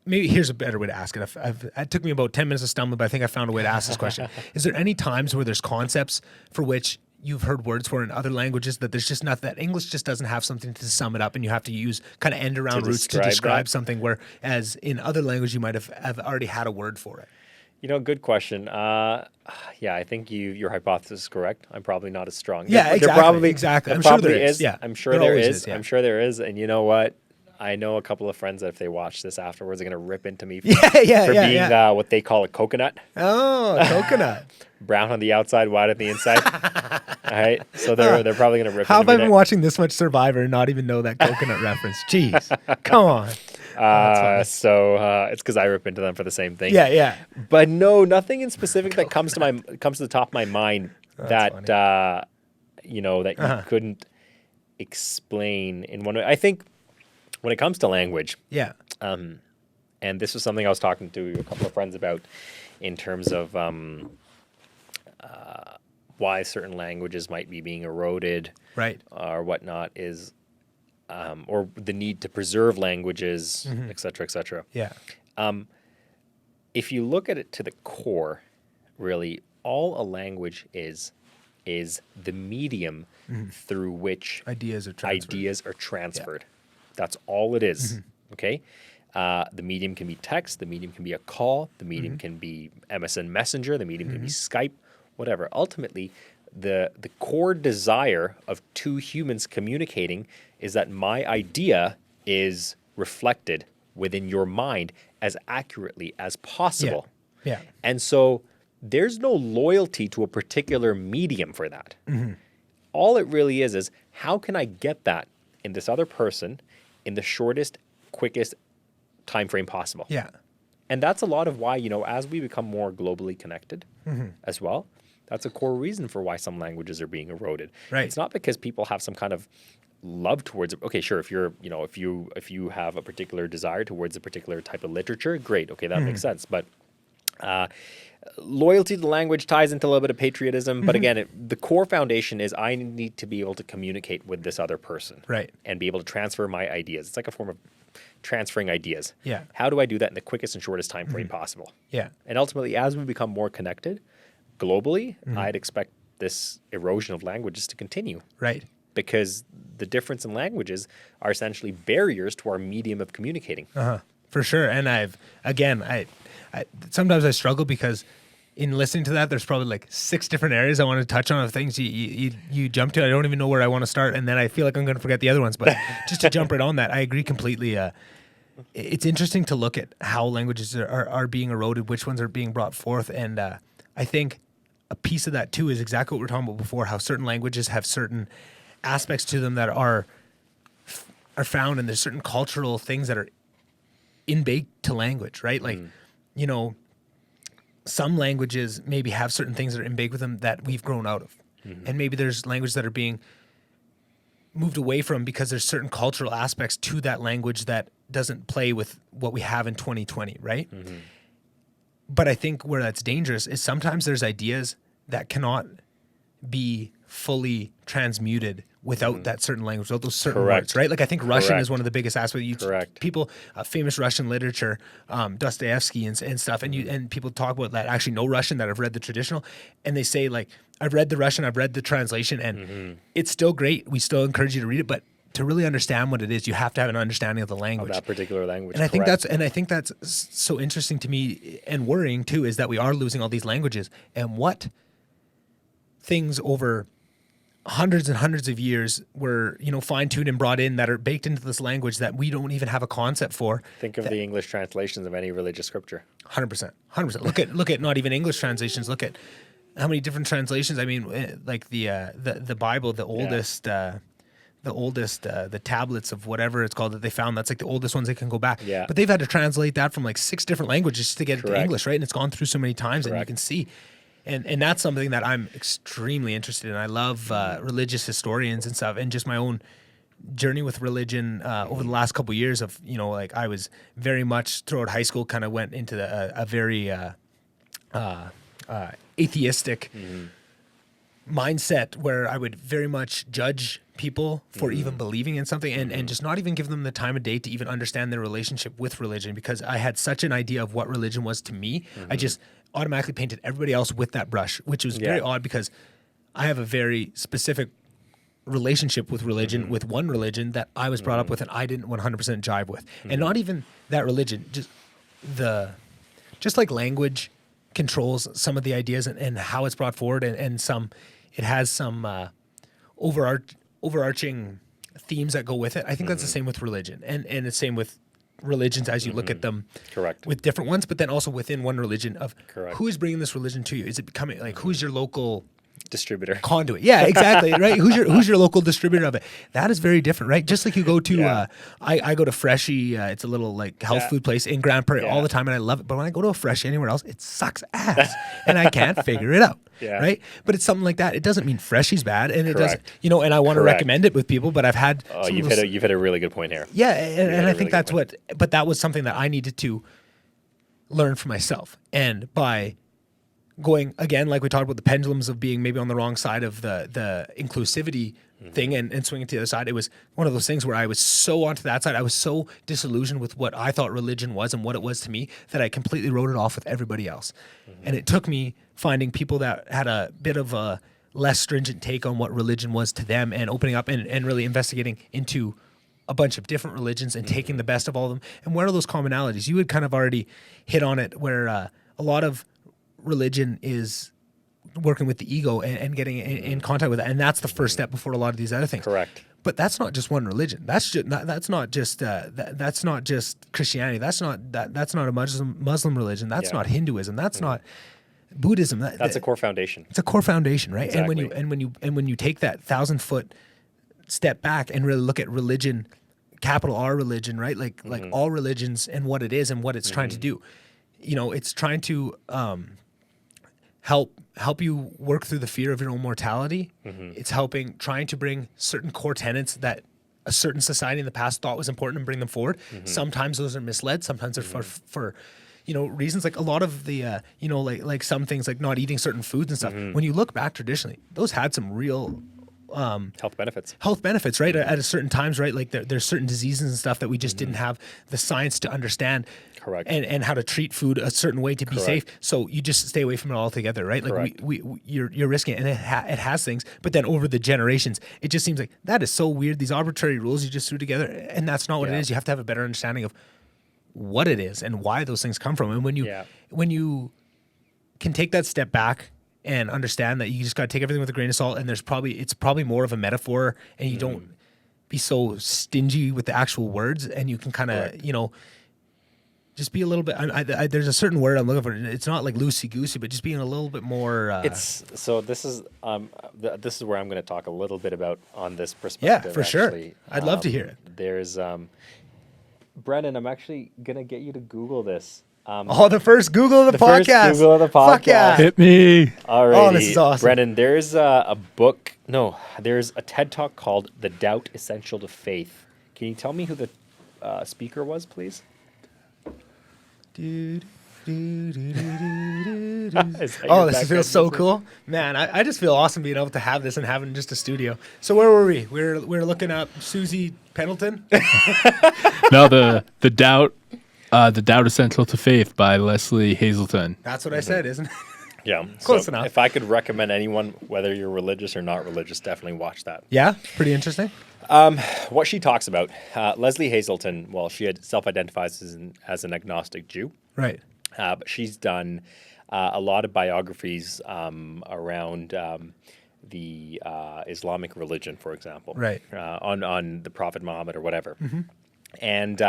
maybe here's a better way to ask it. It took me about 10 minutes to stumble, but I think I found a way to ask this question. Is there any times where there's concepts for which you've heard words for in other languages that there's just not, that English just doesn't have something to sum it up and you have to use kind of end around roots to describe something, whereas in other language you might have already had a word for it? Good question. Yeah, I think your hypothesis is correct. I'm probably not as strong. Yeah, exactly. I'm sure there is. Yeah, I'm sure there is. I'm sure there is. And you know what? I know a couple of friends that if they watch this afterwards, they're going to rip into me for being what they call a coconut. Oh, a coconut. Brown on the outside, white on the inside. All right. So they're probably going to rip How into have I been watching this much Survivor and not even know that coconut reference? Jeez. Come on. So it's because I rip into them for the same thing. Yeah. But no, nothing in specific that comes to the top of my mind that you couldn't explain in one way. I think when it comes to language, and this was something I was talking to a couple of friends about in terms of why certain languages might be being eroded, right, or whatnot, is or the need to preserve languages, et cetera, et cetera. Yeah. If you look at it to the core, really, all a language is the medium through which ideas are transferred. Yeah. That's all it is. Okay. The medium can be text. The medium can be a call. The medium can be MSN Messenger. The medium can be Skype. Whatever. Ultimately, the core desire of two humans communicating is that my idea is reflected within your mind as accurately as possible. Yeah. And so there's no loyalty to a particular medium for that. all it really is how can I get that in this other person in the shortest, quickest time frame possible? Yeah. And that's a lot of why, as we become more globally connected as well, that's a core reason for why some languages are being eroded. Right. It's not because people have some kind of love towards it. Okay, sure, if you're, if you have a particular desire towards a particular type of literature, great. Okay, that makes sense. But loyalty to the language ties into a little bit of patriotism. But again, the core foundation is I need to be able to communicate with this other person. Right. And be able to transfer my ideas. It's like a form of transferring ideas. Yeah. How do I do that in the quickest and shortest time frame possible? Yeah. And ultimately, as we become more connected globally, I'd expect this erosion of languages to continue. Right. Because the difference in languages are essentially barriers to our medium of communicating. For sure. And I sometimes I struggle because in listening to that, there's probably like 6 different areas I want to touch on of things you jump to. I don't even know where I want to start. And then I feel like I'm going to forget the other ones. But just to jump right on that, I agree completely. It's interesting to look at how languages are being eroded, which ones are being brought forth. And I think a piece of that too is exactly what we were talking about before, how certain languages have certain aspects to them that are found, and there's certain cultural things that are in-baked to language, right? Like, some languages maybe have certain things that are in-baked with them that we've grown out of. And maybe there's languages that are being moved away from because there's certain cultural aspects to that language that doesn't play with what we have in 2020, right? But I think where that's dangerous is sometimes there's ideas that cannot be fully transmuted without that certain language, without those certain words, right? Like I think Russian is one of the biggest aspects. People, famous Russian literature, Dostoevsky and stuff, and people talk about that actually know Russian, that have read the traditional, and they say like, I've read the Russian, I've read the translation, and it's still great. We still encourage you to read it, but to really understand what it is, you have to have an understanding of the language. Of that particular language. And I think that's so interesting to me and worrying too, is that we are losing all these languages, and what things over hundreds and hundreds of years were, fine-tuned and brought in that are baked into this language that we don't even have a concept for. Think of the English translations of any religious scripture. 100%. Look at not even English translations. Look at how many different translations. I mean, like the Bible, the oldest, the tablets of whatever it's called that they found. That's like the oldest ones they can go back. Yeah. But they've had to translate that from like 6 different languages to get it to English, right? And it's gone through so many times, and you can see. And that's something that I'm extremely interested in. I love religious historians and stuff, and just my own journey with religion over the last couple of years of, like I was very much throughout high school kind of went into a very atheistic mindset where I would very much judge people for even believing in something and just not even give them the time of day to even understand their relationship with religion, because I had such an idea of what religion was to me. I just automatically painted everybody else with that brush, which was very odd because I have a very specific relationship with religion, with one religion that I was brought up with and I didn't 100% jive with. And not even that religion, just like language controls some of the ideas and how it's brought forward, and it has some overarching themes that go with it. I think that's the same with religion, and it's same with religions as you look at them with different ones, but then also within one religion of who is bringing this religion to you. Is it becoming like, who's your local distributor conduit? Yeah, exactly. Right. Who's your local distributor of it? That is very different, right? Just like you go to I go to Freshie, it's a little like health food place in Grand Prairie all the time, and I love it. But when I go to a Freshie anywhere else, it sucks ass and I can't figure it out. Right. But it's something like that. It doesn't mean Freshie's bad, and it doesn't, and I want to recommend it with people, but I've had you've hit a really good point here. Yeah, and I think that's but that was something that I needed to learn for myself. And by going, again, like we talked about the pendulums of being maybe on the wrong side of the inclusivity thing and swinging to the other side, it was one of those things where I was so onto that side. I was so disillusioned with what I thought religion was and what it was to me that I completely wrote it off with everybody else. And it took me finding people that had a bit of a less stringent take on what religion was to them, and opening up and really investigating into a bunch of different religions and taking the best of all of them. And what are those commonalities? You had kind of already hit on it, where a lot of religion is working with the ego and getting in contact with it, and that's the first step before a lot of these other things. Correct. But that's not just one religion. That's not just Christianity. That's not a Muslim religion. That's not Hinduism. That's not Buddhism. That's a core foundation. It's a core foundation, right? Exactly. And when you take that 1,000-foot step back and really look at religion, capital R religion, right? Like all religions and what it is and what it's trying to do. You know, it's trying to help you work through the fear of your own mortality. It's trying to bring certain core tenets that a certain society in the past thought was important and bring them forward. Sometimes those are misled. Sometimes they're for reasons, like a lot of the like some things like not eating certain foods and stuff. When you look back traditionally, those had some real health benefits, right? At a certain times, right? Like there's certain diseases and stuff that we just didn't have the science to understand. Correct. And how to treat food a certain way to be safe. So you just stay away from it altogether, right? Like you're risking it, and it has things. But then over the generations, it just seems like that is so weird. These arbitrary rules you just threw together, and that's not what it is. You have to have a better understanding of what it is and why those things come from. And when you can take that step back and understand that you just got to take everything with a grain of salt, and it's probably more of a metaphor, and you don't be so stingy with the actual words, and you can kind of just be a little bit. There's a certain word I'm looking for. It's not like loosey goosey, but just being a little bit more. This is where I'm going to talk a little bit about on this perspective. Yeah, for sure. I'd love to hear it. There's Brennan. I'm actually going to get you to Google this. The first Google of the podcast. First Google of the podcast. Fuck yeah. Hit me. All right. Oh, this is awesome. Brennan, there's a book. No, there's a TED Talk called "The Doubt Essential to Faith." Can you tell me who the speaker was, please? This feels so cool, man. I just feel awesome being able to have this and having just a studio. So where were we? We're looking up Susie Pendleton. No, the doubt essential to faith by Leslie Hazelton. That's what I said, isn't it? Yeah, close enough. If I could recommend anyone, whether you're religious or not religious, definitely watch that. Yeah, pretty interesting. What she talks about, Leslie Hazelton, well, she self-identifies as an agnostic Jew. Right. But she's done a lot of biographies around the Islamic religion, for example. Right. On the Prophet Muhammad or whatever. And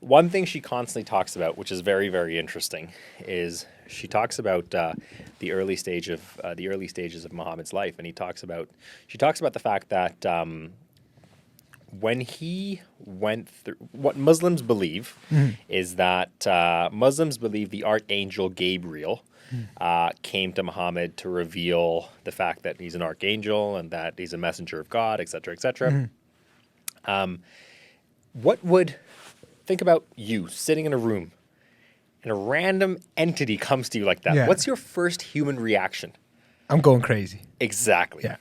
one thing she constantly talks about, which is very, very interesting, is she talks about the early stages of Muhammad's life, and she talks about the fact that when he went through, what Muslims believe is that Muslims believe the archangel Gabriel came to Muhammad to reveal the fact that he's an archangel and that he's a messenger of God, etc., etc. Think about you sitting in a room and a random entity comes to you like that. Yeah. What's your first human reaction? I'm going crazy. Exactly. Yeah.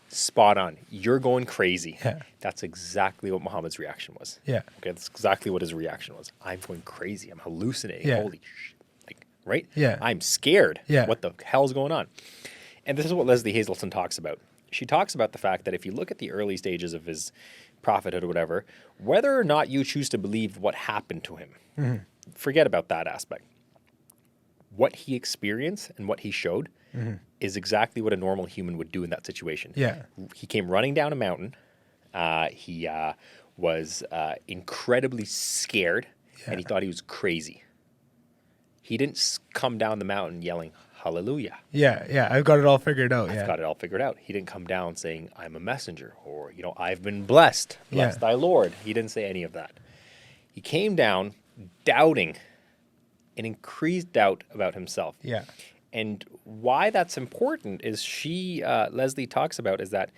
Spot on. You're going crazy. Yeah. That's exactly what Muhammad's reaction was. Yeah. Okay, that's exactly what his reaction was. I'm going crazy. I'm hallucinating. Yeah. Holy shit. Like, right? Yeah. I'm scared. Yeah. What the hell's going on? And this is what Leslie Hazelton talks about. She talks about the fact that if you look at the early stages of his prophethood or whatever, whether or not you choose to believe what happened to him, forget about that aspect. What he experienced and what he showed is exactly what a normal human would do in that situation. Yeah. He came running down a mountain. He was incredibly scared, and he thought he was crazy. He didn't come down the mountain yelling, hallelujah. Yeah, I've got it all figured out. I've got it all figured out. He didn't come down saying, I'm a messenger, or, I've been blessed. Bless thy Lord. He didn't say any of that. He came down doubting, an increased doubt about himself. Yeah. And why that's important is Leslie talks about is that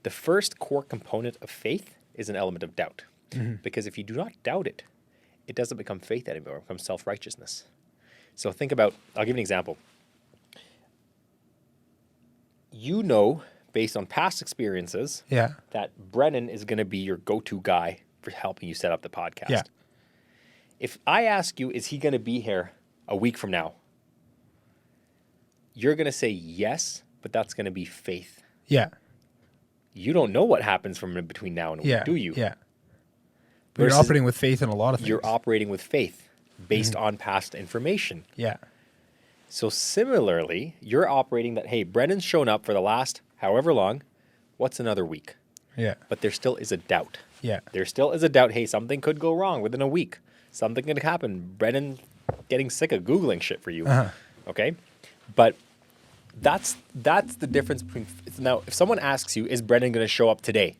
the first core component of faith is an element of doubt. Because if you do not doubt it, it doesn't become faith anymore. It becomes self-righteousness. So think about, I'll give you an example. Based on past experiences, that Brennan is going to be your go-to guy for helping you set up the podcast. Yeah. If I ask you, is he going to be here a week from now? You're going to say yes, but that's going to be faith. Yeah. You don't know what happens from between now and a week, do you? Yeah. But you're operating with faith in a lot of things. You're operating with faith based on past information. Yeah. So similarly, you're operating that, hey, Brennan's shown up for the last however long. What's another week? Yeah. But there still is a doubt. Yeah. There still is a doubt, hey, something could go wrong within a week. Something could happen. Brennan getting sick of Googling shit for you. Okay? But that's the difference between. Now, if someone asks you, is Brendan going to show up today?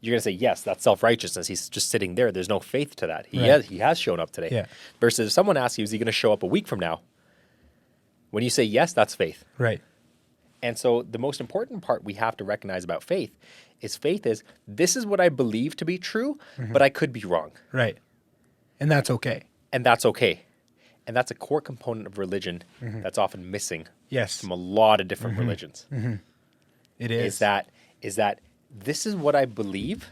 You're going to say, yes, that's self-righteousness. He's just sitting there. There's no faith to that. He has shown up today. Yeah. Versus if someone asks you, is he going to show up a week from now? When you say yes, that's faith. Right. And so the most important part we have to recognize about faith is this is what I believe to be true, but I could be wrong. Right. And that's okay. And that's okay. And that's a core component of religion that's often missing from a lot of different religions. It is. Is that this is what I believe.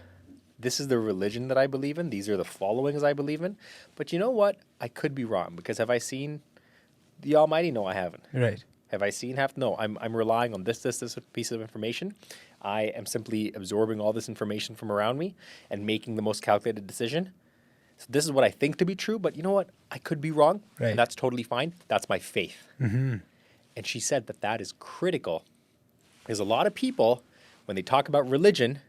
This is the religion that I believe in. These are the followings I believe in. But you know what? I could be wrong, because have I seen the Almighty? No, I haven't. Right. Have I seen No, I'm relying on this piece of information. I am simply absorbing all this information from around me and making the most calculated decision. So this is what I think to be true, but you know what? I could be wrong, and that's totally fine. That's my faith. And she said that is critical, because a lot of people, when they talk about religion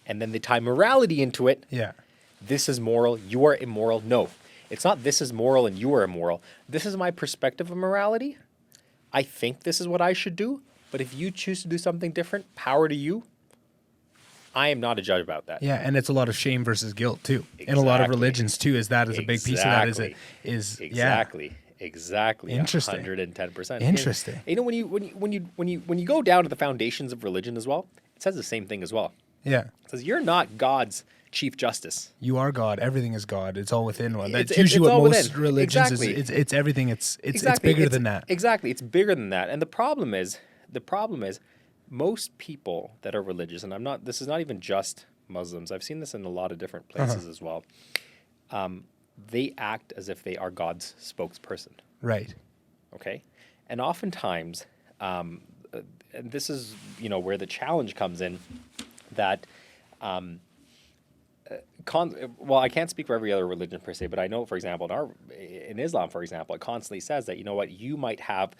and then they tie morality into it, this is moral, you are immoral. No, it's not this is moral and you are immoral. This is my perspective of morality. I think this is what I should do, but if you choose to do something different, power to you. I am not a judge about that. Yeah, and it's a lot of shame versus guilt too. In a lot of religions too, is a big piece of that. Exactly. Interesting. 110%. Interesting. And, you know, when you go down to the foundations of religion as well, it says the same thing as well. Yeah. It says you're not God's chief justice. You are God. Everything is God. It's all within one. That's usually what most religions is. It's everything. It's bigger than that. Exactly. It's bigger than that. And the problem is most people that are religious, and this is not even just Muslims. I've seen this in a lot of different places as well. They act as if they are God's spokesperson. Right. Okay. And oftentimes, and this is, where the challenge comes in, that, well, I can't speak for every other religion per se, but I know, for example, in Islam, for example, it constantly says that, you might have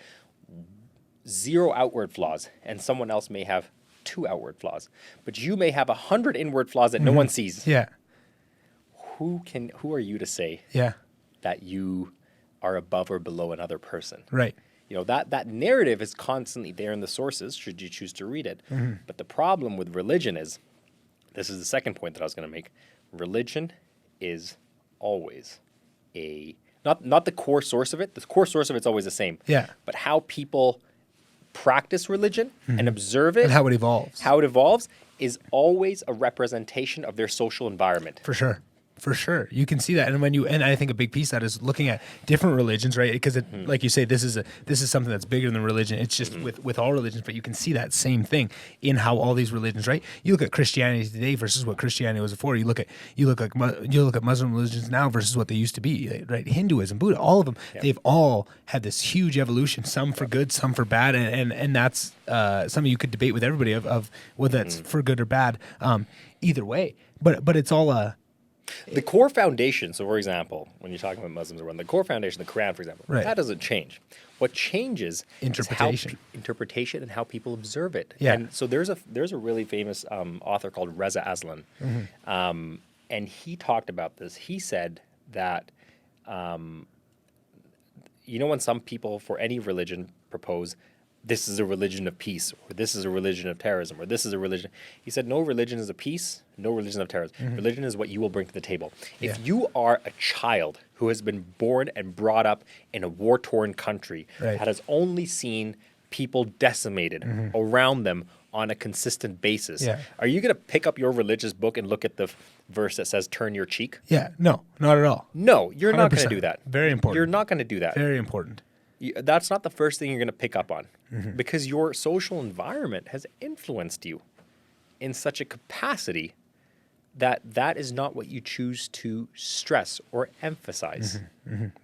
0 outward flaws and someone else may have 2 outward flaws, but you may have 100 inward flaws that no one sees. Yeah. Who are you to say that you are above or below another person? Right. That narrative is constantly there in the sources, should you choose to read it. But the problem with religion is, this is the second point that I was going to make, religion is always not the core source of it. The core source of it's always the same. Yeah. But how people practice religion and observe it. And how it evolves. How it evolves is always a representation of their social environment. For sure. For sure. You can see that. And I think a big piece of that is looking at different religions, right? Because like you say, this is something that's bigger than religion. It's just with all religions, but you can see that same thing in how all these religions, right? You look at Christianity today versus what Christianity was before. You look at Muslim religions now versus what they used to be, right? Hinduism, Buddha, all of them, they've all had this huge evolution, some for good, some for bad. And that's something you could debate with everybody of whether that's for good or bad. Either way, but it's all the core foundation, so for example, when you're talking about Muslims, the core foundation, the Quran, for example, that doesn't change. What changes is interpretation and how people observe it. Yeah. And so there's a really famous author called Reza Aslan, and he talked about this. He said that, when some people for any religion propose, this is a religion of peace, or this is a religion of terrorism, or this is a religion. He said, no religion is of peace, no religion of terrorism. Religion is what you will bring to the table. If you are a child who has been born and brought up in a war-torn country that has only seen people decimated around them on a consistent basis, are you going to pick up your religious book and look at the verse that says, turn your cheek? Yeah, no, not at all. No, you're not going to do that. Very important. You're not going to do that. Very important. That's not the first thing you're going to pick up on, because your social environment has influenced you in such a capacity that is not what you choose to stress or emphasize.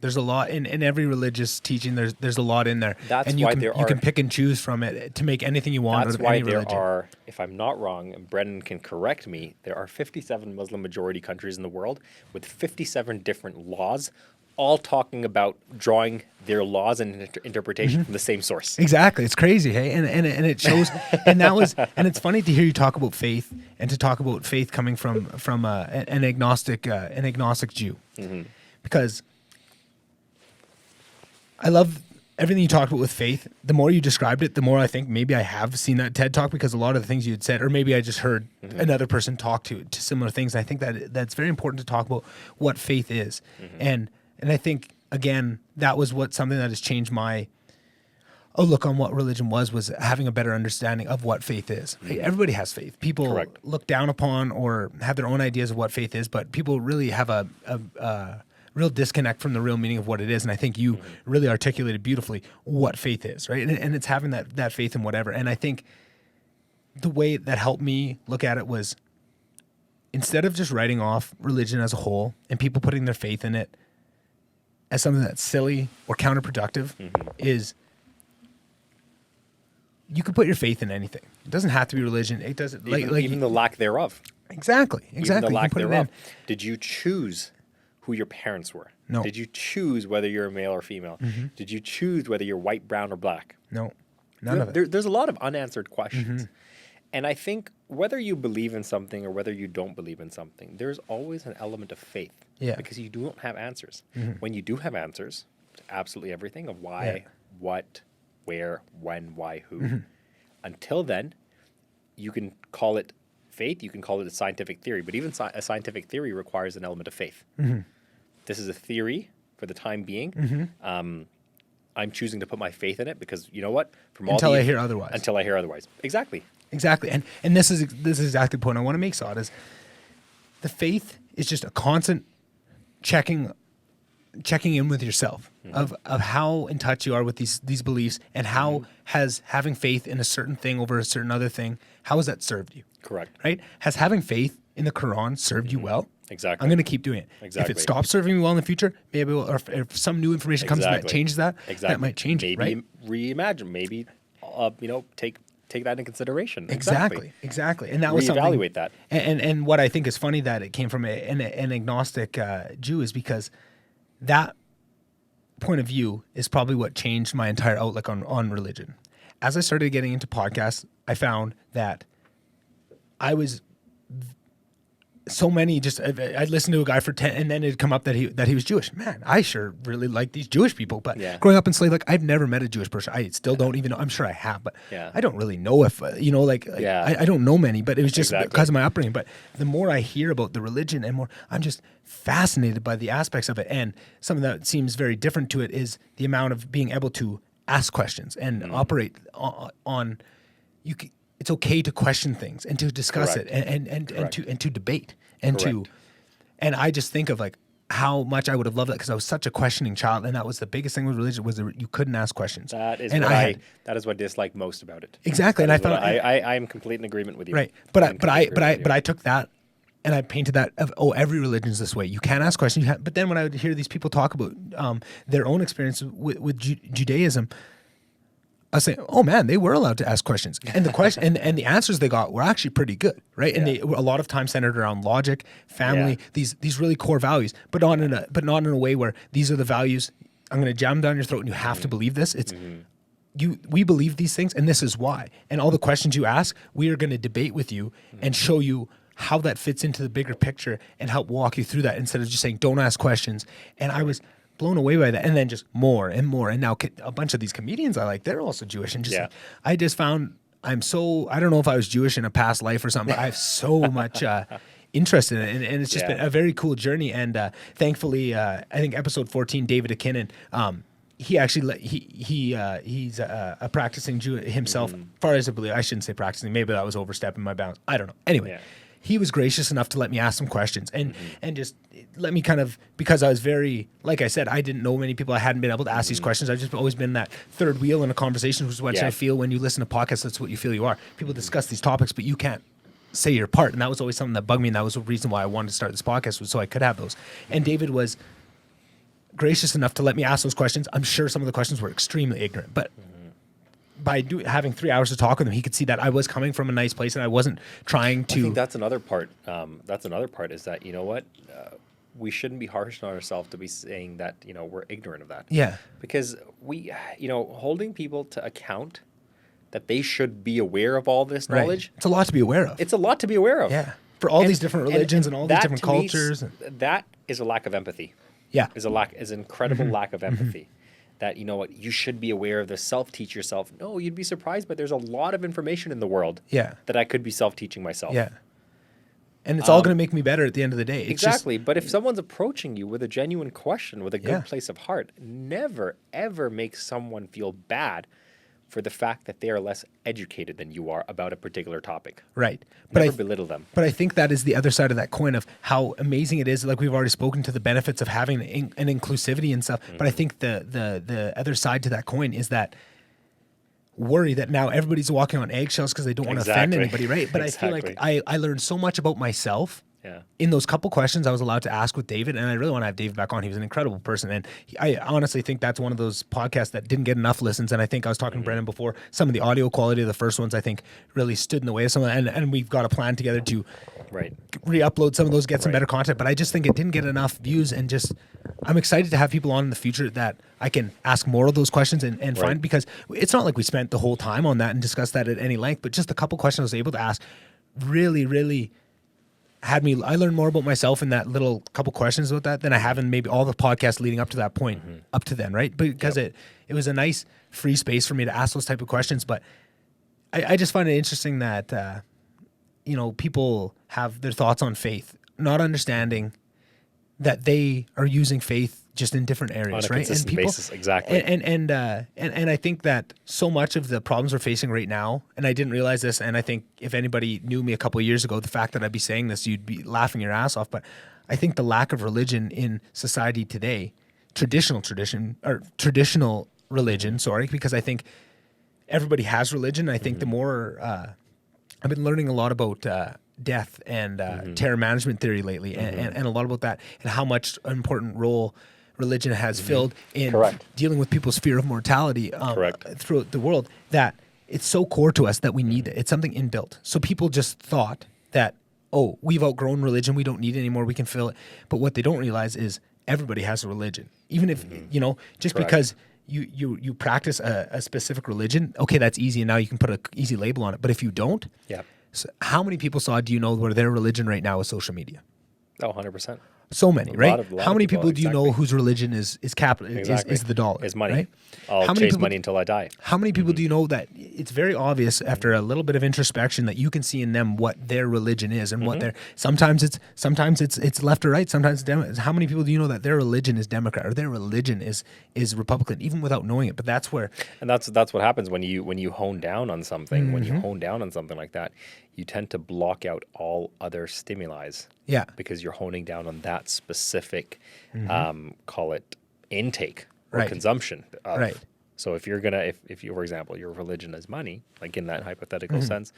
There's a lot in every religious teaching. There's a lot in there. That's and you can pick and choose from it to make anything you want out of any religion. That's why there are, if I'm not wrong, and Brendan can correct me, there are 57 Muslim majority countries in the world with 57 different laws, all talking about drawing their laws and interpretation from the same source. Exactly. It's crazy, hey? And it shows and it's funny to hear you talk about faith and to talk about faith coming from an agnostic Jew. Because I love everything you talked about with faith, the more you described it, the more I think maybe I have seen that TED Talk, because a lot of the things you had said, or maybe I just heard another person talk to similar things. And I think that's very important to talk about what faith is. And I think, again, that was something that has changed my outlook on what religion was having a better understanding of what faith is. Right? Everybody has faith. People look down upon or have their own ideas of what faith is, but people really have a real disconnect from the real meaning of what it is. And I think you really articulated beautifully what faith is, right? And it's having that faith in whatever. And I think the way that helped me look at it was, instead of just writing off religion as a whole and people putting their faith in it as something that's silly or counterproductive, is you can put your faith in anything. It doesn't have to be religion. It doesn't even the lack thereof. Exactly. Even the lack thereof. Did you choose who your parents were? No. Did you choose whether you're a male or female? Did you choose whether you're white, brown, or black? No. None of it. There's a lot of unanswered questions. And I think whether you believe in something or whether you don't believe in something, there's always an element of faith. Yeah. Because you don't have answers. When you do have answers to absolutely everything of why, what, where, when, why, who, until then, you can call it faith, you can call it a scientific theory, but even a scientific theory requires an element of faith. This is a theory for the time being. I'm choosing to put my faith in it because, you know what? Until I hear otherwise. Until I hear otherwise. Exactly. And this is exactly the point I want to make, Saad, is the faith is just a constant checking in with yourself of how in touch you are with these beliefs, and how has having faith in a certain thing over a certain other thing, how has that served you? Correct. Right? Has having faith in the Quran served you well? Exactly. I'm going to keep doing it. Exactly. If it stops serving me well in the future, maybe or if some new information comes that changes that, that might change maybe it, right? Reimagine, maybe take that into consideration. Exactly. And that was something. Reevaluate that. And what I think is funny that it came from an agnostic Jew is because that point of view is probably what changed my entire outlook on religion. As I started getting into podcasts, I found that I was so many I'd listen to a guy for 10, and then it'd come up that he was Jewish. Man, I sure really like these Jewish people. But growing up in Slave, I've never met a Jewish person. I still don't even know. I'm sure I have, but I don't really know if, I don't know many, but it was just because of my upbringing. But the more I hear about the religion and more, I'm just fascinated by the aspects of it. And something that seems very different to it is the amount of being able to ask questions and operate on it's okay to question things and to discuss it and to debate and I just think of how much I would have loved that, because I was such a questioning child, and that was the biggest thing with religion, was that you couldn't ask questions. That is what I dislike most about it. Exactly, and I found I am completely in agreement with you. Right, but I took that and I painted that of every religion is this way. You can't ask questions. But then when I would hear these people talk about their own experience with Judaism, I was saying, oh man, they were allowed to ask questions, and the question and the answers they got were actually pretty good, right? And they were a lot of time centered around logic, family, these really core values, but not in a way where these are the values. I'm going to jam down your throat, and you have to believe this. It's we believe these things, and this is why. And all the questions you ask, we are going to debate with you and show you how that fits into the bigger picture and help walk you through that, instead of just saying don't ask questions. And I was blown away by that, and then just more and more. And now a bunch of these comedians I like, they're also Jewish, and just I just found I don't know if I was Jewish in a past life or something, but I have so much interest in it, and it's just been a very cool journey. And thankfully, I think episode 14, David Akinnon, he actually he's a practicing Jew himself. As far as I believe, I shouldn't say practicing. Maybe that was overstepping my bounds. I don't know. Anyway. He was gracious enough to let me ask some questions and just let me kind of, because I was very, like I said, I didn't know many people. I hadn't been able to ask these questions. I've just always been that third wheel in a conversation, which is what I feel when you listen to podcasts. That's what you feel you are. People discuss these topics, but you can't say your part. And that was always something that bugged me. And that was the reason why I wanted to start this podcast, was so I could have those. And David was gracious enough to let me ask those questions. I'm sure some of the questions were extremely ignorant, but by having 3 hours to talk with him, he could see that I was coming from a nice place and I wasn't trying to. I think that's another part. Is that, you know what, we shouldn't be harsh on ourselves to be saying that, we're ignorant of that. Yeah. Because we, holding people to account that they should be aware of all this knowledge. It's a lot to be aware of. It's a lot to be aware of. Yeah. For all these different religions and all these different cultures. That is a lack of empathy. Yeah. Is an incredible lack of empathy. that, you know what, you should be aware of this, self-teach yourself. No, you'd be surprised, but there's a lot of information in the world that I could be self-teaching myself. Yeah. And it's all going to make me better at the end of the day. It's exactly. But if someone's approaching you with a genuine question, with a good place of heart, never, ever make someone feel bad for the fact that they are less educated than you are about a particular topic. Right. Never belittle them. But I think that is the other side of that coin of how amazing it is. Like we've already spoken to the benefits of having an inclusivity and stuff. But I think the other side to that coin is that worry that now everybody's walking on eggshells because they don't want to offend anybody, right? But I feel like I learned so much about myself in those couple questions I was allowed to ask with David, and I really want to have David back on. He was an incredible person, and I honestly think that's one of those podcasts that didn't get enough listens. And I think I was talking to Brendan before, some of the audio quality of the first ones I think really stood in the way of some of that, and we've got a plan together to re-upload some of those, get some better content. But I just think it didn't get enough views, and just I'm excited to have people on in the future that I can ask more of those questions and find, because it's not like we spent the whole time on that and discussed that at any length, but just the couple questions I was able to ask really had me, I learned more about myself in that little couple questions about that than I have in maybe all the podcasts leading up to that point, up to then, right? Because it was a nice free space for me to ask those type of questions. But I just find it interesting that, people have their thoughts on faith, not understanding that they are using faith just in different areas, on a right? consistent And people, basis, exactly. And I think that so much of the problems we're facing right now, and I didn't realize this, and I think if anybody knew me a couple of years ago, the fact that I'd be saying this, you'd be laughing your ass off. But I think the lack of religion in society today, traditional religion, because I think everybody has religion. I think the more I've been learning a lot about death and terror management theory lately, and a lot about that, and how much an important role religion has filled in dealing with people's fear of mortality throughout the world, that it's so core to us that we need it. It's something inbuilt. So people just thought that, oh, we've outgrown religion, we don't need it anymore, we can fill it. But what they don't realize is everybody has a religion. Even if, just because you practice a specific religion, okay, that's easy, and now you can put an easy label on it. But if you don't, so how many people, Saad, do you know where their religion right now is social media? Oh, 100%. So many, right? How many people do you exactly. know whose religion is capital, is the dollar? Is money. Right? I'll chase money until I die. How many people do you know that it's very obvious after a little bit of introspection that you can see in them what their religion is and what their sometimes it's left or right, sometimes it's how many people do you know that their religion is Democrat or their religion is Republican, even without knowing it? But that's where, and that's what happens when you hone down on something. When you hone down on something like that, you tend to block out all other stimuli. Yeah, because you're honing down on that specific, call it intake or consumption. Of. So if you're gonna, if you, for example, your religion is money, like in that hypothetical sense,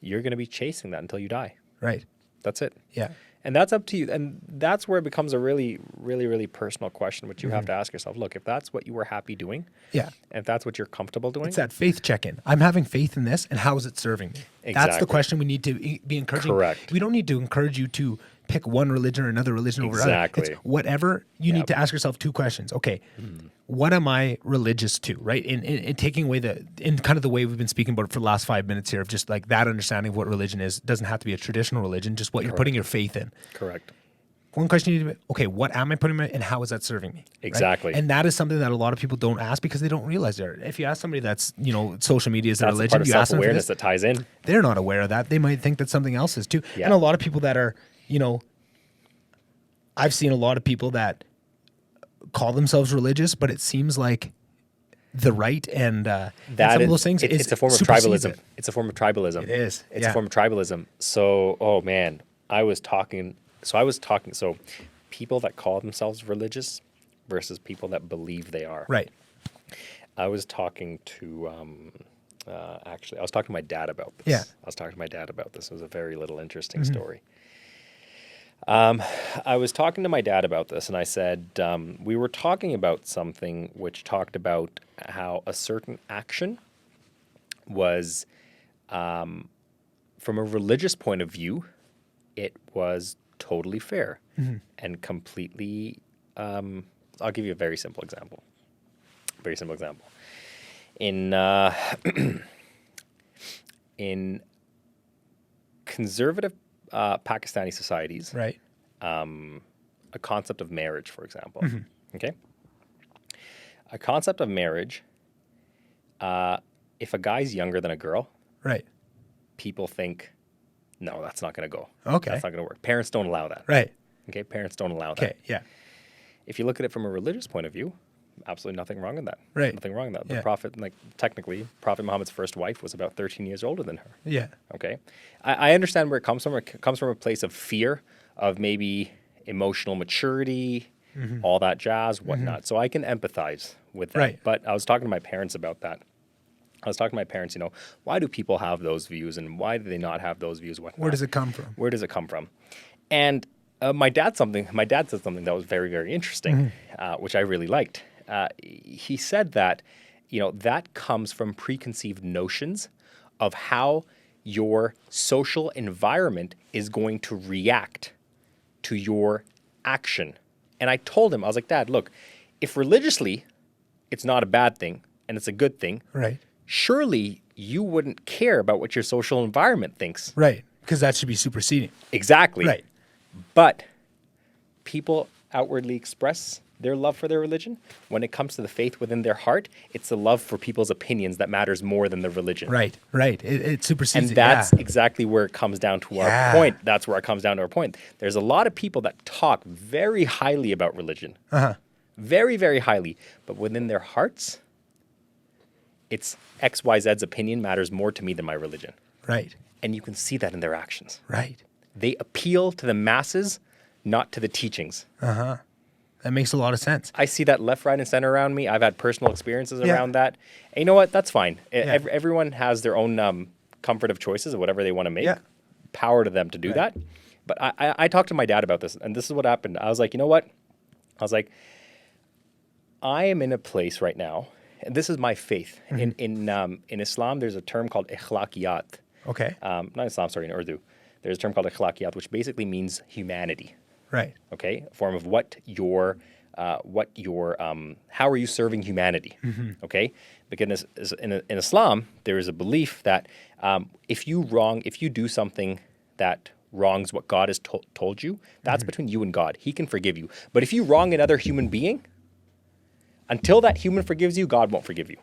you're gonna be chasing that until you die. Right. That's it. Yeah. And that's up to you. And that's where it becomes a really, really, really personal question, which you have to ask yourself. Look, if that's what you were happy doing, and if that's what you're comfortable doing, it's that faith check-in. I'm having faith in this, and how is it serving me? Exactly. That's the question we need to be encouraging. Correct. We don't need to encourage you to pick one religion or another religion over other. It's whatever. You need to ask yourself two questions. Okay, what am I religious to, right? In taking away in kind of the way we've been speaking about it for the last 5 minutes here, of just like that understanding of what religion is. It doesn't have to be a traditional religion, just what you're putting your faith in. Correct. One question you need to be, okay, what am I putting my, and how is that serving me? Exactly. Right? And that is something that a lot of people don't ask because they don't realize there. If you ask somebody that's, social media is their religion, that's part of self-awareness that ties in. They're not aware of that. They might think that something else is too. Yeah. And a lot of people that are, I've seen a lot of people that call themselves religious, but it seems like the right and some of those things it's a form of tribalism. It's a form of tribalism. It is. It's a form of tribalism. So, oh man, So people that call themselves religious versus people that believe they are. Right. I was talking to, I was talking to my dad about this. Yeah. I was talking to my dad about this. It was a very little interesting story. I was talking to my dad about this, and I said, we were talking about something which talked about how a certain action was, from a religious point of view, it was totally fair and completely, I'll give you a very simple example. In conservative Pakistani societies, right, a concept of marriage, for example, okay? a concept of marriage, if a guy's younger than a girl, right, people think, no, that's not going to go. Okay. That's not going to work. Parents don't allow that. Right. Okay, parents don't allow that. Okay, yeah. If you look at it from a religious point of view, absolutely nothing wrong in that. Right. Nothing wrong in that. The Yeah. Prophet, technically, Prophet Muhammad's first wife was about 13 years older than her. Yeah. Okay? I understand where it comes from. It comes from a place of fear, of maybe emotional maturity, all that jazz, whatnot. So I can empathize with that. Right. But I was talking to my parents about that. I was talking to my parents, why do people have those views and why do they not have those views? Whatnot? Where does it come from? Where does it come from? And my dad said something that was very, very interesting, which I really liked. He said that, that comes from preconceived notions of how your social environment is going to react to your action. And I told him, I was like, Dad, look, if religiously it's not a bad thing and it's a good thing, right, surely you wouldn't care about what your social environment thinks. Right, because that should be superseding. Exactly. Right. But people outwardly express their love for their religion. When it comes to the faith within their heart, it's the love for people's opinions that matters more than the religion. Right. It supersedes and that's exactly where it comes down to our point. That's where it comes down to our point. There's a lot of people that talk very highly about religion. Very, very highly. But within their hearts, it's XYZ's opinion matters more to me than my religion. Right. And you can see that in their actions. Right. They appeal to the masses, not to the teachings. That makes a lot of sense. I see that left, right, and center around me. I've had personal experiences around that. And you know what? That's fine. Everyone has their own comfort of choices of whatever they want to make. Power to them to do that. But I talked to my dad about this, and this is what happened. I was like, you know what? I was like, I am in a place right now, and this is my faith. In Islam, there's a term called ikhlaqiyat. Okay. Not Islam, sorry, in Urdu. There's a term called ikhlaqiyat, which basically means humanity. Right. Okay, a form of how are you serving humanity? Okay, because in Islam there is a belief that if you do something that wrongs what God has told you, that's between you and God. He can forgive you. But if you wrong another human being, until that human forgives you, God won't forgive you.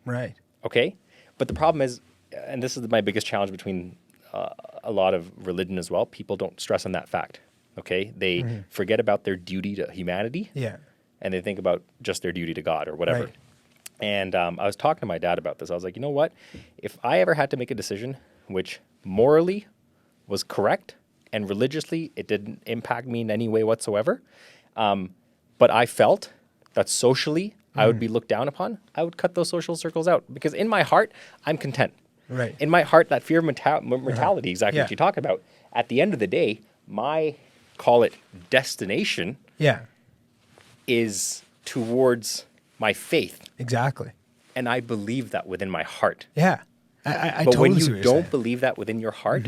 Right. Okay, but the problem is, and this is my biggest challenge between a lot of religion as well, people don't stress on that fact. Okay, they forget about their duty to humanity. Yeah. And they think about just their duty to God or whatever. Right. And I was talking to my dad about this. I was like, you know what? If I ever had to make a decision which morally was correct and religiously it didn't impact me in any way whatsoever, but I felt that socially I would be looked down upon, I would cut those social circles out. Because in my heart, I'm content. Right. In my heart, that fear of mortality, exactly what you talk about. At the end of the day, my, call it destination, is towards my faith. Exactly. And I believe that within my heart. Yeah. I but totally when see you what you're don't saying. believe that within your heart,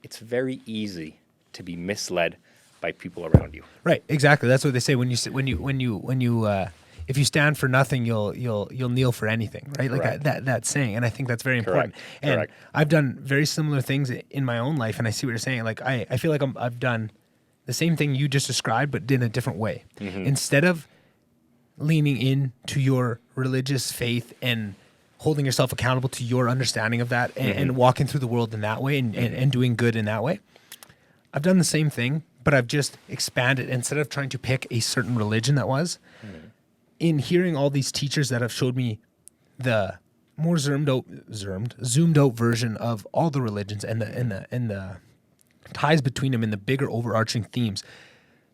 it's very easy to be misled by people around you. Right. Exactly. That's what they say when you if you stand for nothing, you'll kneel for anything, right? Like that saying, and I think that's very important. And I've done very similar things in my own life, and I see what you're saying. Like I feel like I've done the same thing you just described, but in a different way. Instead of leaning into your religious faith and holding yourself accountable to your understanding of that, and walking through the world in that way, and doing good in that way, I've done the same thing, but I've just expanded. Instead of trying to pick a certain religion that was. In hearing all these teachers that have showed me the more zoomed out version of all the religions and the ties between them and the bigger overarching themes,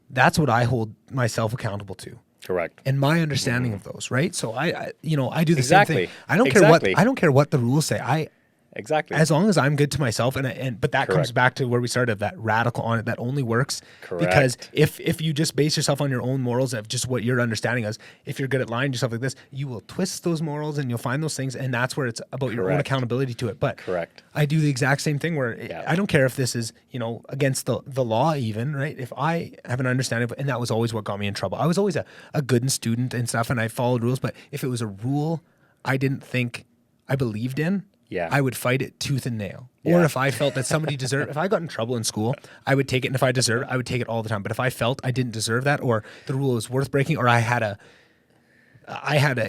that's what I hold myself accountable to. Correct. And my understanding of those, right? So I do the same Exactly. thing. I don't care what the rules say. Exactly. As long as I'm good to myself, but that comes back to where we started, that radical on it that only works. Correct. Because if you just base yourself on your own morals of just what your understanding is, if you're good at lying to yourself like this, you will twist those morals and you'll find those things, and that's where it's about your own accountability to it. But I do the exact same thing where I don't care if this is against the law even, right? If I have an understanding of, and that was always what got me in trouble. I was always a good student and stuff, and I followed rules, but if it was a rule I didn't think I believed in, I would fight it tooth and nail. Or if I felt that somebody deserved, if I got in trouble in school, I would take it. And if I deserved it, I would take it all the time. But if I felt I didn't deserve that, or the rule was worth breaking, or I had I had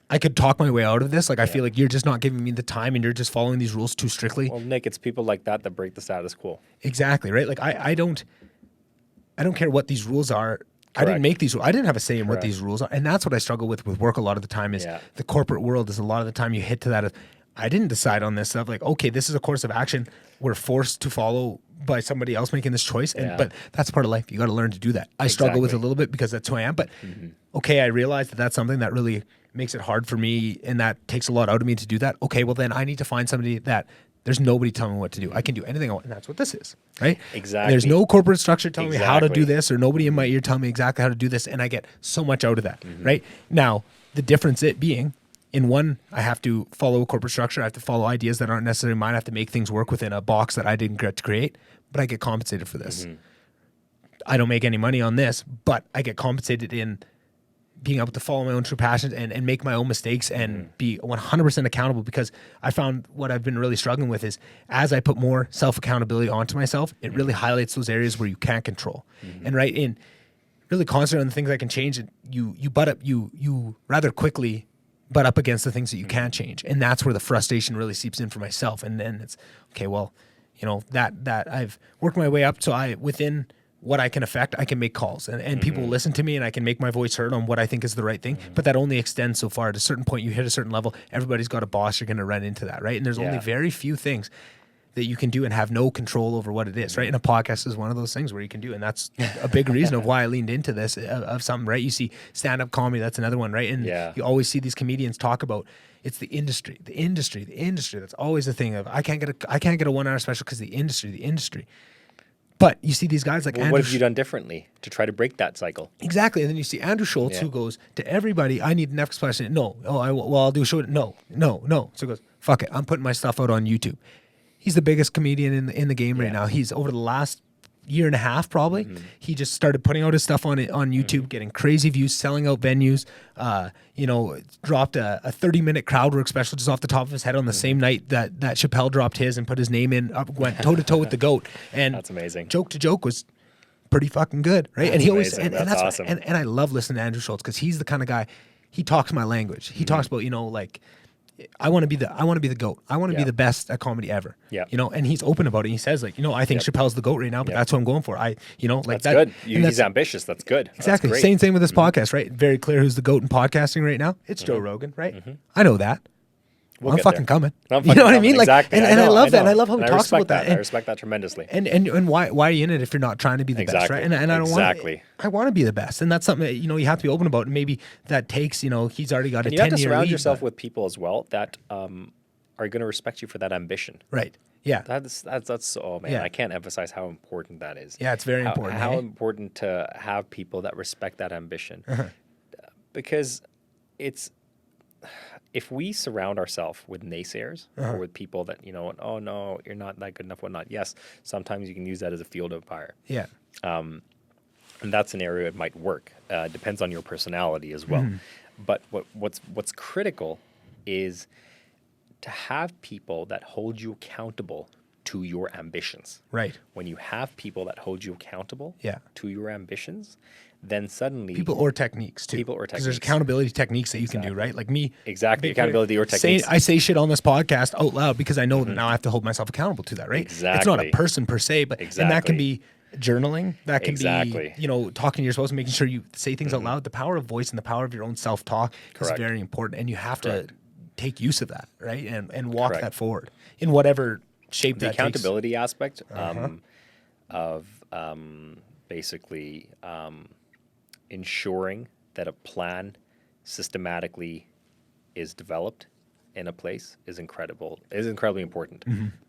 I could talk my way out of this. Like, I feel like you're just not giving me the time and you're just following these rules too strictly. Well, Nick, it's people like that break the status quo. Exactly, right? Like, I don't care what these rules are. Correct. I didn't make these rules. I didn't have a say in what these rules are. And that's what I struggle with work a lot of the time is the corporate world is a lot of the time you hit to that. I didn't decide on this stuff. Like, okay, this is a course of action we're forced to follow by somebody else making this choice. But that's part of life. You got to learn to do that. I struggle with it a little bit because that's who I am. But okay, I realize that that's something that really makes it hard for me and that takes a lot out of me to do that. Okay, well then I need to find somebody that there's nobody telling me what to do. I can do anything I want, and that's what this is, right? Exactly. There's no corporate structure telling me how to do this, or nobody in my ear telling me exactly how to do this, and I get so much out of that, right? Now, the difference it being, in one, I have to follow a corporate structure. I have to follow ideas that aren't necessarily mine. I have to make things work within a box that I didn't get to create, but I get compensated for this. I don't make any money on this, but I get compensated in being able to follow my own true passions and make my own mistakes and be 100% accountable, because I found what I've been really struggling with is as I put more self-accountability onto myself, it really highlights those areas where you can't control. And right in really concentrate on the things I can change, you rather quickly butt up against the things that you can't change. And that's where the frustration really seeps in for myself. And then it's, okay, well, you know, that I've worked my way up. So within what I can affect, I can make calls and people listen to me and I can make my voice heard on what I think is the right thing. But that only extends so far. At a certain point, you hit a certain level, everybody's got a boss, you're going to run into that, right? And there's only very few things that you can do and have no control over what it is, right? And a podcast is one of those things where you can do, and that's a big reason of why I leaned into this of something, right? You see stand-up comedy, that's another one, right? And you always see these comedians talk about it's the industry. That's always the thing of I can't get a 1 hour special because the industry. But you see these guys like Andrew. What have you done differently to try to break that cycle? Exactly. And then you see Andrew Schultz who goes to everybody, I need an Netflix question. No. I'll do a show. No. So he goes, fuck it. I'm putting my stuff out on YouTube. He's the biggest comedian in the game right now. He's over the last year and a half probably. He just started putting out his stuff on YouTube, getting crazy views, selling out venues. Dropped a 30-minute crowd work special just off the top of his head on the same night that Chappelle dropped his and put his name in, went toe to toe with the GOAT. And that's amazing. Joke to joke was pretty fucking good, right? That's and he amazing. always and that's awesome. And I love listening to Andrew Schultz because he's the kind of guy. He talks my language. He talks about like. I want to be the GOAT. I want to be the best at comedy ever. Yeah. And he's open about it. He says like, I think Chappelle's the GOAT right now, but that's what I'm going for. That's good. He's ambitious. That's good. Exactly. That's same thing with this podcast, right? Very clear who's the GOAT in podcasting right now. It's Joe Rogan, right? I know that. I'm fucking coming. You know what I mean? Like, exactly. And I love that. And I love how he talks about that. I respect that tremendously. And why are you in it if you're not trying to be the best, right? And I don't want to. I want to be the best, and that's something that, you have to be open about. And maybe that takes, he's already got a 10-year lead. You have to surround yourself with people as well that are going to respect you for that ambition. Right. Yeah. That's oh man, I can't emphasize how important that is. Yeah, it's very important. How important to have people that respect that ambition, because if we surround ourselves with naysayers or with people that, oh no, you're not that good enough, whatnot. Yes, sometimes you can use that as a field of fire. Yeah. And that's an area it might work. Depends on your personality as well. But what's critical is to have people that hold you accountable to your ambitions. Right. When you have people that hold you accountable to your ambitions, then suddenly people or techniques too. Because there's accountability techniques that you can do, right? Like me. Exactly. Accountability or techniques. I say shit on this podcast out loud because I know that now I have to hold myself accountable to that, right? Exactly. It's not a person per se, but and that can be journaling. That can be, talking to your spouse, making sure you say things out loud. The power of voice and the power of your own self-talk is very important, and you have to take use of that, right? And walk that forward in whatever shape that takes. The accountability aspect of basically ensuring that a plan systematically is developed in a place is incredibly important.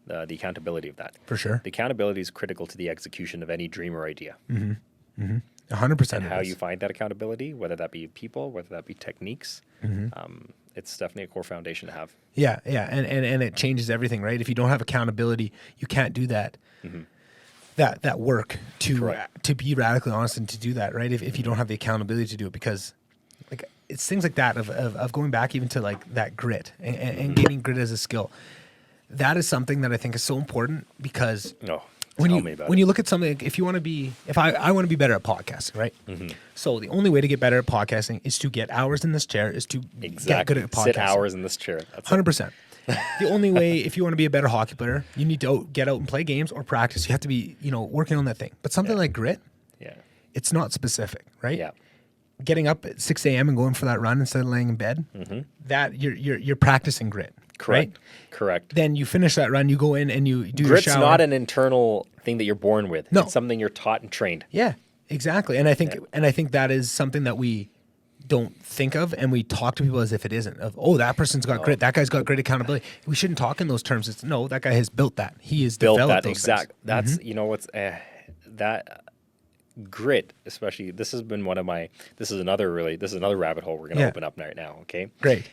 The accountability of that. For sure. The accountability is critical to the execution of any dream or idea. 100%. And how you find that accountability, whether that be people, whether that be techniques, it's definitely a core foundation to have. Yeah, and it changes everything, right? If you don't have accountability, you can't do that. That work to be radically honest and to do that, right? If you don't have the accountability to do it, because like it's things like that of going back even to like that grit and gaining grit as a skill. That is something that I think is so important because when you look at something, if you want to be, if I want to be better at podcasting, right? Mm-hmm. So the only way to get better at podcasting is to get hours in this chair, is to get good at podcasting. Sit hours in this chair. That's 100%. The only way, if you want to be a better hockey player, you need to get out and play games or practice. You have to be, working on that thing. But something like grit, it's not specific, right? Yeah. Getting up at 6 a.m. and going for that run instead of laying in bed, that you're practicing grit. Correct. Right? Correct. Then you finish that run, you go in and you do Grit's your shower. not an internal thing that you're born with. No. It's something you're taught and trained. Yeah, exactly. And I think that is something that we don't think of, and we talk to people as if it isn't. That person's got grit. That guy's got great accountability. We shouldn't talk in those terms. It's that guy has built that. He has developed those things. That's what's that grit, especially. This has been one of my. This is another rabbit hole we're going to open up right now. Okay. Great.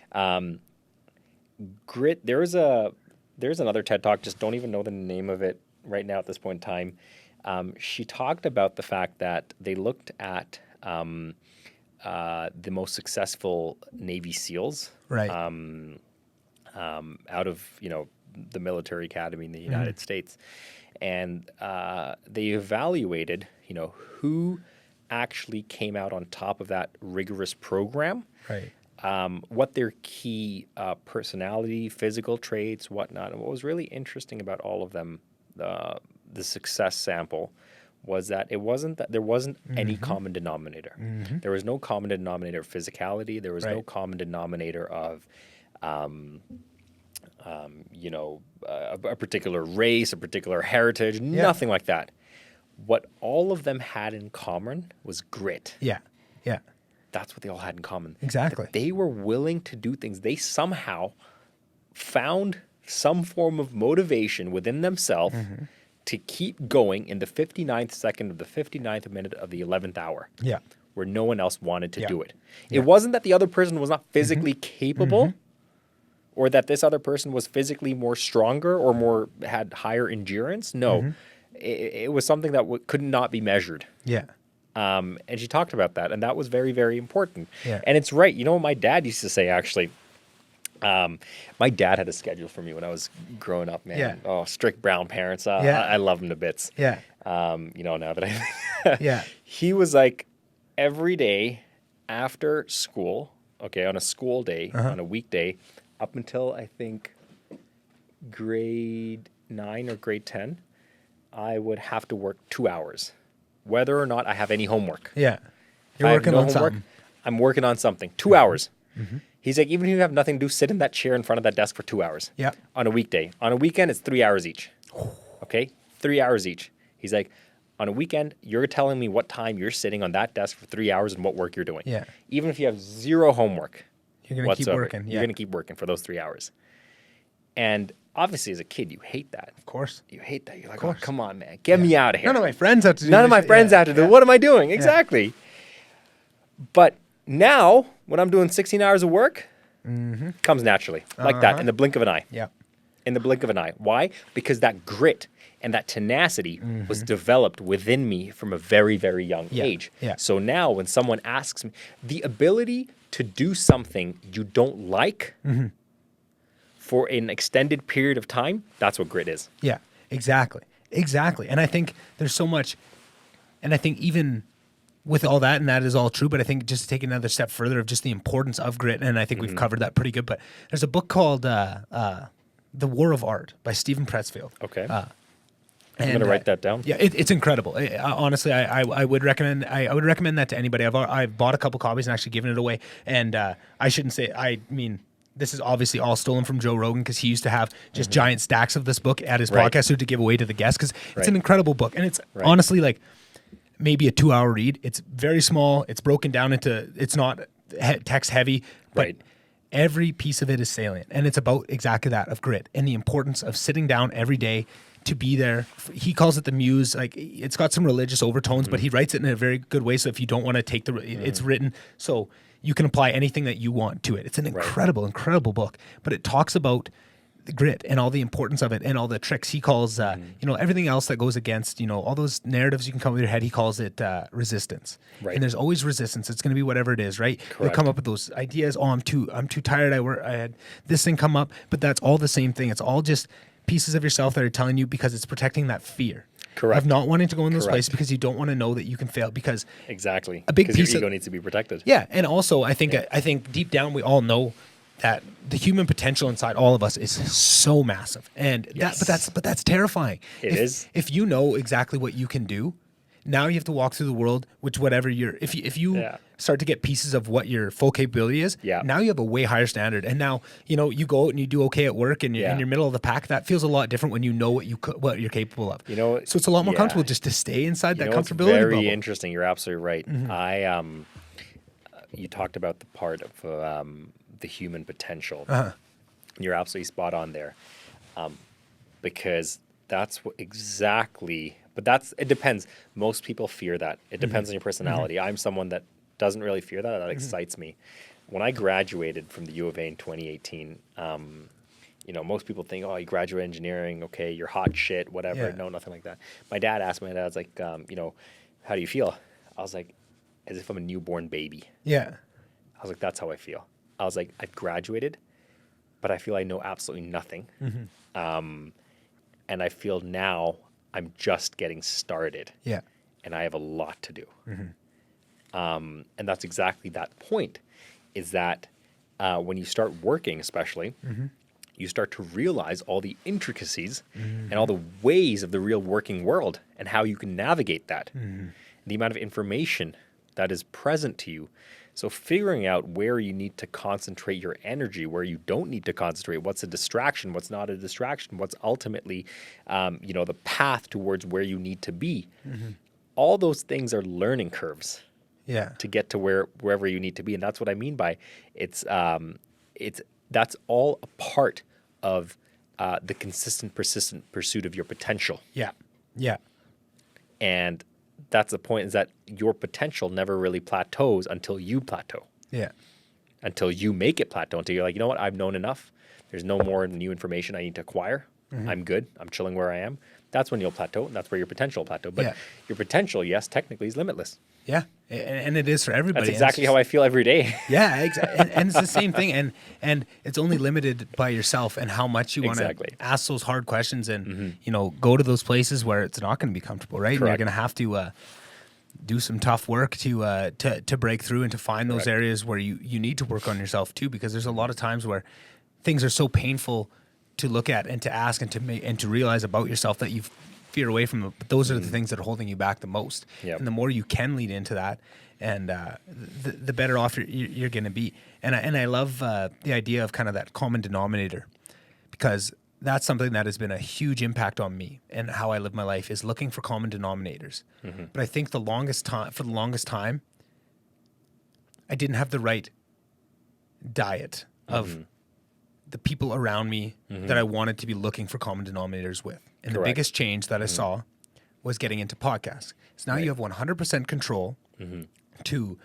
Grit. There's another TED Talk. Just don't even know the name of it right now at this point in time. She talked about the fact that they looked at the most successful Navy SEALs, right? Out of the military academy in the United States, and they evaluated who actually came out on top of that rigorous program, right? What their key personality, physical traits, whatnot. And what was really interesting about all of them, the success sample, was that there wasn't any common denominator. There was no common denominator of physicality. There was no common denominator of, a particular race, a particular heritage, nothing like that. What all of them had in common was grit. Yeah, yeah. That's what they all had in common. Exactly. That they were willing to do things. They somehow found some form of motivation within themselves to keep going in the 59th second of the 59th minute of the 11th hour. Yeah. Where no one else wanted to do it. It wasn't that the other person was not physically capable or that this other person was physically more stronger or had higher endurance. No. It was something that could not be measured. Yeah. And she talked about that, and that was very, very important. Yeah. And it's right. You know what my dad used to say, actually? My dad had a schedule for me when I was growing up, man. Yeah. Oh, strict Brown parents. I love them to bits. Yeah. Now that I... He was like, every day after school, on a school day, on a weekday, up until, I think, grade 9 or grade 10, I would have to work 2 hours, whether or not I have any homework. Yeah. You're working on something. I'm working on something. 2 hours. He's like, even if you have nothing to do, sit in that chair in front of that desk for 2 hours. Yeah. On a weekday. On a weekend, it's 3 hours each. Okay? 3 hours each. He's like, on a weekend, you're telling me what time you're sitting on that desk for 3 hours and what work you're doing. Yeah. Even if you have zero homework, you're going to keep working. You're going to keep working for those 3 hours. And obviously, as a kid, you hate that. Of course. You hate that. You're like, oh, come on, man. Get me out of here. None of my friends have to do None of my friends have to do it. What am I doing? Exactly. But now, when I'm doing 16 hours of work, comes naturally. Like that, in the blink of an eye. Yeah. In the blink of an eye. Why? Because that grit and that tenacity was developed within me from a very, very young age. Yeah. So now, when someone asks me, the ability to do something you don't like for an extended period of time, that's what grit is. Yeah, exactly. Exactly. And I think there's so much, and I think even with all that, and that is all true, but I think just to take another step further of just the importance of grit, and I think we've covered that pretty good, but there's a book called The War of Art by Stephen Pressfield. Okay. I'm going to write that down. Yeah, it's incredible. Honestly, I would recommend. I would recommend that to anybody. I've bought a couple copies and actually given it away. And I shouldn't say. I mean, this is obviously all stolen from Joe Rogan because he used to have just giant stacks of this book at his podcast to give away to the guests because it's an incredible book and it's honestly like maybe a 2-hour read. It's very small. It's broken down into. It's not text heavy, but every piece of it is salient, and it's about exactly that of grit and the importance of sitting down every day to be there. He calls it the muse. Like it's got some religious overtones, but he writes it in a very good way. So if you don't want to take it's written so you can apply anything that you want to it. It's an incredible, incredible book, but it talks about the grit and all the importance of it and all the tricks. He calls, everything else that goes against, all those narratives you can come up with your head. He calls it resistance. Right. And there's always resistance. It's going to be whatever it is, right? Correct. You'll come up with those ideas. Oh, I'm too tired. I had this thing come up, but that's all the same thing. It's all just pieces of yourself that are telling you because it's protecting that fear. of not wanting to go in those places because you don't want to know that you can fail, because exactly a big piece your ego needs to be protected. Yeah, and also I think deep down we all know that the human potential inside all of us is so massive, and that's terrifying. It is. If you know exactly what you can do, now you have to walk through the world, which whatever if you start to get pieces of what your full capability is, now you have a way higher standard. And now, you go out and you do okay at work and you're in your middle of the pack. That feels a lot different when you know what you're capable of. So it's a lot more comfortable just to stay inside that comfortability bubble. Very bubble. interesting. You're absolutely right. Mm-hmm. You talked about the part of the human potential. You're absolutely spot on there, because that's what exactly. But it depends. Most people fear that. It depends on your personality. I'm someone that doesn't really fear that. That excites me. When I graduated from the U of A in 2018, most people think, oh, you graduate engineering, okay, you're hot shit, whatever. Yeah. No, nothing like that. My dad asked me, my dad's like, how do you feel? I was like, as if I'm a newborn baby. Yeah. I was like, that's how I feel. I was like, I've graduated, but I feel I know absolutely nothing. And I feel now I'm just getting started. Yeah. And I have a lot to do. And that's exactly that point, is that when you start working, especially, you start to realize all the intricacies and all the ways of the real working world and how you can navigate that. The amount of information that is present to you. So figuring out where you need to concentrate your energy, where you don't need to concentrate, what's a distraction, what's not a distraction, what's ultimately, the path towards where you need to be. All those things are learning curves. Yeah. To get to wherever you need to be, and that's what I mean by that's all a part of the consistent, persistent pursuit of your potential. Yeah. Yeah. And that's the point, is that your potential never really plateaus until you plateau. Yeah. Until you make it plateau, until you're like, you know what, I've known enough. There's no more new information I need to acquire. I'm good. I'm chilling where I am. That's when you'll plateau, and that's where your potential will plateau. But your potential, yes, technically is limitless. Yeah, and it is for everybody. That's exactly how I feel every day. Yeah, exactly. And it's the same thing. And it's only limited by yourself and how much you want to ask those hard questions and, go to those places where it's not going to be comfortable, right? And you're going to have to do some tough work to break through and to find those areas where you need to work on yourself too, because there's a lot of times where things are so painful to look at and to ask and to realize about yourself that you fear away from them. But those are the things that are holding you back the most. Yep. And the more you can lead into that, and the better off you're going to be. And I love the idea of kind of that common denominator, because that's something that has been a huge impact on me and how I live my life, is looking for common denominators. But I think for the longest time, I didn't have the right diet of the people around me that I wanted to be looking for common denominators with. And the biggest change that I saw was getting into podcasts. So now you have 100% control to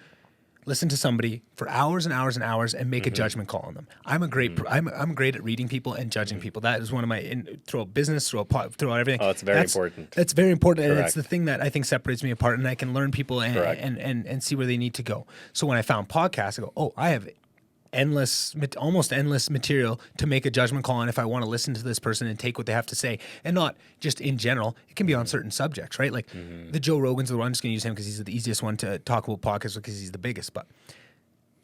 listen to somebody for hours and hours and hours and make a judgment call on them. I'm great at reading people and judging people. That is one of my throughout business, throughout everything. Oh, it's very important. That's very important, and it's the thing that I think separates me apart. And I can learn people and see where they need to go. So when I found podcasts, I go, oh, I have almost endless material to make a judgment call on if I want to listen to this person and take what they have to say, and not just in general. It can be on certain subjects, right? Like the Joe Rogan's the one. I'm just going to use him because he's the easiest one to talk about podcasts because he's the biggest. But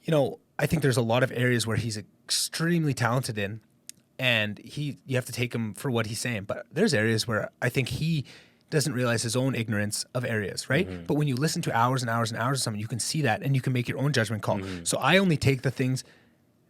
I think there's a lot of areas where he's extremely talented in, and you have to take him for what he's saying. But there's areas where I think he doesn't realize his own ignorance of areas, right? But when you listen to hours and hours and hours of something, you can see that and you can make your own judgment call. So I only take the things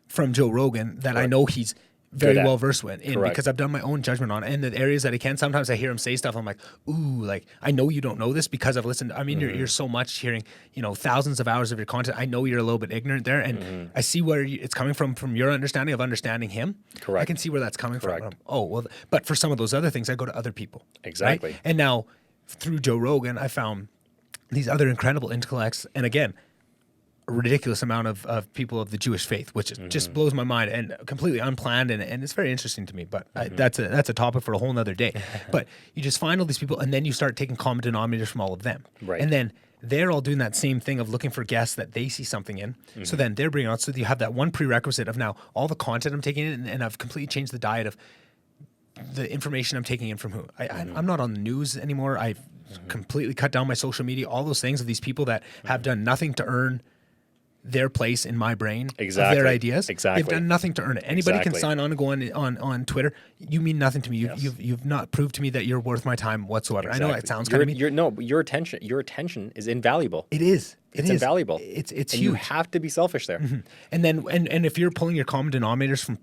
from Joe Rogan that I know he's very well versed in, because I've done my own judgment on it. And the areas that I can, sometimes I hear him say stuff, I'm like, ooh, like I know you don't know this because I've listened. I mean, you're so much hearing, thousands of hours of your content. I know you're a little bit ignorant there, and I see where it's coming from your understanding of understanding him. Correct. I can see where that's coming from. Oh, well, but for some of those other things, I go to other people. Exactly. Right? And now through Joe Rogan, I found these other incredible intellects, and again, a ridiculous amount of people of the Jewish faith, which just blows my mind and completely unplanned, and it's very interesting to me. But that's a topic for a whole nother day. But you just find all these people, and then you start taking common denominators from all of them, right? And then they're all doing that same thing of looking for guests that they see something in. So then they're bringing on. So you have that one prerequisite of now all the content I'm taking in, and I've completely changed the diet of the information I'm taking in from who. I'm not on the news anymore. I've completely cut down my social media, all those things of these people that have done nothing to earn their place in my brain, of their ideas. They've done nothing to earn it. Anybody can sign on and go on Twitter. You mean nothing to me. You've not proved to me that you're worth my time whatsoever. I know it sounds kind of mean. Your attention is invaluable. It is. It's invaluable. It's and huge. You have to be selfish there. And then and if you're pulling your common denominators from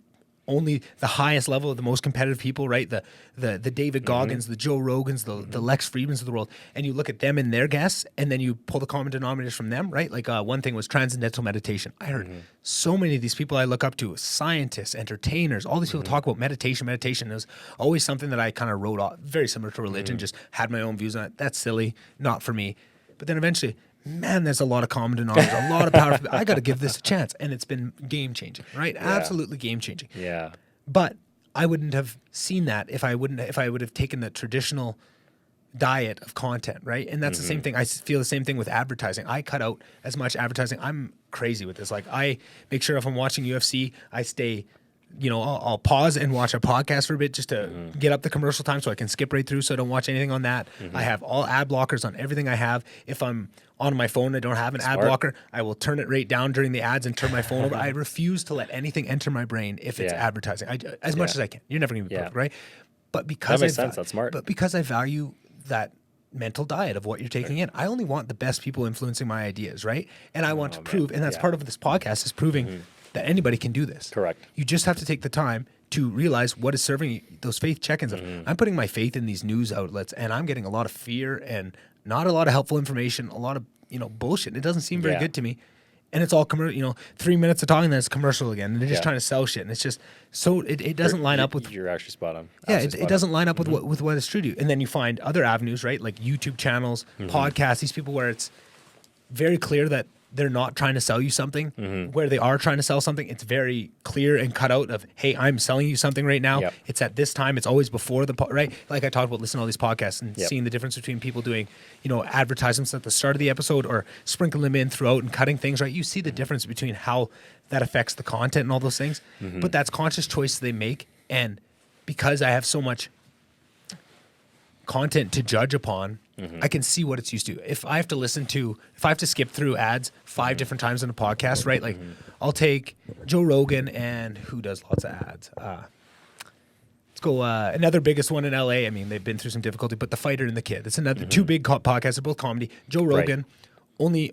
only the highest level of the most competitive people, right? The David Goggins, the Joe Rogans, the Lex Friedmans of the world, and you look at them and their guests, and then you pull the common denominators from them, right? Like one thing was transcendental meditation. I heard so many of these people I look up to, scientists, entertainers, all these people talk about meditation. Meditation is always something that I kind of wrote off, very similar to religion, just had my own views on it. That's silly, not for me. But then eventually, man, there's a lot of common denominators, a lot of power. I got to give this a chance. And it's been game changing, right? Yeah. Absolutely game changing. Yeah. But I wouldn't have seen that if I would have taken the traditional diet of content, right? And that's the same thing. I feel the same thing with advertising. I cut out as much advertising. I'm crazy with this. Like I make sure if I'm watching UFC, I stay, I'll pause and watch a podcast for a bit just to get up the commercial time so I can skip right through so I don't watch anything on that. I have all ad blockers on everything I have. If I'm on my phone, I don't have an ad blocker, I will turn it right down during the ads and turn my phone over. I refuse to let anything enter my brain if it's advertising, as much as I can. You're never going to be perfect, right? But because that makes sense. That's smart. But because I value that mental diet of what you're taking in, I only want the best people influencing my ideas, right? And I want to prove, and that's part of this podcast is proving that anybody can do this. Correct. You just have to take the time to realize what is serving you, those faith check-ins. I'm putting my faith in these news outlets, and I'm getting a lot of fear and not a lot of helpful information, a lot of bullshit. It doesn't seem very good to me, and it's all 3 minutes of talking, then it's commercial again, and they're just trying to sell shit, and it's just so it doesn't line up with. You're actually spot on. It doesn't line up with what is true to you, and then you find other avenues, right, like YouTube channels, podcasts, these people where it's very clear that they're not trying to sell you something. Where they are trying to sell something, it's very clear and cut out of, hey, I'm selling you something right now. Yep. It's at this time. It's always before right? Like I talked about listening to all these podcasts and seeing the difference between people doing, advertisements at the start of the episode or sprinkling them in throughout and cutting things, right? You see the difference between how that affects the content and all those things. But that's conscious choice they make. And because I have so much content to judge upon, I can see what it's used to. If I have to skip through ads 5 different times in a podcast, right? Like I'll take Joe Rogan and who does lots of ads. Let's go another biggest one in LA. I mean, they've been through some difficulty, but The Fighter and The Kid. It's another 2 big podcasts. They're both comedy. Joe Rogan, only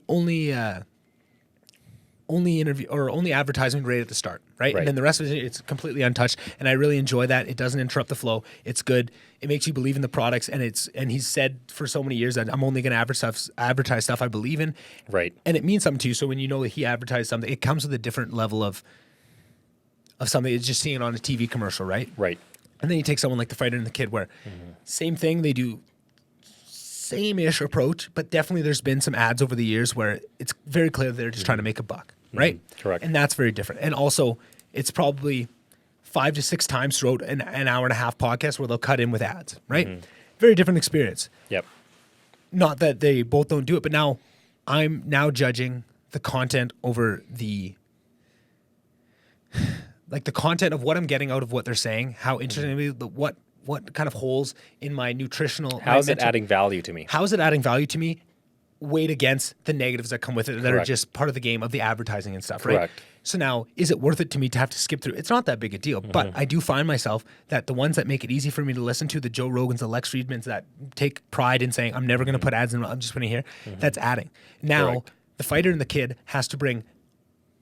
interview or only advertising right at the start, right? And then the rest of it, it's completely untouched. And I really enjoy that. It doesn't interrupt the flow. It's good. It makes you believe in the products. And he's said for so many years that I'm only going to advertise stuff I believe in. Right. And it means something to you. So when you know that he advertised something, it comes with a different level of something. It's just seeing it on a TV commercial, right? Right. And then you take someone like The Fighter and The Kid where same thing, they do same-ish approach, but definitely there's been some ads over the years where it's very clear they're just trying to make a buck, right? Correct. And that's very different. And also, it's probably 5 to 6 times throughout an hour and a half podcast where they'll cut in with ads, right? Very different experience. Yep. Not that they both don't do it, but now I'm now judging the content over the content of what I'm getting out of what they're saying, how interesting, what kind of holes in my nutritional... How is it adding value to me? How is it adding value to me? Weighed against the negatives that come with it that are just part of the game of the advertising and stuff, right? So now, is it worth it to me to have to skip through? It's not that big a deal, but I do find myself that the ones that make it easy for me to listen to, the Joe Rogans, the Lex Friedmans that take pride in saying, I'm never going to put ads in, I'm just putting here, that's adding. Now, The Fighter and The Kid has to bring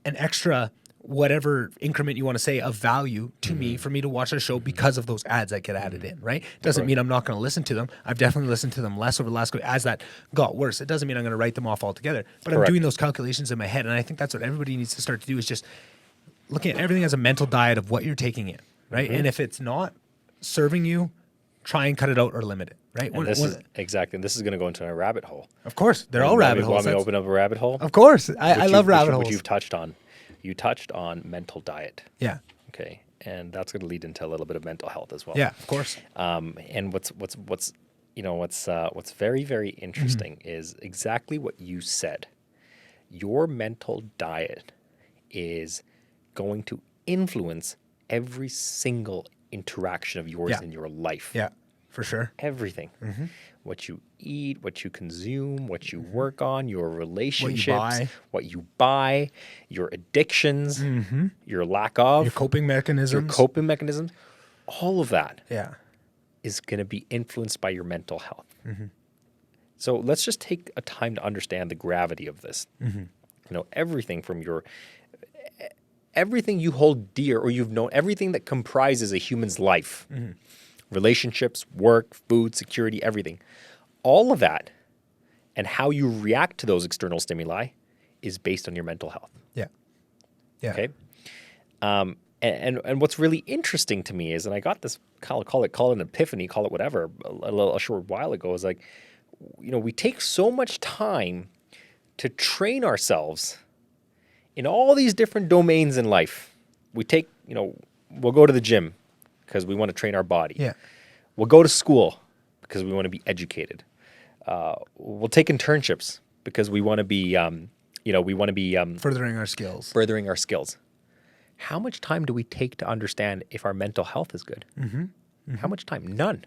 an extra... whatever increment you want to say of value to me for me to watch the show because of those ads that get added in, right? Doesn't mean I'm not going to listen to them. I've definitely listened to them less over the last as that got worse. It doesn't mean I'm going to write them off altogether, but I'm doing those calculations in my head. And I think that's what everybody needs to start to do is just looking at everything as a mental diet of what you're taking in, right? And if it's not serving you, try and cut it out or limit it, right? This is going to go into a rabbit hole. Of course, they're all rabbit holes. Want me to open up a rabbit hole? Of course. I love rabbit holes. Which you've touched on. You touched on mental diet. Yeah. Okay. And that's going to lead into a little bit of mental health as well. Yeah, of course. And what's very, very interesting is exactly what you said. Your mental diet is going to influence every single interaction of yours in your life. Yeah, for sure. Everything. What you eat, what you consume, what you work on, your relationships, what you buy, your addictions, your lack of. Your coping mechanisms. All of that is going to be influenced by your mental health. So let's just take a time to understand the gravity of this. Everything from everything you hold dear or you've known, everything that comprises a human's life, relationships, work, food, security, everything. All of that and how you react to those external stimuli is based on your mental health. Yeah. Yeah. Okay. And what's really interesting to me is, and I got this, call it an epiphany, call it whatever, a short while ago, is like, we take so much time to train ourselves in all these different domains in life. We take, we'll go to the gym because we want to train our body. Yeah. We'll go to school because we want to be educated. We'll take internships because we want to be, furthering our skills. How much time do we take to understand if our mental health is good? How much time? None.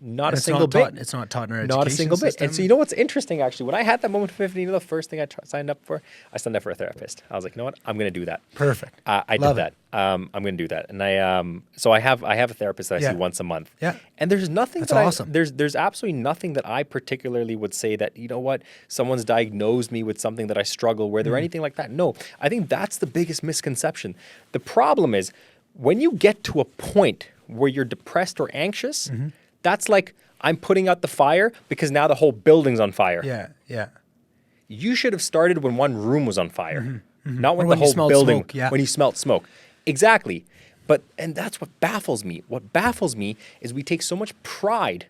Not a single bit. It's not taught in our education Not a single bit. system. And so you know what's interesting, actually? When I had that moment of epiphany, the first thing I signed up for a therapist. I was like, you know what? I'm going to do that. Perfect. I did that. I'm going to do that. And I have a therapist that I see once a month. Yeah. And there's nothing That's awesome. There's absolutely nothing that I particularly would say that, you know what, someone's diagnosed me with something that I struggle with or anything like that. No, I think that's the biggest misconception. The problem is when you get to a point where you're depressed or anxious, that's like, I'm putting out the fire because now the whole building's on fire. Yeah, yeah. You should have started when one room was on fire, not when the whole building, when you smelled smoke. Exactly. And that's what baffles me. What baffles me is we take so much pride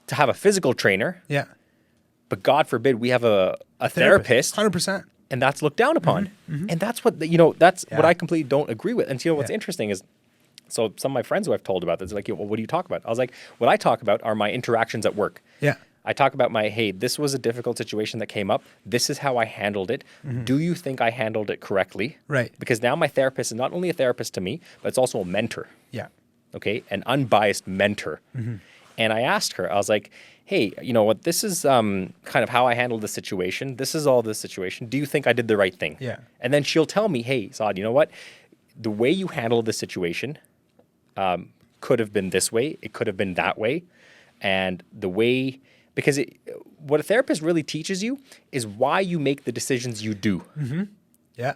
to have a physical trainer. Yeah. But God forbid we have a therapist. 100%. And that's looked down upon. And that's what, what I completely don't agree with. And what's interesting is, so some of my friends who I've told about this are like, well, what do you talk about? I was like, what I talk about are my interactions at work. Yeah. I talk about hey, this was a difficult situation that came up. This is how I handled it. Do you think I handled it correctly? Right. Because now my therapist is not only a therapist to me, but it's also a mentor. Yeah. Okay. An unbiased mentor. And I asked her, I was like, hey, you know what? This is kind of how I handled the situation. This is all the situation. Do you think I did the right thing? Yeah. And then she'll tell me, hey, Saad, you know what? The way you handled the situation could have been this way. It could have been that way. And the way, because what a therapist really teaches you is why you make the decisions you do. Yeah.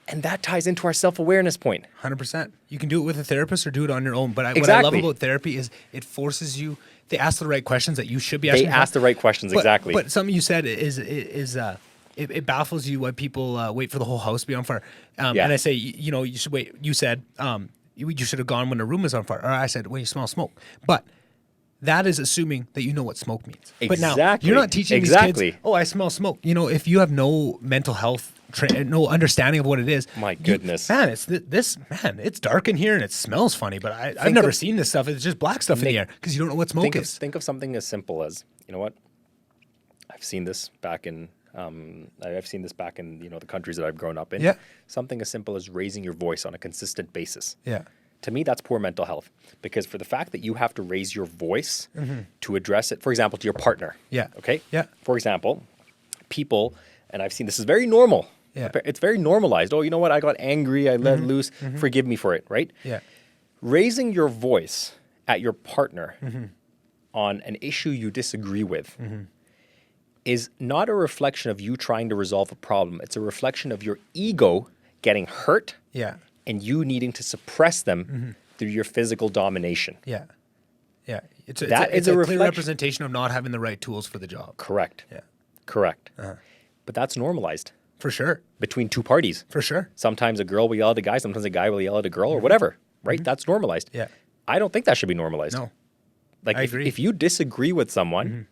And that ties into our self-awareness point. 100%. You can do it with a therapist or do it on your own. But what Exactly. I love about therapy is it forces you, they ask the right questions that you should be asking. They ask the right questions, exactly. But something you said is it baffles you why people wait for the whole house to be on fire. And I say, you should wait. You said you should have gone when the room is on fire. Or I said when you smell smoke. But that is assuming that you know what smoke means. Exactly. But now you're not teaching these kids, oh, I smell smoke. If you have no mental health, no understanding of what it is. My goodness. It's dark in here and it smells funny, but I've never seen this stuff. It's just black stuff in the air because you don't know what smoke is. Think of something as simple as, you know what? I've seen this back in the countries that I've grown up in. Yeah. Something as simple as raising your voice on a consistent basis. Yeah. To me, that's poor mental health, because for the fact that you have to raise your voice to address it, for example, to your partner. Yeah. Okay. Yeah. For example, people, and I've seen this is very normal. Yeah. It's very normalized. Oh, you know what? I got angry. I let loose. Forgive me for it. Right. Yeah. Raising your voice at your partner on an issue you disagree with is not a reflection of you trying to resolve a problem. It's a reflection of your ego getting hurt. Yeah. And you needing to suppress them through your physical domination. Yeah. Yeah. It's a clear representation of not having the right tools for the job. Correct. Yeah. Correct. But that's normalized. For sure. Between two parties. For sure. Sometimes a girl will yell at a guy, sometimes a guy will yell at a girl or whatever, right? That's normalized. Yeah. I don't think that should be normalized. No. Like I agree. If you disagree with someone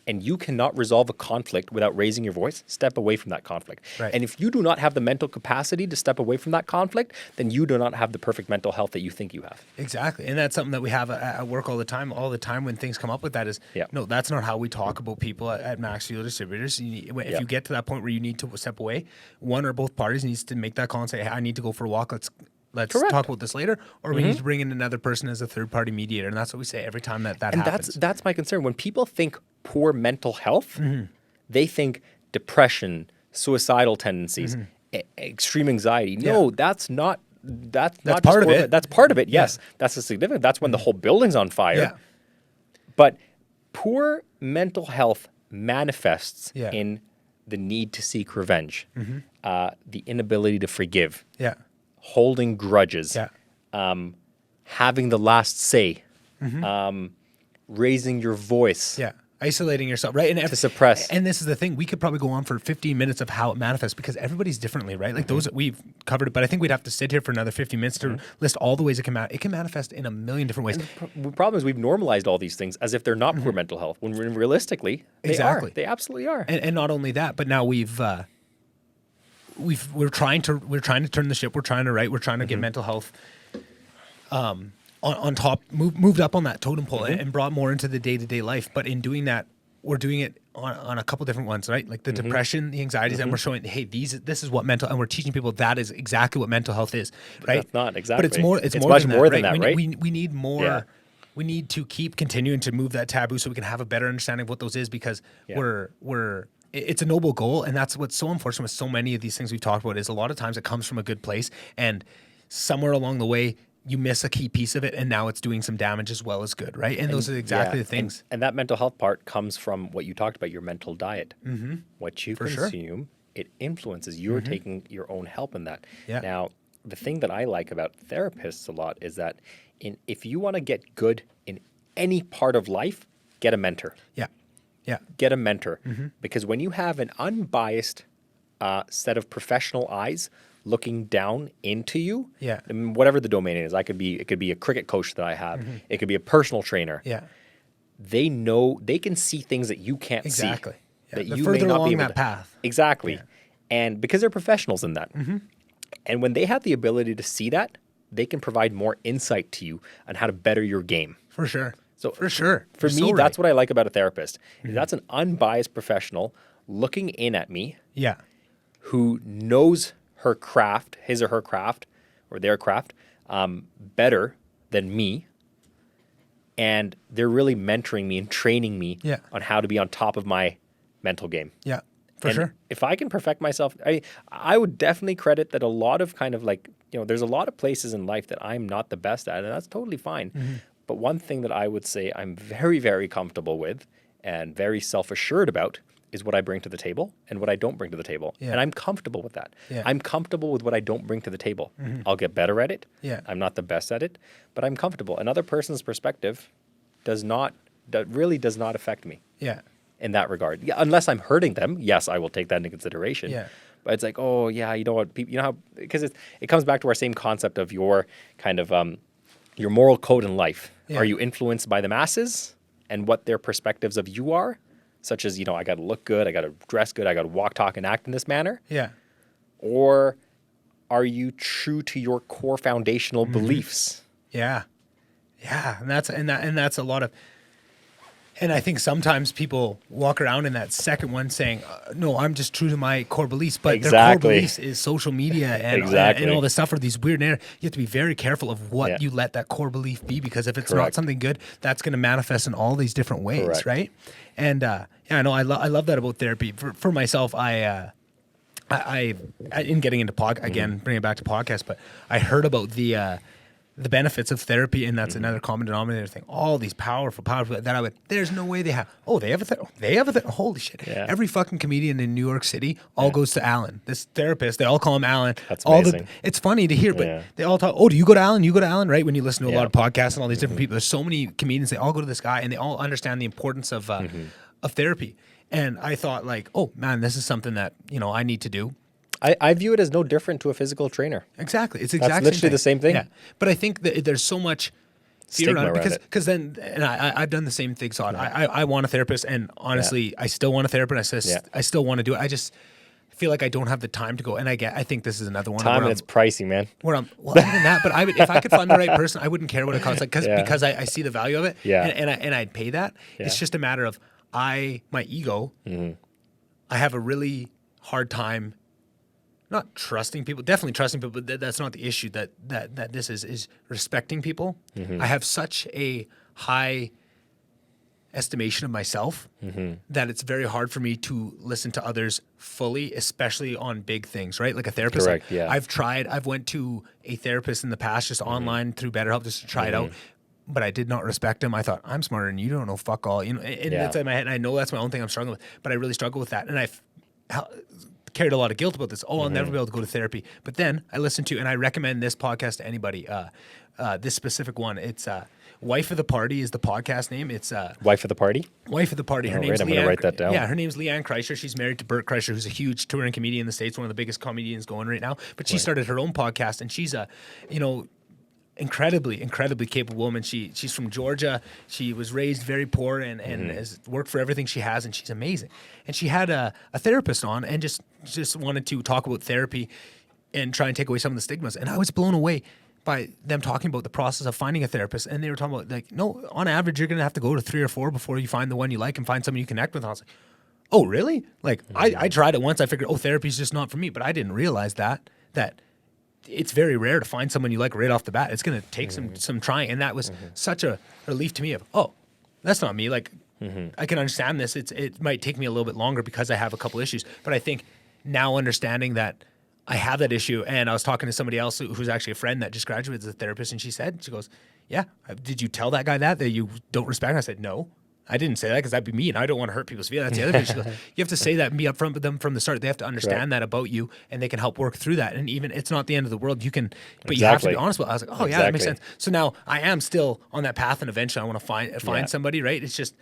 and you cannot resolve a conflict without raising your voice, step away from that conflict. Right. And if you do not have the mental capacity to step away from that conflict, then you do not have the perfect mental health that you think you have. Exactly. And that's something that we have at work all the time. All the time when things come up with that is, no, that's not how we talk about people at Max Fuel Distributors. If you get to that point where you need to step away, one or both parties needs to make that call and say, hey, I need to go for a walk. let's talk about this later, or we need to bring in another person as a third-party mediator, and that's what we say every time that happens. And that's my concern. When people think poor mental health, they think depression, suicidal tendencies, extreme anxiety. No, that's not. That's part of it. That's part of it. Yes, that's a significant. That's when the whole building's on fire. Yeah. But poor mental health manifests in the need to seek revenge, the inability to forgive, holding grudges, having the last say, raising your voice. Isolating yourself, right? To suppress. And this is the thing. We could probably go on for 15 minutes of how it manifests because everybody's differently, right? Like those that we've covered it, but I think we'd have to sit here for another 50 minutes to list all the ways it can manifest. It can manifest in a million different ways. And the problem is we've normalized all these things as if they're not poor mental health, when realistically, they are. They absolutely are. And not only that, but now we're trying to turn the ship. We're trying to We're trying to get mental health on top, moved up on that totem pole and brought more into the day-to-day life. But in doing that, we're doing it on a couple different ones, right? Like the depression, the anxieties, and we're showing, hey, this is what and we're teaching people that is exactly what mental health is, right? That's not exactly. But it's much more than that, right? We need more. Yeah. We need to keep continuing to move that taboo so we can have a better understanding of what those is because it's a noble goal, and that's what's so unfortunate with so many of these things we've talked about is a lot of times it comes from a good place, and somewhere along the way you miss a key piece of it, and now it's doing some damage as well as good, right? And those are exactly the things. And that mental health part comes from what you talked about, your mental diet. What you consume, it influences. You're taking your own help in that. Yeah. Now, the thing that I like about therapists a lot is that if you want to get good in any part of life, get a mentor. Yeah. Get a mentor. Because when you have an unbiased set of professional eyes looking down into you, I mean, whatever the domain is, it could be a cricket coach that I have, it could be a personal trainer. They can see things that you can't see. That They're you further may not along be able that path. Exactly. And because they're professionals in that. And when they have the ability to see that, they can provide more insight to you on how to better your game. For sure. So for sure. For me, that's what I like about a therapist. That's an unbiased professional looking in at me. Who knows her craft, his or her craft, or their craft, better than me. And they're really mentoring me and training me on how to be on top of my mental game. For sure. If I can perfect myself, I would definitely credit that a lot of kind of like, there's a lot of places in life that I'm not the best at, and that's totally fine. But one thing that I would say I'm very, very comfortable with and very self-assured about is what I bring to the table and what I don't bring to the table. And I'm comfortable with that. I'm comfortable with what I don't bring to the table. I'll get better at it. I'm not the best at it, but I'm comfortable. Another person's perspective really does not affect me. In that regard. Unless I'm hurting them, yes, I will take that into consideration. But it's like, oh yeah, you know what, people, how, because it comes back to our same concept of your kind of your moral code in life. Are you influenced by the masses and what their perspectives of you are? Such as, I got to look good, I got to dress good, I got to walk, talk, and act in this manner. Or are you true to your core foundational beliefs? And that's a lot of. And I think sometimes people walk around in that second one saying, no, I'm just true to my core beliefs. But their core beliefs is social media and all this stuff, or these weird narratives. You have to be very careful of what you let that core belief be, because if it's not something good, that's going to manifest in all these different ways, right? And I know I love that about therapy. For myself, I in getting into again, bring it back to podcast, but I heard about the benefits of therapy, and that's another common denominator thing. All these powerful that there's no way they have. Oh, they have a holy shit. Every fucking comedian in New York City all goes to Alan. This therapist, they all call him Alan. That's amazing. It's funny to hear, but they all talk, oh, do you go to Alan? You go to Alan, right? When you listen to a lot of podcasts and all these different people, there's so many comedians, they all go to this guy, and they all understand the importance of therapy. And I thought, like, oh man, this is something that, I need to do. I view it as no different to a physical trainer. Exactly. It's That's literally the same thing. But I think that there's so much fear on it because then, and I've done the same thing, Saad. I want a therapist, and honestly, I still want a therapist. I still want to do it. I just feel like I don't have the time to go. And I think this is another one. Time, and it's pricey, man. Well, even that, but if I could find the right person, I wouldn't care what it costs. Like, because I see the value of it. And I'd pay that. It's just a matter of my ego. I have a really hard time not trusting people, definitely trusting people, but that's not the issue that this is respecting people. I have such a high estimation of myself that it's very hard for me to listen to others fully, especially on big things, right? Like a therapist. Correct, yeah. I've went to a therapist in the past, just online through BetterHelp, just to try it out. But I did not respect him. I thought, I'm smarter than you, don't know fuck all. And it's in my head, and I know that's my own thing I'm struggling with, but I really struggle with that. And I've carried a lot of guilt about this. I'll never be able to go to therapy. But then I listened to, and I recommend this podcast to anybody, this specific one. It's Wife of the Party is the podcast name. It's Wife of the Party? Wife of the Party. Her name's I'm Leanne. going to write that down. Yeah, her name's Leanne Kreischer. She's married to Bert Kreischer, who's a huge touring comedian in the States, one of the biggest comedians going right now. But she started her own podcast, and she's incredibly capable woman. She's from Georgia. She was raised very poor and has worked for everything she has, and she's amazing. And she had a therapist on and just wanted to talk about therapy and try and take away some of the stigmas. And I was blown away by them talking about the process of finding a therapist. And they were talking about, like, no, on average, you're going to have to go to 3 or 4 before you find the one you like and find someone you connect with. And I was like, oh, really? Like, I tried it once. I figured, therapy's just not for me. But I didn't realize that it's very rare to find someone you like right off the bat. It's going to take some trying. And that was such a relief to me of, that's not me. Like, I can understand this. It might take me a little bit longer because I have a couple issues. But I think now understanding that I have that issue, and I was talking to somebody else who's actually a friend that just graduated as a therapist, and she goes, yeah, did you tell that guy that you don't respect him? I said, no. I didn't say that because that'd be me, and I don't want to hurt people's feelings. That's the other thing. She goes, you have to say that and be upfront with them from the start. They have to understand that about you, and they can help work through that. And even it's not the end of the world. You can, but you have to be honest with it. I was like, yeah, that makes sense. So now I am still on that path, and eventually I want to find somebody, right? It's just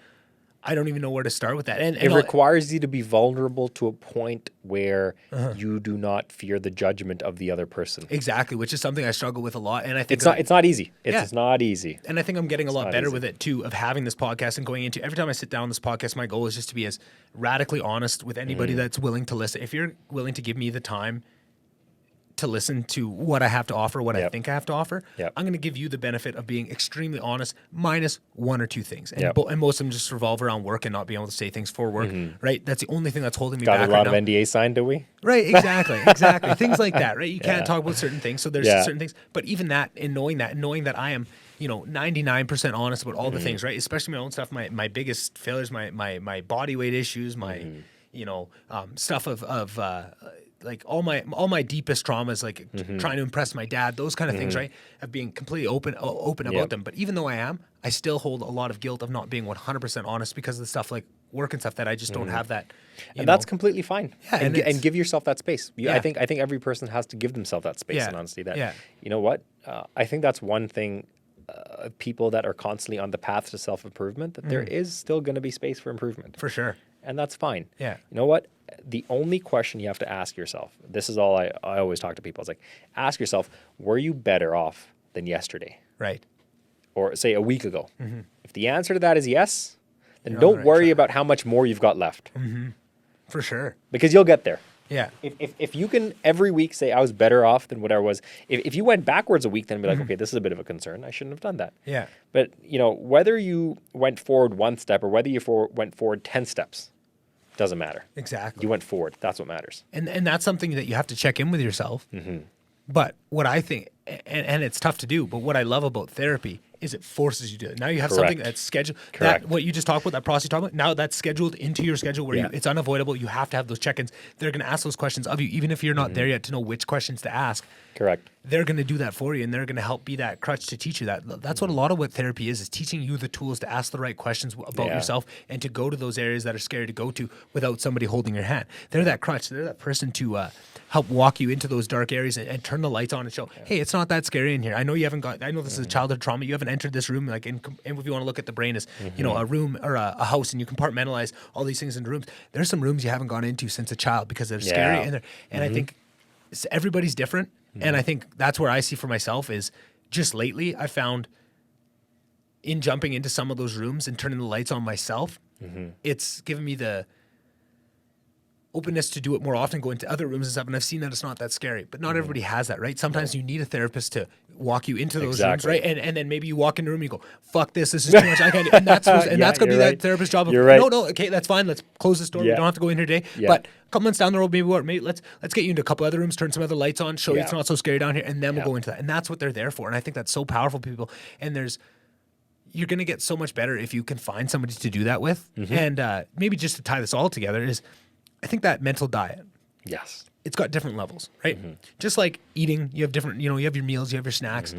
I don't even know where to start with that. And it requires you to be vulnerable to a point where you do not fear the judgment of the other person. Exactly, which is something I struggle with a lot. And I think it's not easy. It's not easy. And I think I'm getting a lot better with it too, of having this podcast and going into every time I sit down on this podcast, my goal is just to be as radically honest with anybody that's willing to listen. If you're willing to give me the time to listen to what I have to offer, what I think I have to offer, I'm going to give you the benefit of being extremely honest, minus 1 or 2 things. And, and most of them just revolve around work and not being able to say things for work, right? That's the only thing that's holding me back. Got a lot of NDA signed, do we? Right, exactly. Things like that, right? You can't talk about certain things, so there's certain things. But even that, in knowing that I am 99% honest about all the things, right? Especially my own stuff, my biggest failures, my body weight issues, my stuff of like all my deepest traumas, like trying to impress my dad, those kind of things, right? Of being completely open about them. But even though I still hold a lot of guilt of not being 100% honest because of the stuff like work and stuff that I just don't have that. And that's completely fine. Yeah, and give yourself that space. I think every person has to give themselves that space and honesty. You know what? I think that's one thing. People that are constantly on the path to self-improvement, that there is still going to be space for improvement. For sure. And that's fine. Yeah. You know what? The only question you have to ask yourself, this is all I always talk to people, it's like, ask yourself, were you better off than yesterday? Right. Or say a week ago? If the answer to that is yes, then don't worry about how much more you've got left. For sure. Because you'll get there. Yeah. If you can every week say I was better off than whatever was, if you went backwards a week, then be like, okay, this is a bit of a concern. I shouldn't have done that. Yeah. But whether you went forward 1 step or whether you went forward 10 steps, doesn't matter. Exactly. You went forward. That's what matters. And that's something that you have to check in with yourself. But what I think, and it's tough to do, but what I love about therapy is it forces you to do it. Now you have something that's scheduled. That, what you just talked about, that process you talked about, now that's scheduled into your schedule where it's unavoidable. You have to have those check-ins. They're going to ask those questions of you, even if you're not there yet to know which questions to ask. Correct. They're going to do that for you, and they're going to help be that crutch to teach you that. That's what a lot of what therapy is teaching you the tools to ask the right questions about yourself and to go to those areas that are scary to go to without somebody holding your hand. They're that crutch. They're that person to help walk you into those dark areas and turn the lights on and show, hey, it's not that scary in here. I know you haven't got, I know this is a childhood trauma. You haven't entered this room, like, and if you want to look at the brain as, a room or a house, and you compartmentalize all these things into rooms. There's some rooms you haven't gone into since a child because they're scary. And I think everybody's different. And I think that's where I see for myself is just lately I found in jumping into some of those rooms and turning the lights on myself, it's given me openness to do it more often, go into other rooms and stuff. And I've seen that it's not that scary, but not everybody has that, right? Sometimes you need a therapist to walk you into those rooms, right? And then maybe you walk in a room and you go, fuck this is too much. I can't do. And that's supposed, and that's going to be that therapist's job. You're right. No, okay, that's fine. Let's close this door. We don't have to go in here today. But a couple months down the road, maybe let's get you into a couple other rooms, turn some other lights on, show you it's not so scary down here, and then we'll go into that. And that's what they're there for. And I think that's so powerful, people. And you're going to get so much better if you can find somebody to do that with. And maybe just to tie this all together is, I think that mental diet. Yes. It's got different levels, right? Just like eating, you have different, you have your meals, you have your snacks.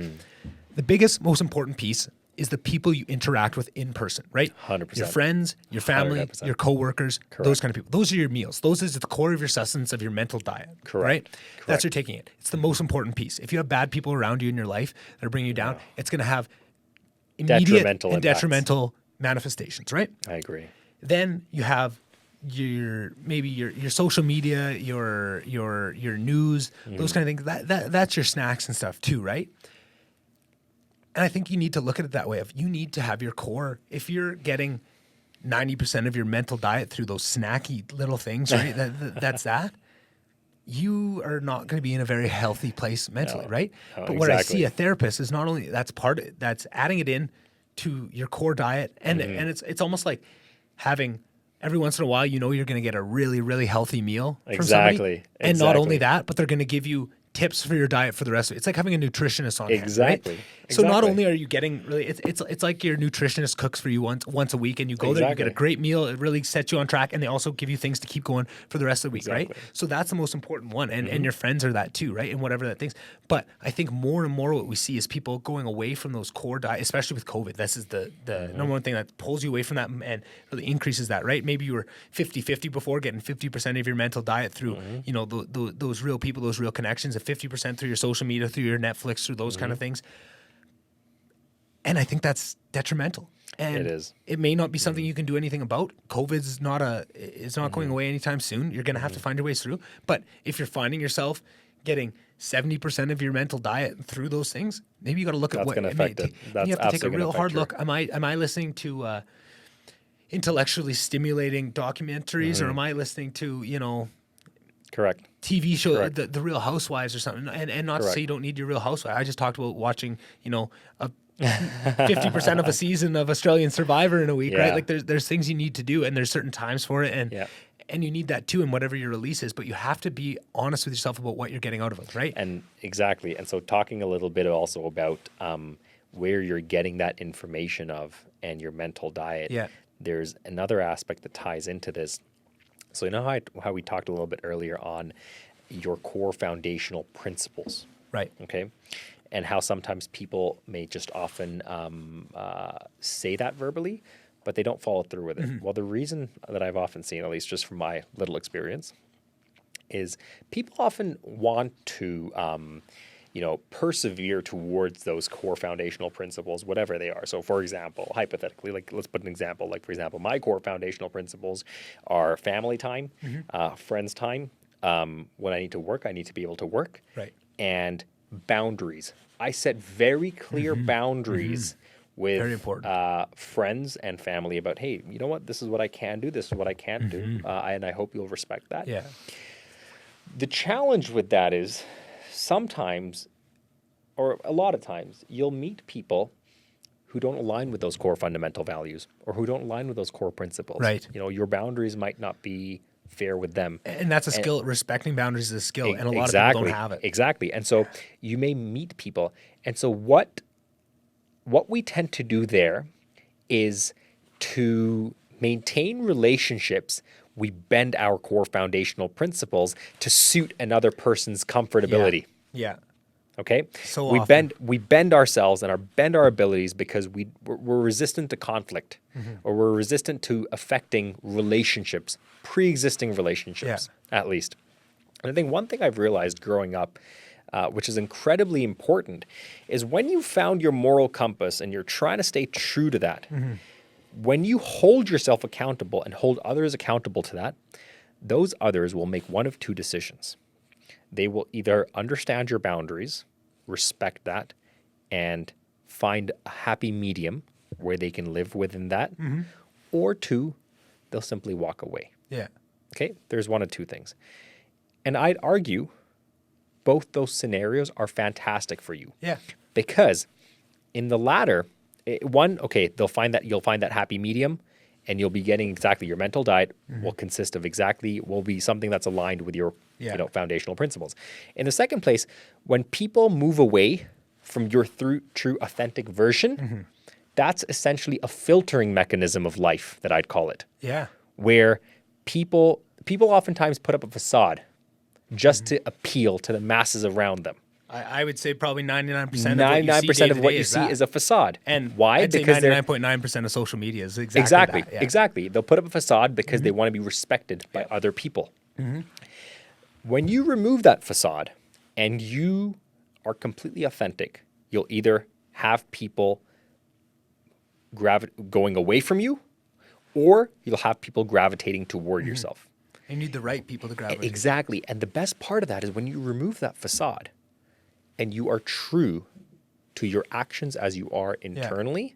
The biggest, most important piece is the people you interact with in person, right? 100%. Your friends, your family, 100%. your coworkers, those kind of people. Those are your meals. Those is the core of your sustenance of your mental diet, right? That's you're taking it. It's the most important piece. If you have bad people around you in your life that are bringing you down, it's going to have immediate detrimental manifestations, right? I agree. Then you have your social media, your news, those kind of things. That's your snacks and stuff too, right? And I think you need to look at it that way. If you need to have your core, if you're getting 90% of your mental diet through those snacky little things, right? that's that. You are not going to be in a very healthy place mentally, right? But what I see a therapist is not only that's adding it in to your core diet, and it's almost like having every once in a while, you're going to get a really, really healthy meal from somebody. And not only that, but they're going to give you tips for your diet for the rest of it. It's like having a nutritionist on hand, right? So not only are you getting really, it's like your nutritionist cooks for you once a week, and you go there, you get a great meal. It really sets you on track, and they also give you things to keep going for the rest of the week, right? So that's the most important one, and your friends are that too, right? And whatever that things. But I think more and more what we see is people going away from those core diet, especially with COVID. This is the number one thing that pulls you away from that and really increases that, right? Maybe you were 50-50 before, getting 50% of your mental diet through those real people, those real connections, and 50% through your social media, through your Netflix, through those kind of things. And I think that's detrimental. And it is. It may not be something you can do anything about. COVID's not going away anytime soon. You're going to have to find your ways through. But if you're finding yourself getting 70% of your mental diet through those things, maybe you got to look at what going to affect it. You have to take a real hard look. Am I listening to intellectually stimulating documentaries, or am I listening to Correct. TV show, the Real Housewives or something? And not to say you don't need your Real Housewives. I just talked about watching, a 50% of a season of Australian Survivor in a week, right? Like there's things you need to do, and there's certain times for it, and you need that too in whatever your release is. But you have to be honest with yourself about what you're getting out of it, right? And exactly. And so talking a little bit also about where you're getting that information of and your mental diet. Yeah. There's another aspect that ties into this. So you know how we talked a little bit earlier on your core foundational principles, right? Okay, and how sometimes people may just often say that verbally, but they don't follow through with it. Well, the reason that I've often seen, at least just from my little experience, is people often want to persevere towards those core foundational principles, whatever they are. So for example, hypothetically, like let's put an example, like for example, my core foundational principles are family time, friends time. When I need to work, I need to be able to work. Right. And boundaries. I set very clear boundaries with friends and family about, hey, you know what? This is what I can do. This is what I can't do. And I hope you'll respect that. Yeah. The challenge with that is sometimes, or a lot of times, you'll meet people who don't align with those core fundamental values or who don't align with those core principles. Right. Your boundaries might not be fair with them. And that's a skill. Respecting boundaries is a skill. And a lot of people don't have it. Exactly. And so you may meet people. And so what we tend to do there is to maintain relationships. We bend our core foundational principles to suit another person's comfortability. Yeah. Okay. So we bend ourselves and bend our abilities because we're resistant to conflict, or we're resistant to affecting relationships, pre-existing relationships, at least. And I think one thing I've realized growing up, which is incredibly important, is when you found your moral compass and you're trying to stay true to that. When you hold yourself accountable and hold others accountable to that, those others will make one of two decisions. They will either understand your boundaries, respect that, and find a happy medium where they can live within that, or two, they'll simply walk away. Yeah. Okay, there's one of two things. And I'd argue both those scenarios are fantastic for you. Yeah. Because in the latter, you'll find that happy medium, and you'll be getting exactly your mental diet will be something that's aligned with your foundational principles. In the second place, when people move away from your true authentic version, that's essentially a filtering mechanism of life that I'd call it. Yeah. Where people oftentimes put up a facade just to appeal to the masses around them. I would say probably 99% of what you see is a facade. And why? I'd because 99.9% of social media is exactly that. Yeah. Exactly. They'll put up a facade because they want to be respected by other people. When you remove that facade and you are completely authentic, you'll either have people going away from you, or you'll have people gravitating toward yourself. You need the right people to gravitate. Exactly. And the best part of that is when you remove that facade and you are true to your actions as you are internally,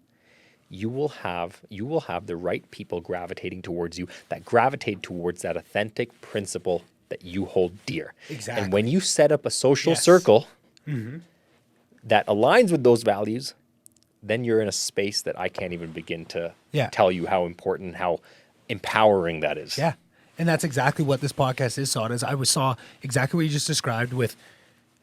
you will have the right people gravitating towards you that gravitate towards that authentic principle that you hold dear. Exactly. And when you set up a social circle that aligns with those values, then you're in a space that I can't even begin to tell you how important, how empowering that is. Yeah. And that's exactly what this podcast is, Saad. I saw exactly what you just described with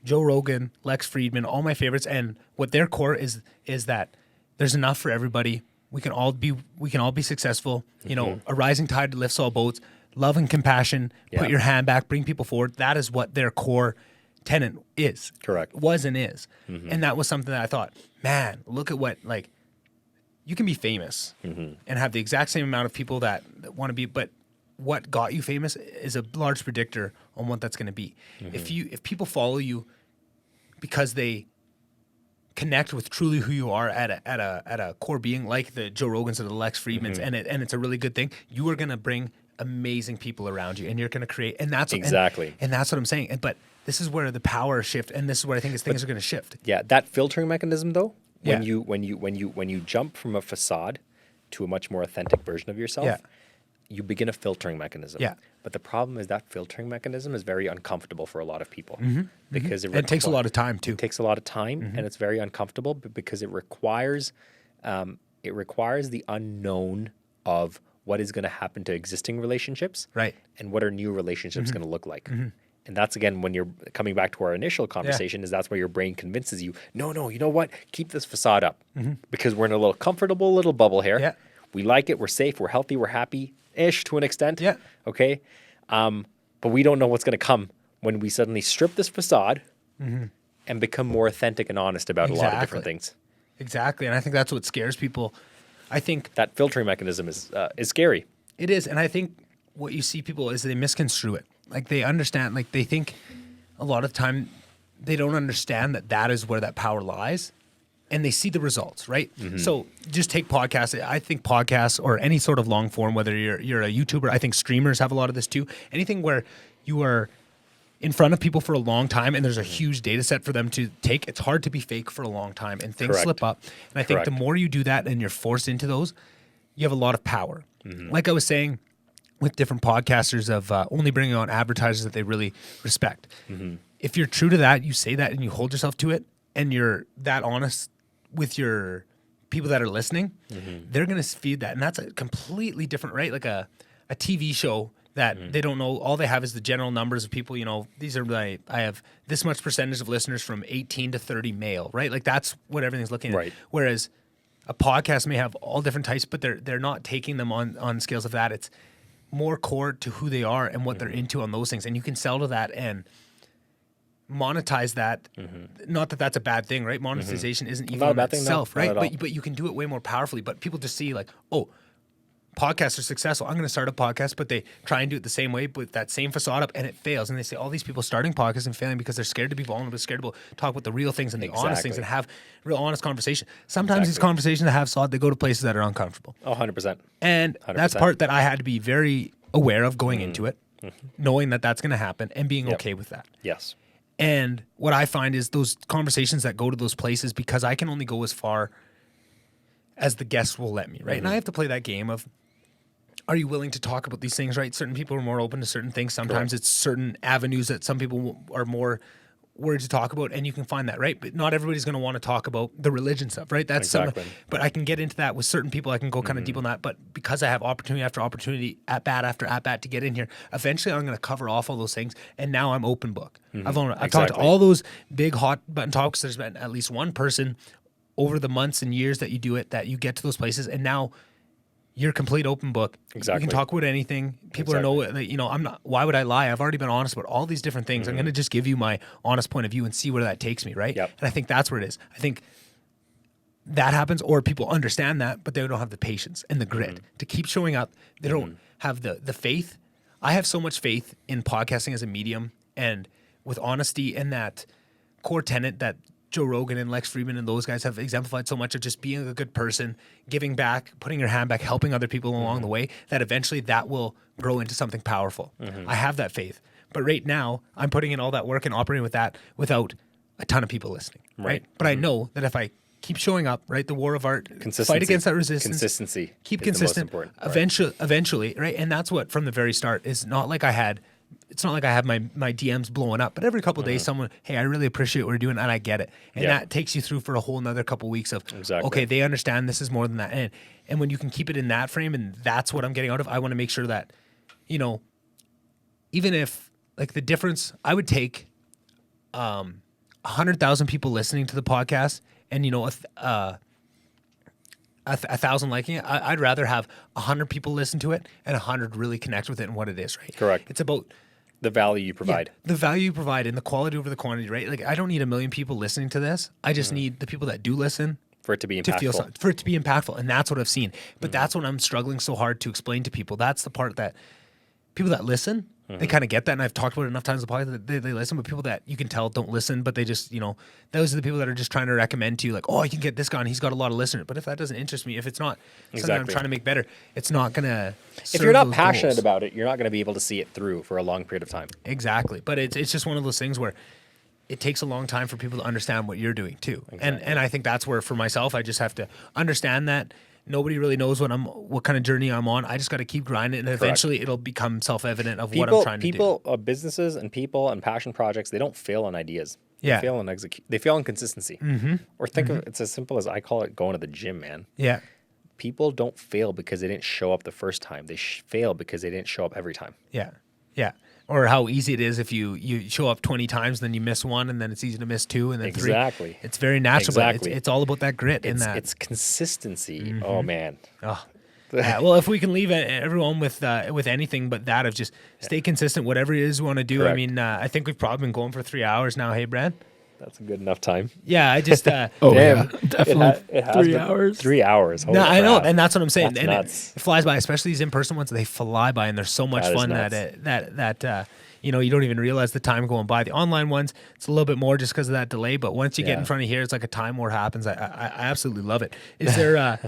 Joe Rogan, Lex Friedman, all my favorites, and what their core is that there's enough for everybody. We can all be successful. You know, a rising tide lifts all boats. Love and compassion. Put your hand back. Bring people forward. That is what their core tenet is. Correct. Was and is. And that was something that I thought, man, look at what, like, you can be famous and have the exact same amount of people that want to be, but what got you famous is a large predictor on what that's going to be. If people follow you because they connect with truly who you are at a core being, like the Joe Rogans or the Lex Friedmans, and it's a really good thing, you are going to bring amazing people around you, and you're going to create, and that's exactly, and that's what I'm saying. But this is where the power shift, and this is where I think things are going to shift. Yeah, that filtering mechanism though, when you jump from a facade to a much more authentic version of yourself, you begin a filtering mechanism. Yeah. But the problem is that filtering mechanism is very uncomfortable for a lot of people because it takes a lot of time too. It takes a lot of time, and it's very uncomfortable because it requires the unknown of what is going to happen to existing relationships, right? And what are new relationships going to look like. And that's, again, when you're coming back to our initial conversation, is that's where your brain convinces you, no, you know what? Keep this facade up because we're in a little comfortable little bubble here. Yeah. We like it. We're safe. We're healthy. We're happy-ish to an extent. Yeah. Okay. But we don't know what's going to come when we suddenly strip this facade and become more authentic and honest about a lot of different things. Exactly. And I think that's what scares people. I think that filtering mechanism is scary. It is. And I think what you see people is they misconstrue it. Like, they understand, like, they think a lot of time they don't understand that is where that power lies, and they see the results, right? So just take podcasts. I think podcasts or any sort of long form, whether you're a YouTuber, I think streamers have a lot of this too. Anything where you are in front of people for a long time and there's a huge data set for them to take, it's hard to be fake for a long time, and things slip up. And I think the more you do that and you're forced into those, you have a lot of power. Like I was saying, with different podcasters of only bringing on advertisers that they really respect. If you're true to that, you say that and you hold yourself to it, and you're that honest with your people that are listening, they're going to feed that. And that's a completely different, right? Like a TV show that they don't know. All they have is the general numbers of people, these are I have this much percentage of listeners from 18 to 30 male, right? Like, that's what everything's looking at. Whereas a podcast may have all different types, but they're not taking them on scales of that. It's more core to who they are and what they're into on those things. And you can sell to that and monetize that. Not that that's a bad thing, right? Monetization isn't even in itself, right? But you can do it way more powerfully. But people just see, like, oh, podcasts are successful. I'm going to start a podcast, but they try and do it the same way, with that same facade up, and it fails. And they say all these people starting podcasts and failing because they're scared to be vulnerable, scared to talk about the real things and the honest things and have real honest conversation. Sometimes these conversations that have Saad, they go to places that are uncomfortable. 100%. And 100%. That's part that I had to be very aware of going into it, knowing that that's going to happen and being okay with that. Yes. And what I find is those conversations that go to those places, because I can only go as far as the guests will let me, right? And I have to play that game of, are you willing to talk about these things, right? Certain people are more open to certain things. Sometimes it's certain avenues that some people are more words to talk about, and you can find that, right? But not everybody's going to want to talk about the religion stuff, right? That's exactly. But I can get into that with certain people. I can go kind of deep on that. But because I have opportunity after opportunity, at bat after at bat to get in here, eventually I'm going to cover off all those things. And now I'm open book. I've talked to all those big hot button topics. There's been at least one person over the months and years that you do it, that you get to those places, and now you're a complete open book. Exactly. You can talk about anything. People know that, you know, I'm not, why would I lie? I've already been honest about all these different things. I'm going to just give you my honest point of view and see where that takes me, right? Yep. And I think that's where it is. I think that happens, or people understand that, but they don't have the patience and the grit to keep showing up. They don't have the faith. I have so much faith in podcasting as a medium, and with honesty, and that core tenet that Joe Rogan and Lex Friedman and those guys have exemplified so much of just being a good person, giving back, putting your hand back, helping other people along the way, that eventually that will grow into something powerful. I have that faith. But right now, I'm putting in all that work and operating with that without a ton of people listening, right? But I know that if I keep showing up, right, the war of art, fight against that resistance. Consistency. Keep consistent. Eventually, right? And that's what, from the very start, is not like I had... It's not like I have my DMs blowing up, but every couple of days, someone, hey, I really appreciate what you're doing, and I get it. And that takes you through for a whole another couple of weeks of, okay, they understand this is more than that. And when you can keep it in that frame, and that's what I'm getting out of, I want to make sure that, you know, even if, like, the difference, I would take 100,000 people listening to the podcast and, you know, a 1,000 liking it. I'd rather have 100 people listen to it and 100 really connect with it and what it is, right? Correct. It's about the value you provide. Yeah, the value you provide and the quality over the quantity, right? Like, I don't need 1 million people listening to this. I just need the people that do listen for it to be impactful. For it to be impactful. And that's what I've seen. But that's what I'm struggling so hard to explain to people. That's the part that people that listen, they kind of get that. And I've talked about it enough times in the podcast that they listen, but people that you can tell don't listen, but they just, you know, those are the people that are just trying to recommend to you, like, oh, you can get this guy and he's got a lot of listeners. But if that doesn't interest me, if it's not something I'm trying to make better, it's not going to serve If you're not those passionate goals. about it, you're not going to be able to see it through for a long period of time. Exactly. But it's just one of those things where it takes a long time for people to understand what you're doing too. Exactly. And I think that's where, for myself, I just have to understand that nobody really knows what kind of journey I'm on. I just got to keep grinding, and eventually it'll become self-evident of what I'm trying to do. People, businesses and people and passion projects, they don't fail on ideas. They fail on they fail on consistency. Or think of it's as simple as, I call it, going to the gym, man. Yeah. People don't fail because they didn't show up the first time. They fail because they didn't show up every time. Yeah. Yeah. Or how easy it is if you show up 20 times, then you miss one, and then it's easy to miss two, and then three. It's very natural, but it's all about that grit in that. It's consistency. Oh, man. Oh. Yeah, well, if we can leave everyone with anything but that of just stay consistent, whatever it is you want to do. Correct. I mean, I think we've probably been going for 3 hours now. Hey, Brad? That's a good enough time. Yeah, I just... definitely it has 3 hours. 3 hours. No, I know, and that's what I'm saying. That's and nuts. It flies by, especially these in-person ones. They fly by, and they're so much fun that you know, you don't even realize the time going by. The online ones, it's a little bit more just because of that delay. But once you get in front of here, it's like a time war happens. I absolutely love it. Is there...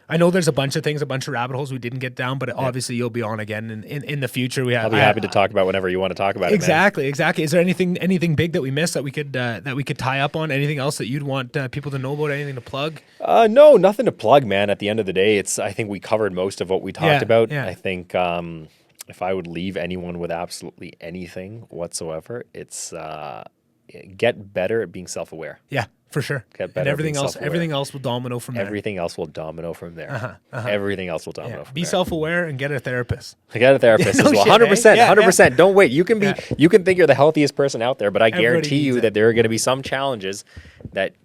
I know there's a bunch of things, a bunch of rabbit holes we didn't get down, but obviously you'll be on again in the future. I'll be happy to talk about whenever you want to talk about it. Exactly. Is there anything big that we missed that we could tie up on? Anything else that you'd want people to know about? Anything to plug? No, nothing to plug, man. At the end of the day, I think we covered most of what we talked about. Yeah. I think if I would leave anyone with absolutely anything whatsoever, it's get better at being self-aware. Yeah. For sure. Get better, and everything else will domino from there. Everything else will domino from there. Everything else will domino from there. Be self-aware and get a therapist. Get a therapist as well. 100%. 100%. Don't wait. You can think you're the healthiest person out there, but I guarantee you that there are going to be some challenges that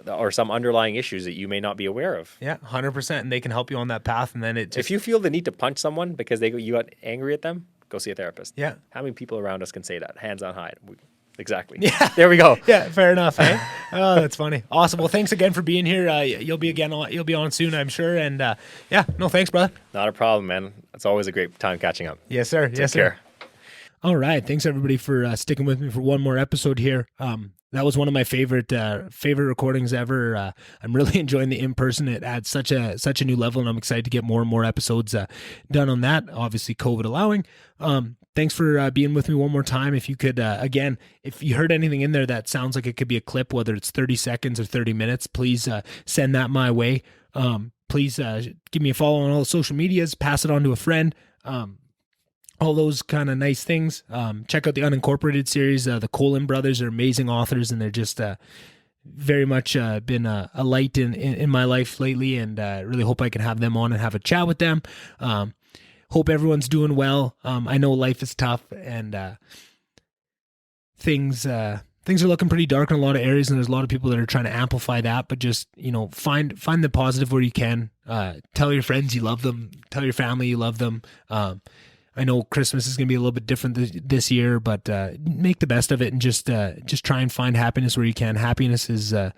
or some underlying issues that you may not be aware of. Yeah, 100%. And they can help you on that path. And then if you feel the need to punch someone because you got angry at them, go see a therapist. Yeah. How many people around us can say that? Hands on high. Exactly. Yeah. There we go. Yeah, fair enough. Eh? Oh, that's funny. Awesome. Well, thanks again for being here. You'll be on soon, I'm sure. And thanks, brother. Not a problem, man. It's always a great time catching up. Yes, sir. Take care. All right. Thanks everybody for sticking with me for one more episode here. That was one of my favorite recordings ever. I'm really enjoying the in-person. It adds such a new level, and I'm excited to get more and more episodes done on that. Obviously, COVID allowing. Thanks for being with me one more time. If you could, again, if you heard anything in there that sounds like it could be a clip, whether it's 30 seconds or 30 minutes, please send that my way. Please give me a follow on all the social medias, pass it on to a friend. all those kind of nice things. Check out the Unincorporated series. The Colen brothers are amazing authors, and they're just very much been a light in my life lately, and really hope I can have them on and have a chat with them. Hope everyone's doing well. I know life is tough, and things are looking pretty dark in a lot of areas, and there's a lot of people that are trying to amplify that, but just, find the positive where you can. Tell your friends you love them. Tell your family you love them. I know Christmas is going to be a little bit different this year, but make the best of it, and just try and find happiness where you can. Happiness is a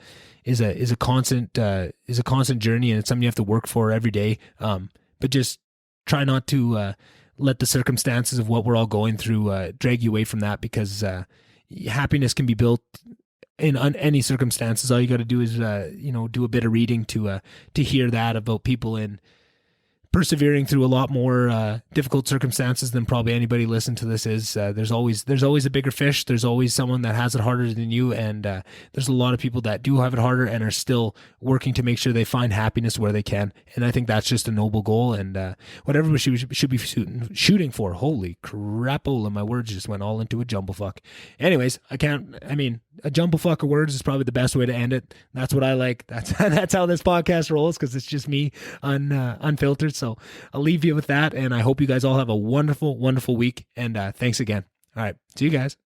constant journey, and it's something you have to work for every day. But just try not to let the circumstances of what we're all going through drag you away from that, because happiness can be built in any circumstances. All you got to do is do a bit of reading to hear that about people in persevering through a lot more difficult circumstances than probably anybody listening to this is. There's always a bigger fish. There's always someone that has it harder than you, and there's a lot of people that do have it harder and are still working to make sure they find happiness where they can. And I think that's just a noble goal, and whatever we should be shooting for. Holy crapola, my words just went all into a jumblefuck. Anyways, a jumblefuck of words is probably the best way to end it. That's what I like. That's how this podcast rolls, because it's just me unfiltered. So I'll leave you with that, and I hope you guys all have a wonderful, wonderful week, and thanks again. All right, see you guys.